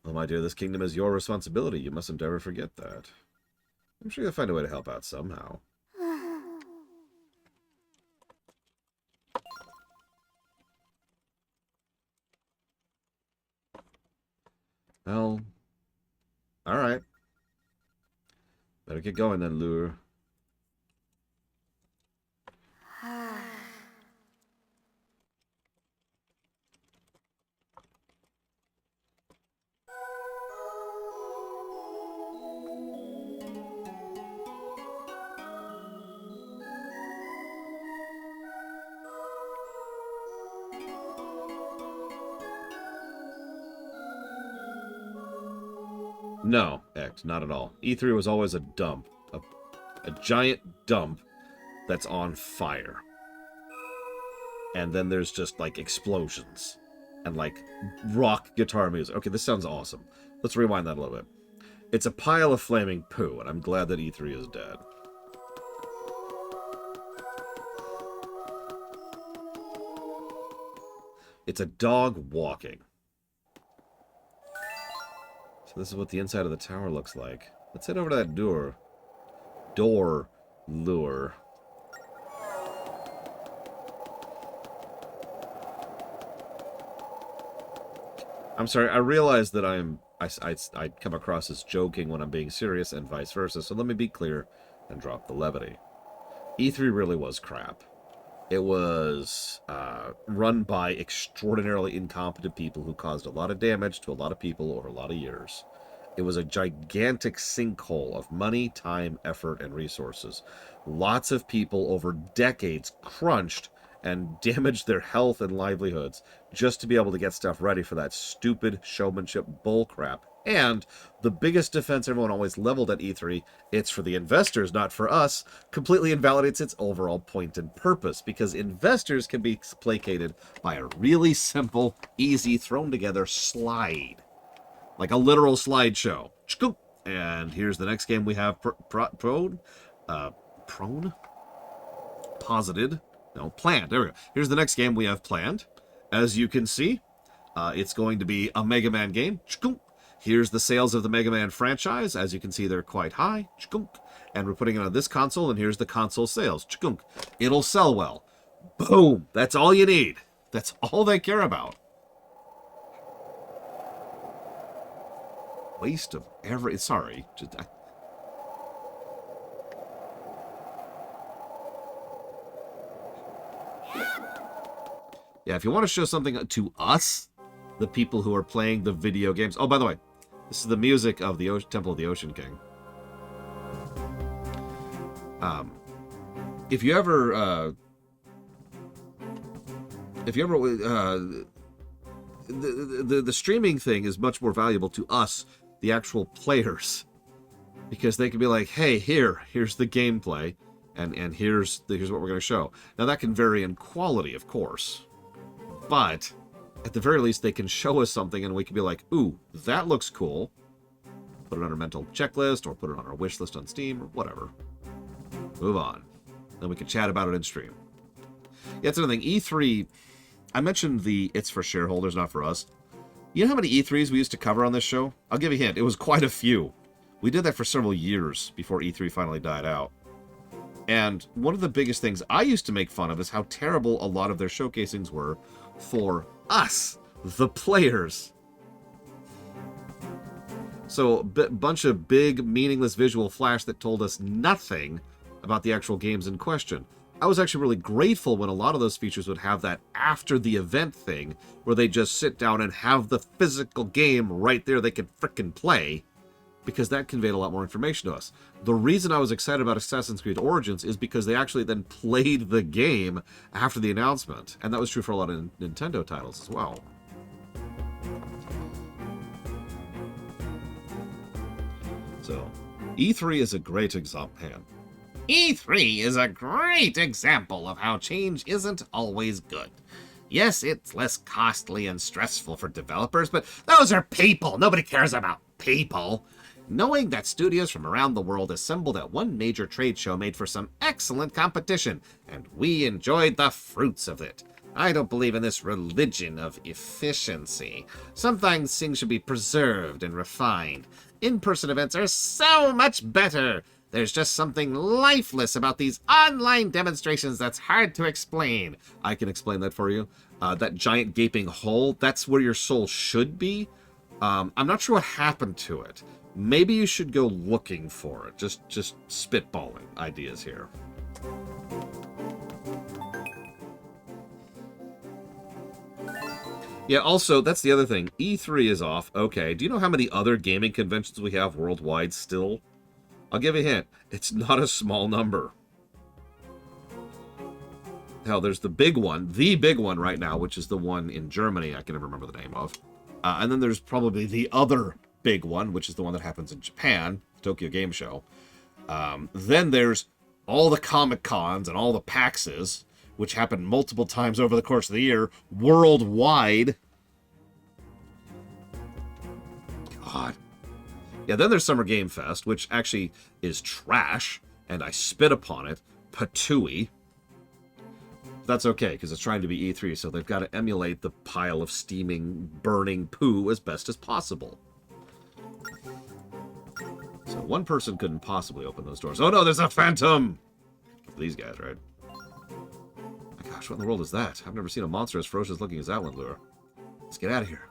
Well, my dear, this kingdom is your responsibility. You mustn't ever forget that. I'm sure you'll find a way to help out somehow. Well, alright. Better get going then, Lure. No, X, not at all. E3 was always a dump. A giant dump that's on fire. And then there's just, like, explosions. And, like, rock guitar music. Okay, this sounds awesome. Let's rewind that a little bit. It's a pile of flaming poo, and I'm glad that E3 is dead. It's a dog walking. So this is what the inside of the tower looks like. Let's head over to that door. Door lure. I'm sorry, I realize that I come across as joking when I'm being serious and vice versa, so let me be clear and drop the levity. E3 really was crap. It was run by extraordinarily incompetent people who caused a lot of damage to a lot of people over a lot of years. It was a gigantic sinkhole of money, time, effort, and resources. Lots of people over decades crunched and damaged their health and livelihoods just to be able to get stuff ready for that stupid showmanship bullcrap. And the biggest defense everyone always leveled at E3, it's for the investors, not for us, completely invalidates its overall point and purpose, because investors can be placated by a really simple, easy, thrown-together slide. Like a literal slideshow. And here's the next game we have planned. There we go. Here's the next game we have planned. As you can see, it's going to be a Mega Man game. Here's the sales of the Mega Man franchise. As you can see, they're quite high. And we're putting it on this console, and here's the console sales. It'll sell well. Boom! That's all you need. That's all they care about. Waste of every... Sorry. Yeah, if you want to show something to us, the people who are playing the video games... Oh, by the way, this is the music of the Temple of the Ocean King. If you ever... the streaming thing is much more valuable to us, the actual players, because they can be like, hey, here's the gameplay, and here's what we're going to show. Now, that can vary in quality, of course, but at the very least, they can show us something, and we can be like, ooh, that looks cool. Put it on our mental checklist, or put it on our wish list on Steam, or whatever. Move on. Then we can chat about it in stream. Yeah, that's another thing. E3, I mentioned it's for shareholders, not for us. You know how many E3s we used to cover on this show? I'll give you a hint. It was quite a few. We did that for several years before E3 finally died out. And one of the biggest things I used to make fun of is how terrible a lot of their showcasings were for us, the players. So a bunch of big, meaningless visual flash that told us nothing about the actual games in question. I was actually really grateful when a lot of those features would have that after the event thing, where they just sit down and have the physical game right there they could frickin' play, because that conveyed a lot more information to us. The reason I was excited about Assassin's Creed Origins is because they actually then played the game after the announcement, and that was true for a lot of Nintendo titles as well. So, E3 is a great example. E3 is a great example of how change isn't always good. Yes, it's less costly and stressful for developers, but those are people. Nobody cares about people. Knowing that studios from around the world assembled at one major trade show made for some excellent competition, and we enjoyed the fruits of it. I don't believe in this religion of efficiency. Sometimes things should be preserved and refined. In-person events are so much better. There's just something lifeless about these online demonstrations that's hard to explain. I can explain that for you. That giant gaping hole, that's where your soul should be. I'm not sure what happened to it. Maybe you should go looking for it. Just spitballing ideas here. Yeah, also, that's the other thing. E3 is off. Okay, do you know how many other gaming conventions we have worldwide still? I'll give you a hint. It's not a small number. Hell, there's the big one right now, which is the one in Germany. I can never remember the name of. And then there's probably the other big one, which is the one that happens in Japan, Tokyo Game Show. Then there's all the Comic Cons and all the PAXs, which happen multiple times over the course of the year, worldwide. God. Yeah, then there's Summer Game Fest, which actually is trash, and I spit upon it. Patooey. That's okay, because it's trying to be E3, so they've got to emulate the pile of steaming, burning poo as best as possible. So one person couldn't possibly open those doors. Oh no, there's a phantom! These guys, right? My gosh, what in the world is that? I've never seen a monster as ferocious looking as that one, Lure. Let's get out of here.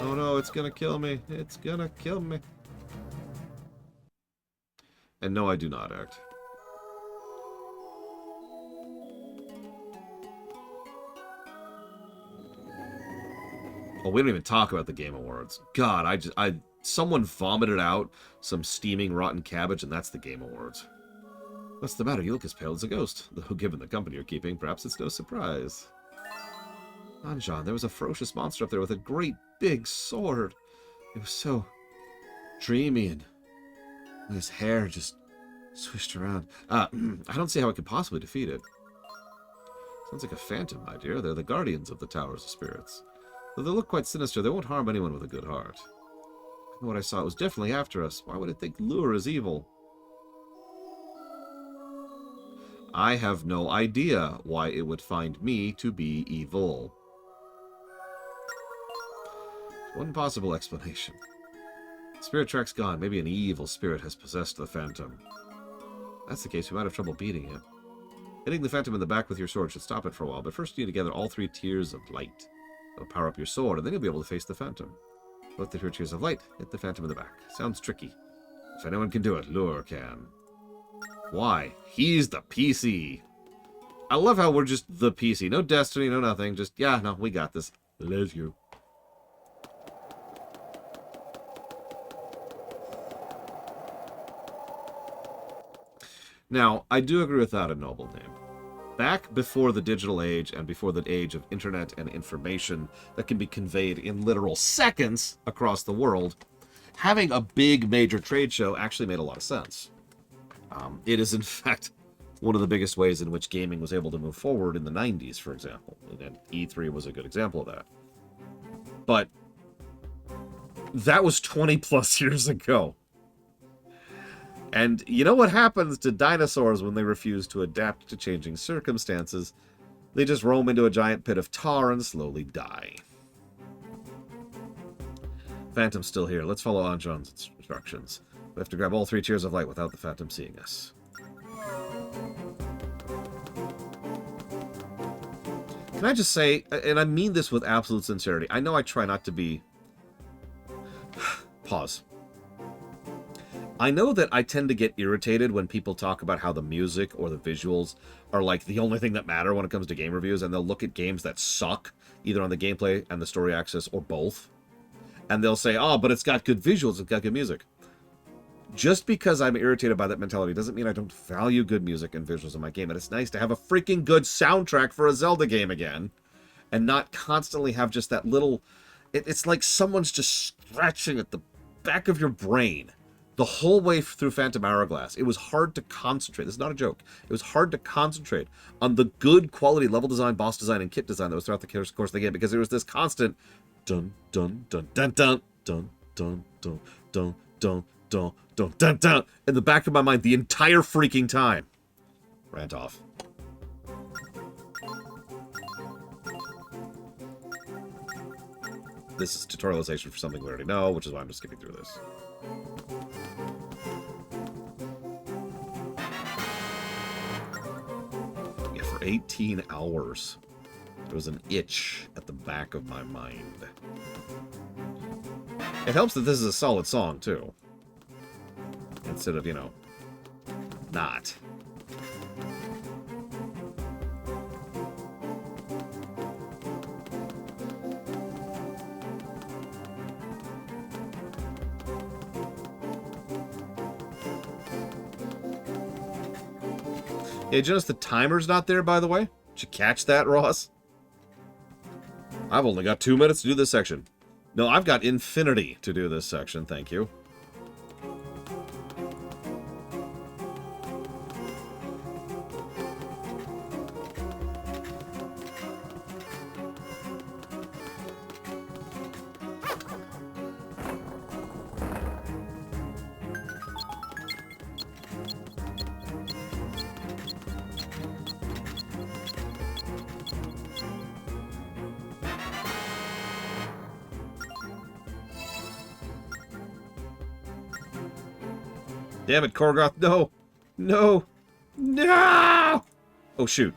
Oh no, it's gonna kill me. It's gonna kill me. And no, I do not act. Oh, we don't even talk about the Game Awards. God, someone vomited out some steaming rotten cabbage, and that's the Game Awards. What's the matter? You look as pale as a ghost. Though, given the company you're keeping, perhaps it's no surprise. Anjan, there was a ferocious monster up there with a great big sword. It was so dreamy, and his hair just swished around. I don't see how I could possibly defeat it. Sounds like a phantom, my dear. They're the guardians of the Towers of Spirits. Though they look quite sinister, they won't harm anyone with a good heart. I know what I saw. It was definitely after us. Why would it think Lure is evil? I have no idea why it would find me to be evil. One possible explanation. Spirit track's gone. Maybe an evil spirit has possessed the phantom. If that's the case, we might have trouble beating it. Hitting the phantom in the back with your sword should stop it for a while, but first you need to gather all 3 tiers of light. That'll power up your sword, and then you'll be able to face the phantom. Both the 3 tiers of light, hit the phantom in the back. Sounds tricky. If anyone can do it, Lure can. Why? He's the PC. I love how we're just the PC. No destiny, no nothing. Just, yeah, no, we got this. Let's go. Now, I do agree with that, a noble name. Back before the digital age and before the age of internet and information that can be conveyed in literal seconds across the world, having a big major trade show actually made a lot of sense. It is, in fact, one of the biggest ways in which gaming was able to move forward in the 90s, for example. And E3 was a good example of that. But that was 20 plus years ago. And you know what happens to dinosaurs when they refuse to adapt to changing circumstances? They just roam into a giant pit of tar and slowly die. Phantom's still here. Let's follow Anjan's instructions. We have to grab all 3 tiers of light without the Phantom seeing us. Can I just say, and I mean this with absolute sincerity, I know I try not to be... Pause. I know that I tend to get irritated when people talk about how the music or the visuals are like the only thing that matter when it comes to game reviews, and they'll look at games that suck, either on the gameplay and the story axis, or both. And they'll say, oh, but it's got good visuals, it's got good music. Just because I'm irritated by that mentality doesn't mean I don't value good music and visuals in my game. And it's nice to have a freaking good soundtrack for a Zelda game again, and not constantly have just that little... It's like someone's just scratching at the back of your brain. The whole way through Phantom Hourglass, it was hard to concentrate. This is not a joke. It was hard to concentrate on the good quality level design, boss design, and kit design that was throughout the course of the game, because there was this constant dun dun dun dun dun dun dun dun dun dun dun dun dun dun in the back of my mind the entire freaking time. Rant off. This is tutorialization for something we already know, which is why I'm just skipping through this. Yeah, for 18 hours. There was an itch at the back of my mind. It helps that this is a solid song, too. Instead of, you know, not. Hey, just the timer's not there, by the way. Did you catch that, Ross? I've only got 2 minutes to do this section. No, I've got infinity to do this section, thank you. Damn it, Korgoth, no! No! No! Oh, shoot.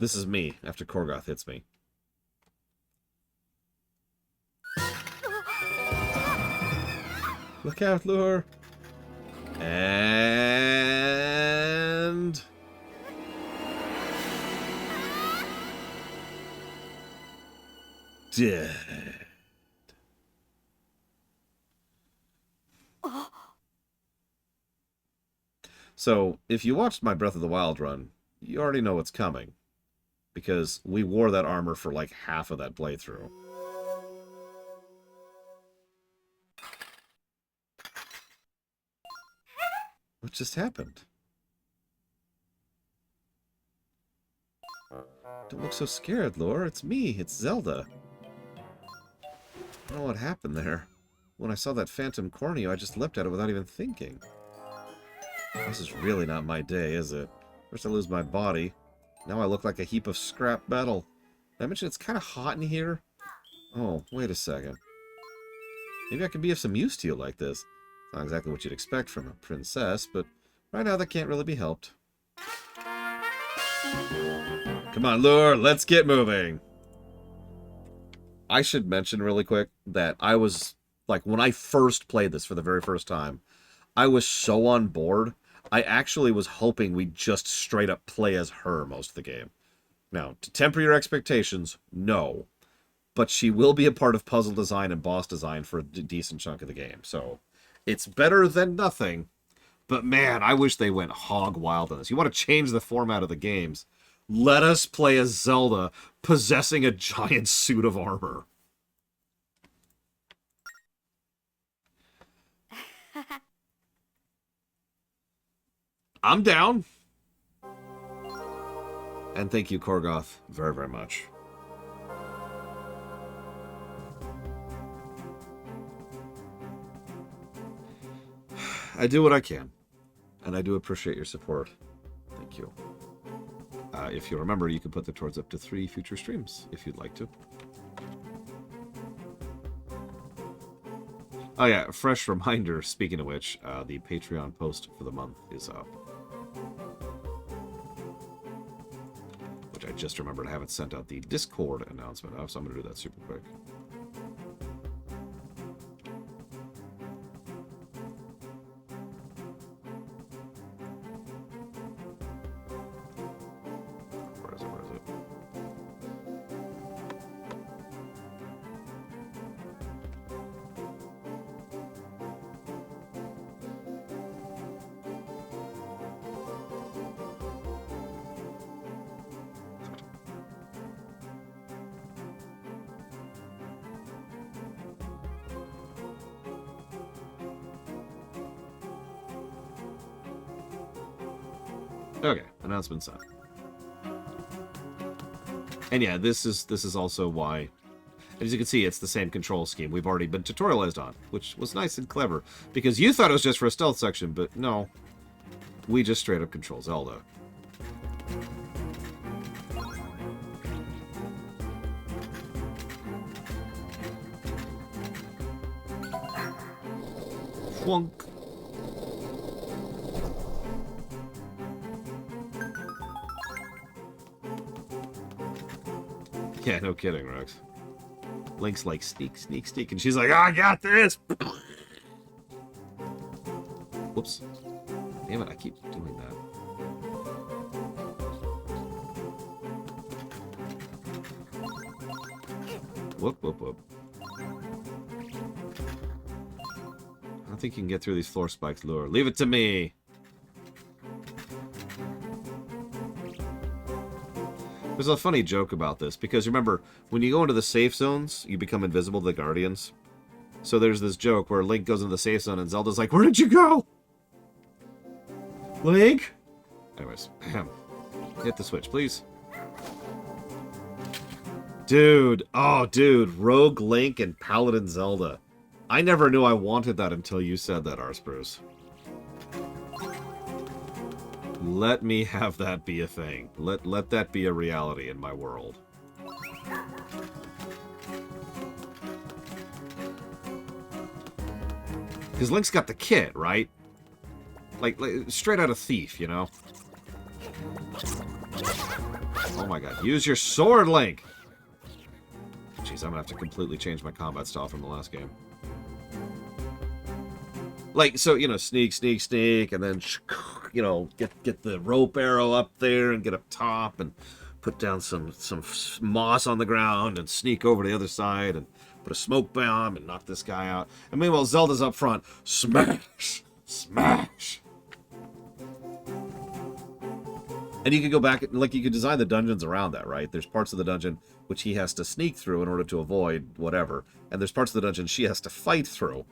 This is me, after Korgoth hits me. Look out, Lure! And... dead. So, if you watched my Breath of the Wild run, you already know what's coming. Because we wore that armor for like half of that playthrough. What just happened? Don't look so scared, Lore. It's me. It's Zelda. I don't know what happened there. When I saw that phantom corneo, I just leapt at it without even thinking. This is really not my day, is it? First I lose my body. Now I look like a heap of scrap metal. Did I mention it's kind of hot in here? Oh, wait a second. Maybe I can be of some use to you like this. Not exactly what you'd expect from a princess, but right now that can't really be helped. Come on, Lure, let's get moving. I should mention really quick that I was, like, when I first played this for the very first time, I was so on board, I actually was hoping we'd just straight up play as her most of the game. Now, to temper your expectations, no. But she will be a part of puzzle design and boss design for a decent chunk of the game, so it's better than nothing. But man, I wish they went hog wild on this. You want to change the format of the games, let us play as Zelda possessing a giant suit of armor. I'm down. And thank you, Korgoth, very, very much. I do what I can. And I do appreciate your support. Thank you. If you remember, you can put that towards up to 3 future streams, if you'd like to. Oh yeah, fresh reminder, speaking of which, the Patreon post for the month is up. Which I just remembered I haven't sent out the Discord announcement of, so I'm going to do that super quick. Okay, announcement sent. And yeah, this is also why, as you can see, it's the same control scheme we've already been tutorialized on, which was nice and clever, because you thought it was just for a stealth section, but no, we just straight up control Zelda. Wonk. Yeah, no kidding, Rex. Link's like, sneak, sneak, sneak, and she's like, I got this! Whoops. Damn it, I keep doing that. Whoop, whoop, whoop. I don't think you can get through these floor spikes, Lure. Leave it to me! There's a funny joke about this, because remember, when you go into the safe zones, you become invisible to the Guardians. So there's this joke where Link goes into the safe zone and Zelda's like, where did you go? Link? Anyways, hit the switch, please. Dude, oh dude, Rogue Link and Paladin Zelda. I never knew I wanted that until you said that, Arspruce. Let me have that be a thing. Let that be a reality in my world. Because Link's got the kit, right? Like straight out of Thief, you know? Oh my god. Use your sword, Link! Jeez, I'm gonna have to completely change my combat style from the last game. Like, so, you know, sneak, sneak, sneak, and then, you know, get the rope arrow up there and get up top and put down some moss on the ground and sneak over to the other side and put a smoke bomb and knock this guy out. And meanwhile, Zelda's up front. Smash! Smash! And you could go back, like, you could design the dungeons around that, right? There's parts of the dungeon which he has to sneak through in order to avoid whatever. And there's parts of the dungeon she has to fight through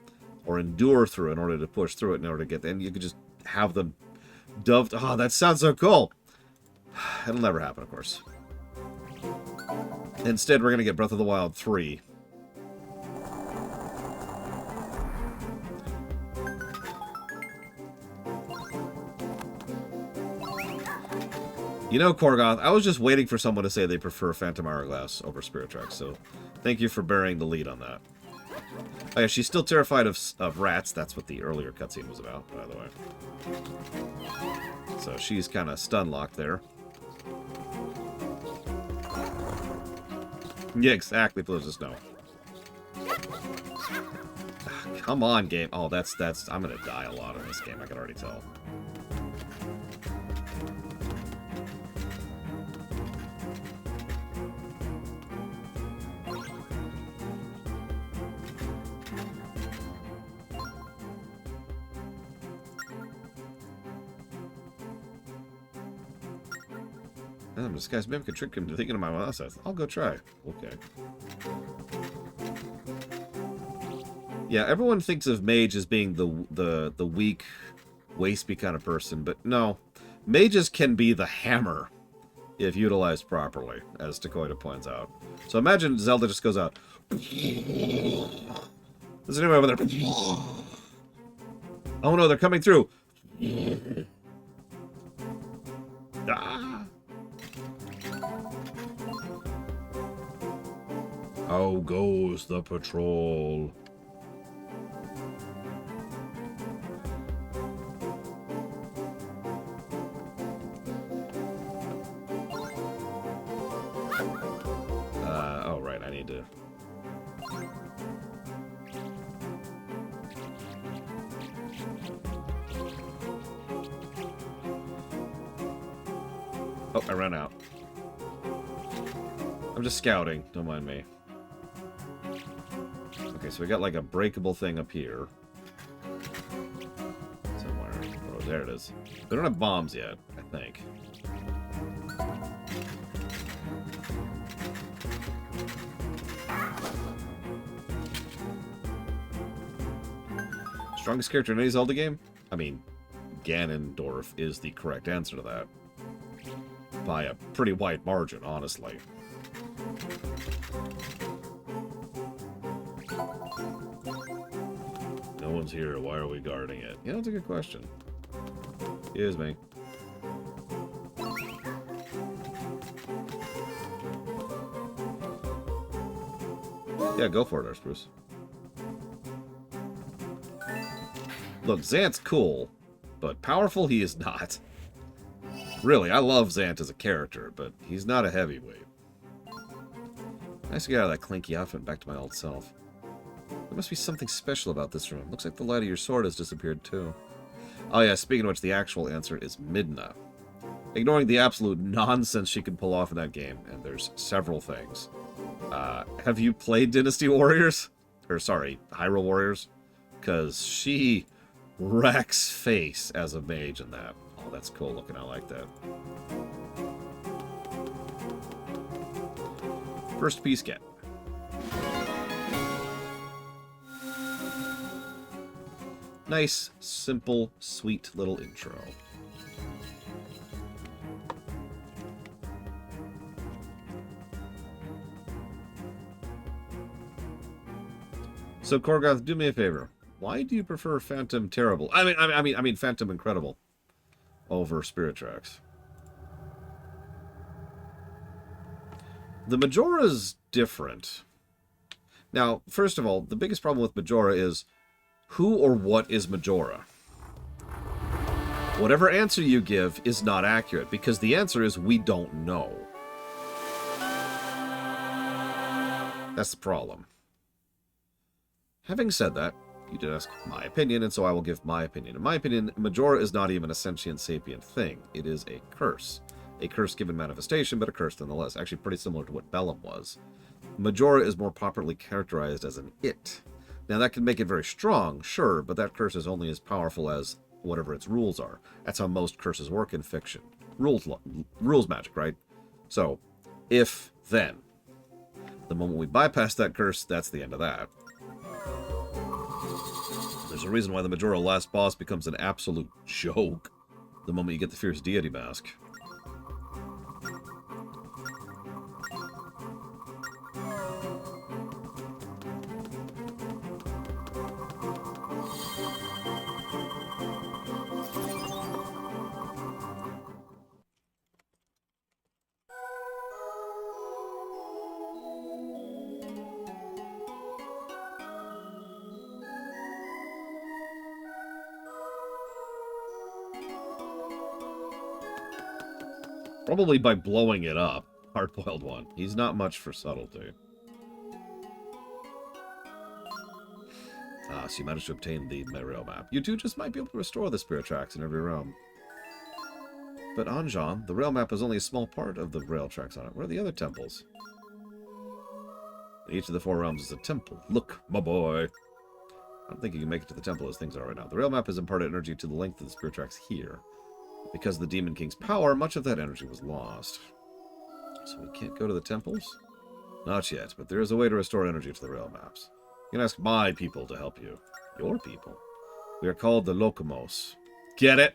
or endure through in order to push through it in order to get there. And you could just have them doved. Oh, that sounds so cool. It'll never happen, of course. Instead, we're going to get Breath of the Wild 3. You know, Korgoth, I was just waiting for someone to say they prefer Phantom Hourglass over Spirit Tracks, so thank you for bearing the lead on that. Oh yeah, she's still terrified of rats. That's what the earlier cutscene was about, by the way. So she's kind of stun-locked there. Yeah, exactly, Pillars of Snow. Come on, game. Oh, that's... I'm gonna die a lot in this game, I can already tell. This guy's maybe could trick him to thinking of my mouse. I'll go try. Okay. Yeah, everyone thinks of Mage as being the weak, waspy kind of person, but no. Mages can be the hammer if utilized properly, as Takoida points out. So imagine Zelda just goes out. There's anybody over there. Oh no, they're coming through. Ah. How goes the patrol? Oh, right, I need to... Oh, I ran out. I'm just scouting, don't mind me. Okay, so we got like a breakable thing up here. Somewhere. Oh, there it is. They don't have bombs yet, I think. Strongest character in any Zelda game? I mean, Ganondorf is the correct answer to that. By a pretty wide margin, honestly. No one's here. Why are we guarding it? You know, that's a good question. Excuse me. Yeah, go for it, Arspruce. Look, Zant's cool, but powerful he is not. Really, I love Zant as a character, but he's not a heavyweight. Nice to get out of that clinky outfit and back to my old self. There must be something special about this room. Looks like the light of your sword has disappeared, too. Oh yeah, speaking of which, the actual answer is Midna. Ignoring the absolute nonsense she can pull off in that game, and there's several things. Have you played Dynasty Warriors? Or, sorry, Hyrule Warriors? Because she wrecks face as a mage in that. Oh, that's cool looking. I like that. First piece get. Nice, simple, sweet little intro. So Korgoth, do me a favor. Why do you prefer Phantom Terrible? I mean Phantom Incredible over Spirit Tracks. The Majora's different. Now, first of all, the biggest problem with Majora is who or what is Majora? Whatever answer you give is not accurate, because the answer is we don't know. That's the problem. Having said that, you did ask my opinion, and so I will give my opinion. In my opinion, Majora is not even a sentient sapient thing. It is a curse. A curse given manifestation, but a curse nonetheless. Actually pretty similar to what Bellum was. Majora is more properly characterized as an it. Now that can make it very strong, sure, but that curse is only as powerful as whatever its rules are. That's how most curses work in fiction. Rules magic, right? So, if, then. The moment we bypass that curse, that's the end of that. There's a reason why the Majora last boss becomes an absolute joke the moment you get the Fierce Deity Mask. Probably by blowing it up. Hard-boiled one. He's not much for subtlety. Ah, so you managed to obtain the rail map. You two just might be able to restore the spirit tracks in every realm. But Anjan, the rail map is only a small part of the rail tracks on it. Where are the other temples? Each of the 4 realms is a temple. Look, my boy. I don't think you can make it to the temple as things are right now. The rail map has imparted energy to the length of the spirit tracks here. Because of the Demon King's power, much of that energy was lost. So we can't go to the temples? Not yet, but there is a way to restore energy to the rail maps. You can ask my people to help you. Your people? We are called the Locomos. Get it?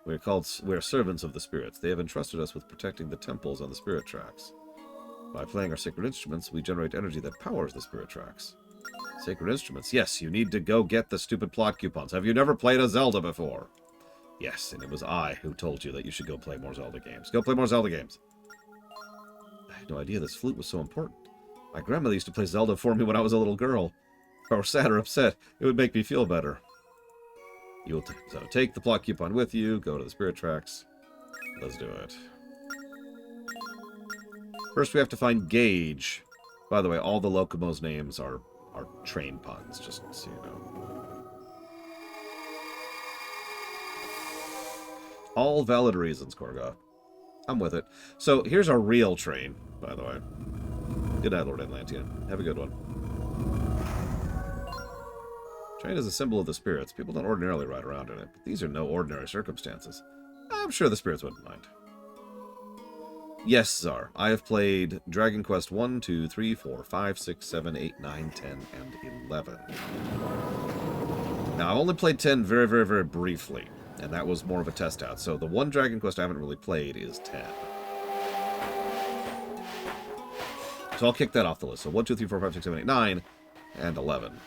We are servants of the spirits. They have entrusted us with protecting the temples on the spirit tracks. By playing our sacred instruments, we generate energy that powers the spirit tracks. Sacred instruments? Yes, you need to go get the stupid plot coupons. Have you never played a Zelda before? Yes, and it was I who told you that you should go play more Zelda games. Go play more Zelda games. I had no idea this flute was so important. My grandmother used to play Zelda for me when I was a little girl. If I were sad or upset, it would make me feel better. You will so take the plot coupon with you, go to the spirit tracks. Let's do it. First we have to find Gage. By the way, all the Locomos names are train puns, just so you know. All valid reasons, Korgoth. I'm with it. So, here's our real train, by the way. Good night, Lord Atlantean. Have a good one. Train is a symbol of the spirits. People don't ordinarily ride around in it, but these are no ordinary circumstances. I'm sure the spirits wouldn't mind. Yes, Czar. I have played Dragon Quest 1, 2, 3, 4, 5, 6, 7, 8, 9, 10, and 11. Now, I've only played 10 very, very, very briefly. And that was more of a test out. So the one Dragon Quest I haven't really played is 10. So I'll kick that off the list. So 1, 2, 3, 4, 5, 6, 7, 8, 9, and 11.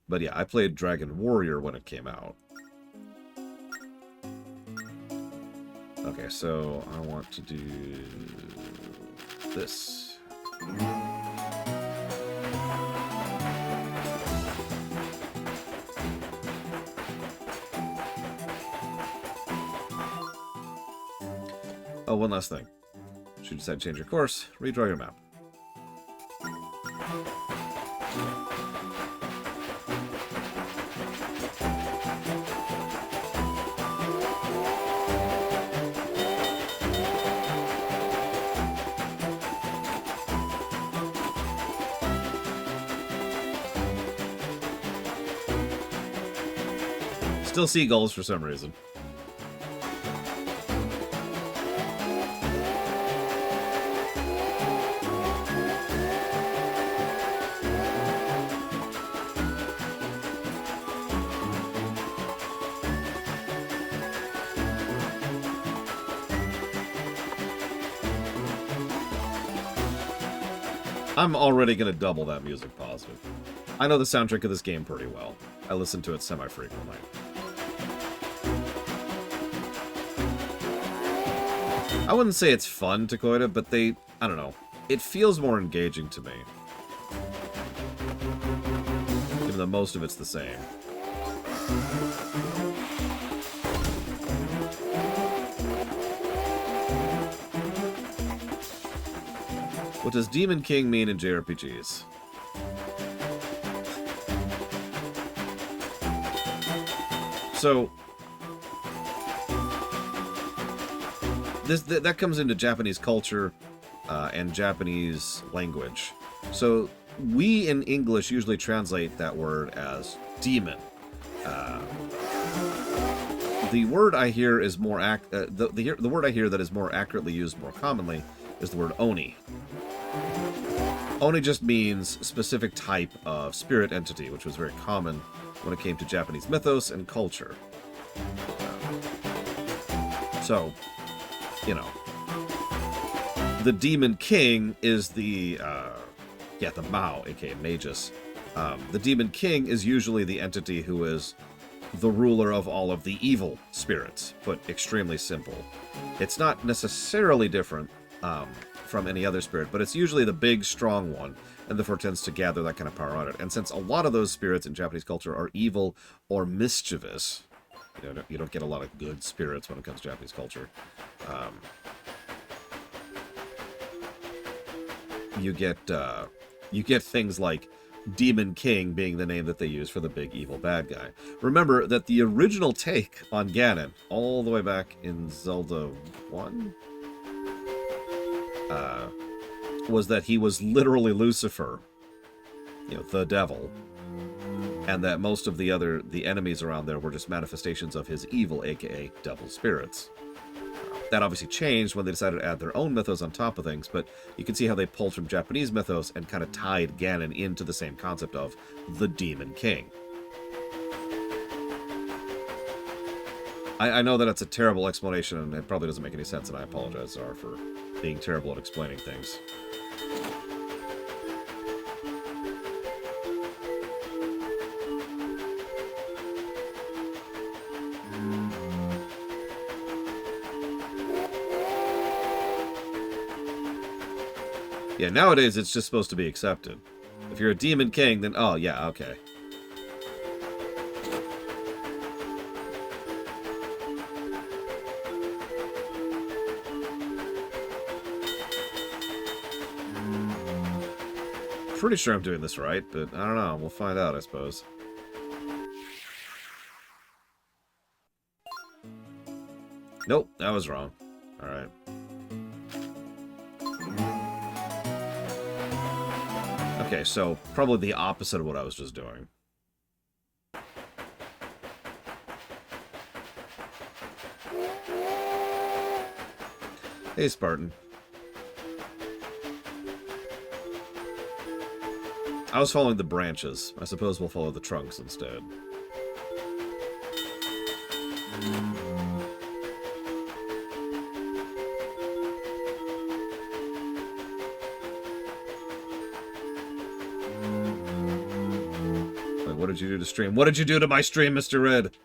But yeah, I played Dragon Warrior when it came out. Okay, so I want to do this. Oh, one last thing. Should you decide to change your course, redraw your map. Still seagulls for some reason. I'm already going to double that music positive. I know the soundtrack of this game pretty well. I listen to it semi-frequently. I wouldn't say it's fun to Cooperative, but I don't know. It feels more engaging to me. Even though most of it's the same. What does Demon King mean in JRPGs? So, that comes into Japanese culture and Japanese language. So, we in English usually translate that word as demon. The word I hear is more the word I hear that is more accurately used more commonly is the word oni. Oni just means specific type of spirit entity, which was very common when it came to Japanese mythos and culture. So, you know, the Demon King is the Mao, aka Magus. The Demon King is usually the entity who is the ruler of all of the evil spirits, put extremely simple. It's not necessarily different from any other spirit, but it's usually the big, strong one, and therefore tends to gather that kind of power on it. And since a lot of those spirits in Japanese culture are evil or mischievous, you don't get a lot of good spirits when it comes to Japanese culture. You get things like Demon King being the name that they use for the big evil bad guy. Remember that the original take on Ganon, all the way back in Zelda 1, was that he was literally Lucifer, the devil, and that most of the enemies around there were just manifestations of his evil, aka devil spirits. That obviously changed when they decided to add their own mythos on top of things, but you can see how they pulled from Japanese mythos and kind of tied Ganon into the same concept of the Demon King. I know that it's a terrible explanation, and it probably doesn't make any sense, and I apologize, Zara, for being terrible at explaining things. Yeah, nowadays it's just supposed to be accepted. If you're a Demon King, then, oh, yeah, okay. Pretty sure I'm doing this right, but I don't know. We'll find out, I suppose. Nope, that was wrong. Alright. Okay, so probably the opposite of what I was just doing. Hey, Spartan. I was following the branches. I suppose we'll follow the trunks instead. Wait, what did you do to stream? What did you do to my stream, Mr. Red?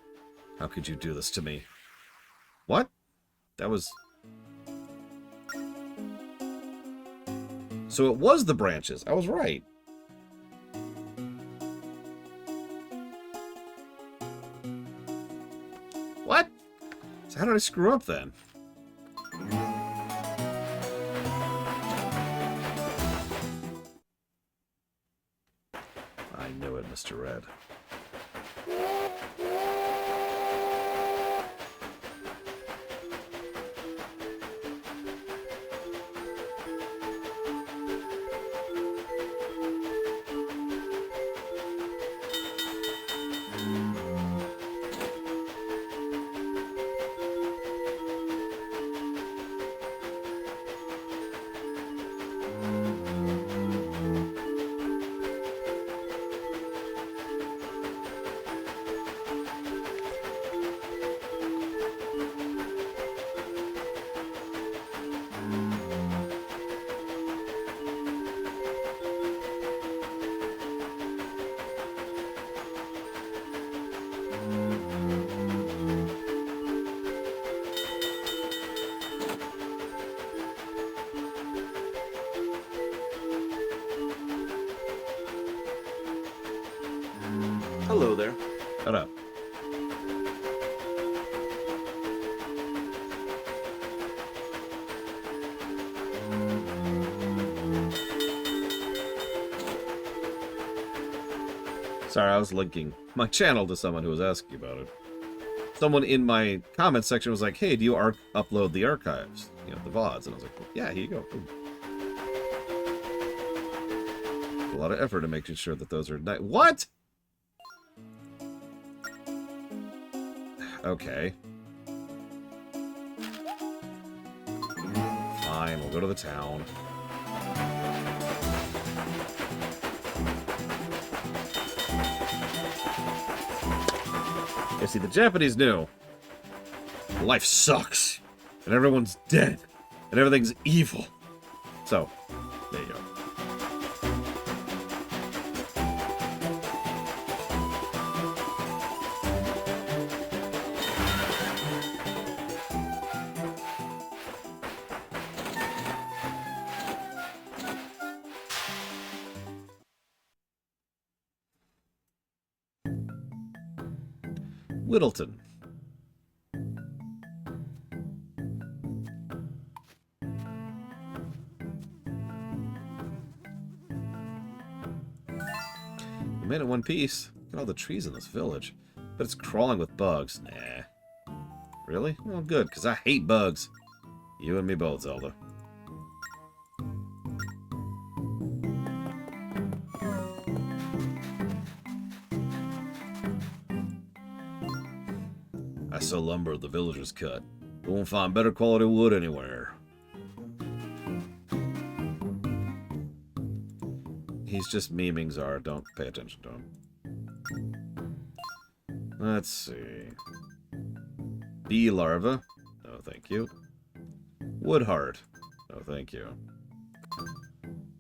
How could you do this to me? What? That was... So it was the branches. I was right. What? So how did I screw up then? I knew it, Mr. Red. Hello there. Shut up. Sorry, I was linking my channel to someone who was asking about it. Someone in my comment section was like, hey, do you upload the archives? You know, the VODs. And I was like, well, yeah, here you go. Boom. A lot of effort in making sure that those are... What? Okay. Fine, we'll go to the town. Yeah, see, the Japanese knew life sucks, and everyone's dead, and everything's evil. So, there you go. Whittleton. We made it in one piece. Look at all the trees in this village. But it's crawling with bugs. Nah. Really? Well, good, because I hate bugs. You and me both, Zelda. I sell lumber the villagers cut. You won't find better quality wood anywhere. He's just memeing Zara. Don't pay attention to him. Let's see. Bee larva. No, thank you. Wood heart. No, thank you.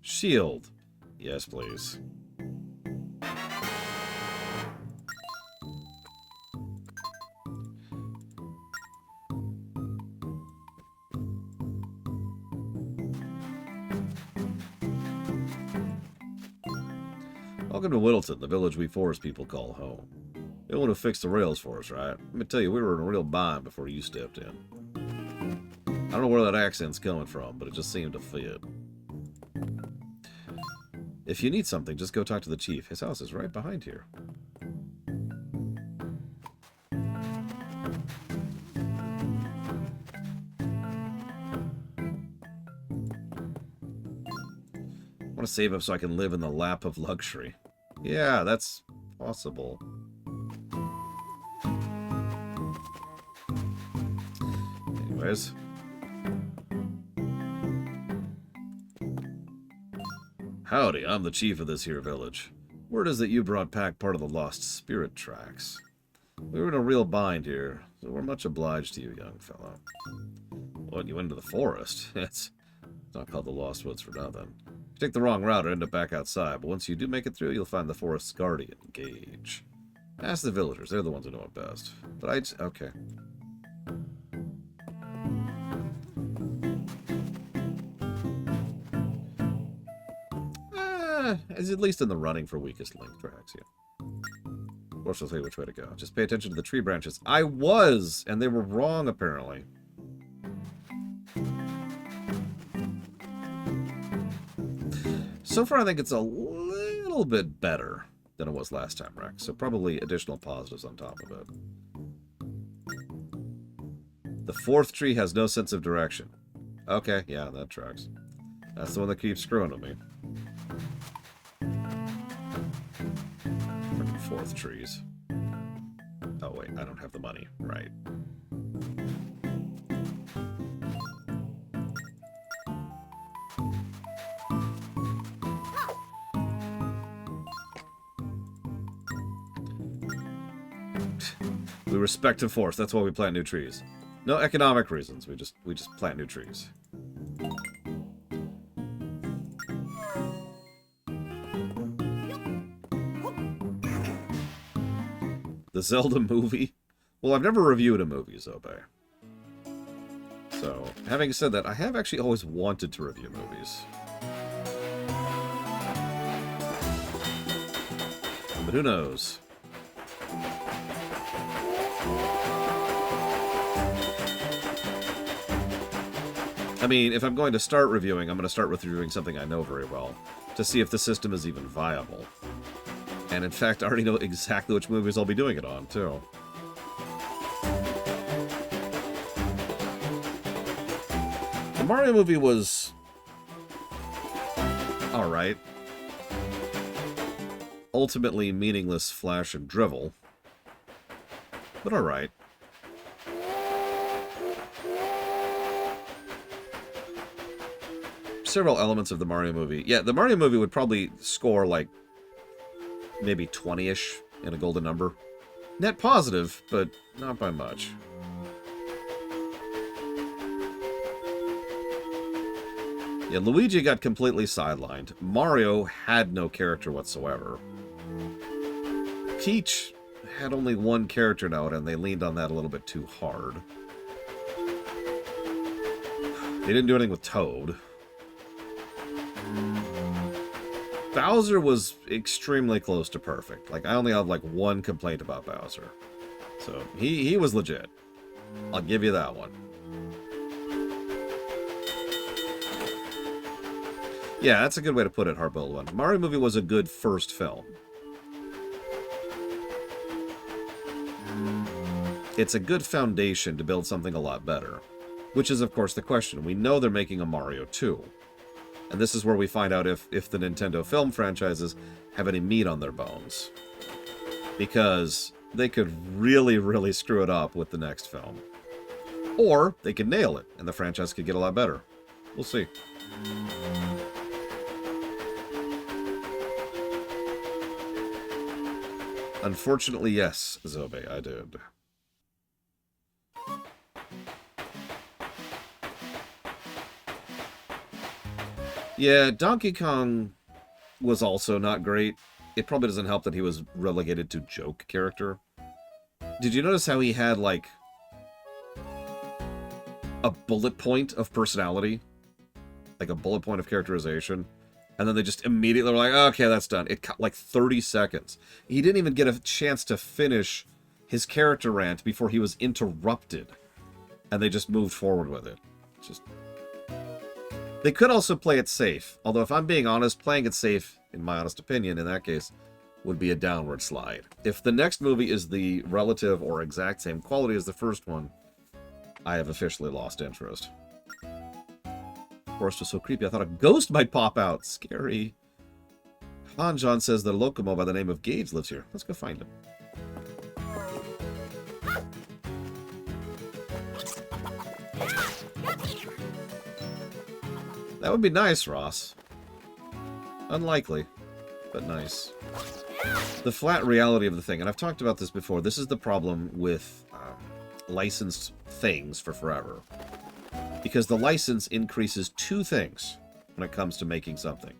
Shield. Yes, please. Welcome to Whittleton, the village we forest people call home. You're the one who fixed the rails for us, right? Let me tell you, we were in a real bind before you stepped in. I don't know where that accent's coming from, but it just seemed to fit. If you need something, just go talk to the chief. His house is right behind here. I want to save up so I can live in the lap of luxury. Yeah, that's possible. Anyways. Howdy, I'm the chief of this here village. Word is that you brought back part of the lost spirit tracks. We were in a real bind here, so we're much obliged to you, young fellow. What, you went into the forest? It's not called the Lost Woods for nothing. If you take the wrong route or end up back outside, but once you do make it through, you'll find the forest's guardian, Gage. Ask the villagers, they're the ones who know it best. But okay. Is at least in the running for weakest link tracks, yeah. Of course, I'll tell you which way to go. Just pay attention to the tree branches. I was, and they were wrong, apparently. So far, I think it's a little bit better than it was last time, Rex. So probably additional positives on top of it. The fourth tree has no sense of direction. Okay, yeah, that tracks. That's the one that keeps screwing with me. Freaking fourth trees. Oh, wait, I don't have the money. Right. We respect the forest. That's why we plant new trees. No economic reasons. We just plant new trees. The Zelda movie? Well, I've never reviewed a movie, Zobe. So, having said that, I have actually always wanted to review movies. But who knows? I mean, if I'm going to start reviewing, I'm going to start with reviewing something I know very well, to see if the system is even viable. And in fact, I already know exactly which movies I'll be doing it on, too. The Mario movie was alright. Ultimately meaningless flash and drivel, but alright. Several elements of the Mario movie. Yeah, the Mario movie would probably score like maybe 20-ish in a golden number. Net positive, but not by much. Yeah, Luigi got completely sidelined. Mario had no character whatsoever. Peach had only one character note, and they leaned on that a little bit too hard. They didn't do anything with Toad. Bowser was extremely close to perfect. Like, I only have, like, one complaint about Bowser. So, he was legit. I'll give you that one. Yeah, that's a good way to put it, Hardboiled One. Mario movie was a good first film. It's a good foundation to build something a lot better. Which is, of course, the question. We know they're making a Mario 2. And this is where we find out if the Nintendo film franchises have any meat on their bones. Because they could really, really screw it up with the next film. Or they could nail it, and the franchise could get a lot better. We'll see. Unfortunately, yes, Zobe, I did. Yeah, Donkey Kong was also not great. It probably doesn't help that he was relegated to joke character. Did you notice how he had, like, a bullet point of personality? Like a bullet point of characterization? And then they just immediately were like, okay, that's done. It cut like 30 seconds. He didn't even get a chance to finish his character rant before he was interrupted. And they just moved forward with it. Just... They could also play it safe. Although, if I'm being honest, playing it safe, in my honest opinion, in that case, would be a downward slide. If the next movie is the relative or exact same quality as the first one, I have officially lost interest. The forest was so creepy, I thought a ghost might pop out. Scary. Han John says that a Locomo by the name of Gage lives here. Let's go find him. That would be nice, Ross. Unlikely, but nice. The flat reality of the thing, and I've talked about this before, this is the problem with licensed things for forever. Because the license increases two things when it comes to making something.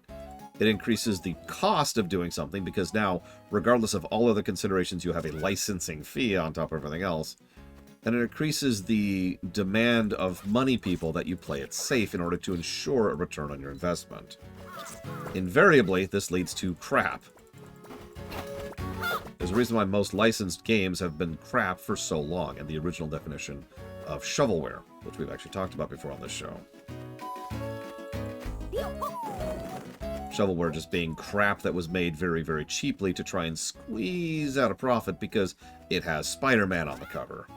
It increases the cost of doing something, because now, regardless of all other considerations, you have a licensing fee on top of everything else. And it increases the demand of money people that you play it safe in order to ensure a return on your investment. Invariably, this leads to crap. There's a reason why most licensed games have been crap for so long, and the original definition of shovelware, which we've actually talked about before on this show. Shovelware just being crap that was made very, very cheaply to try and squeeze out a profit because it has Spider-Man on the cover.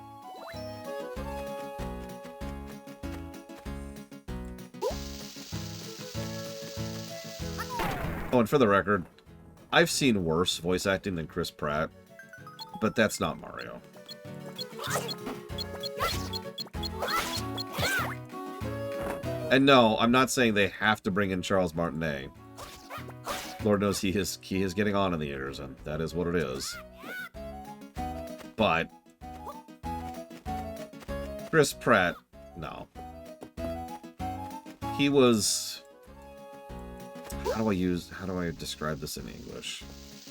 Oh, and for the record, I've seen worse voice acting than Chris Pratt, but that's not Mario. And no, I'm not saying they have to bring in Charles Martinet. Lord knows he is getting on in the years, and that is what it is. But Chris Pratt, no. He was... How do I describe this in English?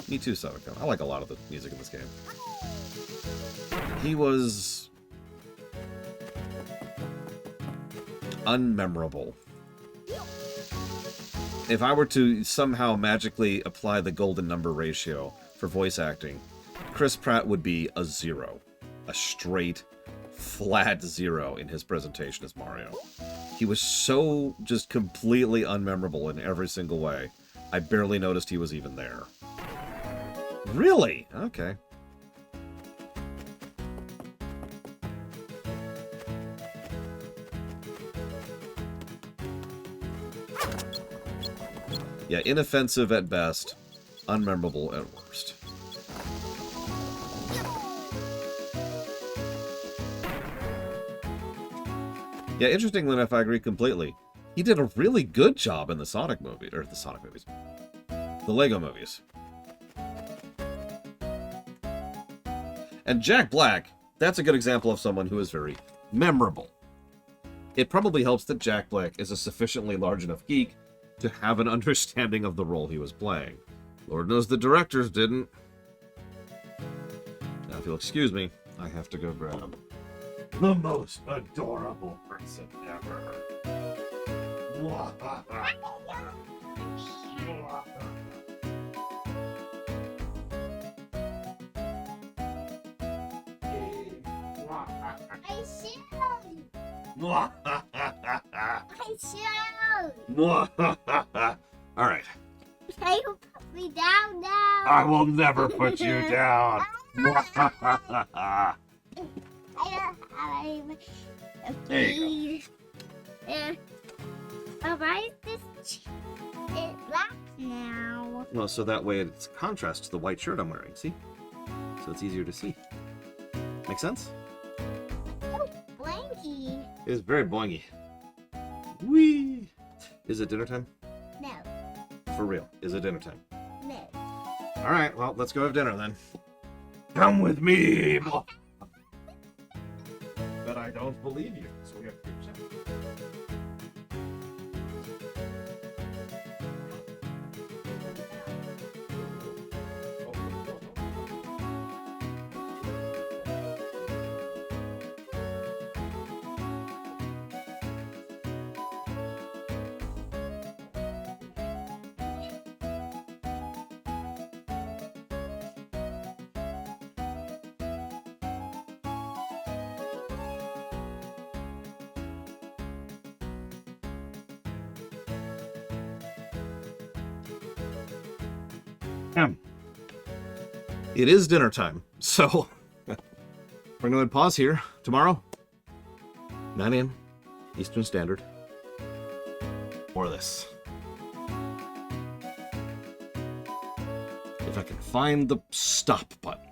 Me too, Sadako. I like a lot of the music in this game. He was... unmemorable. If I were to somehow magically apply the golden number ratio for voice acting, Chris Pratt would be a 0. A straight, flat 0 in his presentation as Mario. He was so just completely unmemorable in every single way. I barely noticed he was even there. Really? Okay. Yeah, inoffensive at best, unmemorable at worst. Yeah, interestingly enough, I agree completely. He did a really good job in the Sonic movie, or the Sonic movies. The Lego movies. And Jack Black, that's a good example of someone who is very memorable. It probably helps that Jack Black is a sufficiently large enough geek to have an understanding of the role he was playing. Lord knows the directors didn't. Now, if you'll excuse me, I have to go grab the most adorable person ever. All right. Can you put me down now? I will never put you down. There you go. Why is this black now? Well, so that way it's a contrast to the white shirt I'm wearing, see? So it's easier to see. Make sense? So blanky. It is very boingy. Whee! Is it dinner time? No. For real, is it dinner time? No. All right, well, let's go have dinner then. Come with me! But I don't believe you, so we have to check. It is dinner time, so we're going to pause here tomorrow, 9 a.m. Eastern Standard, for this. If I can find the stop button.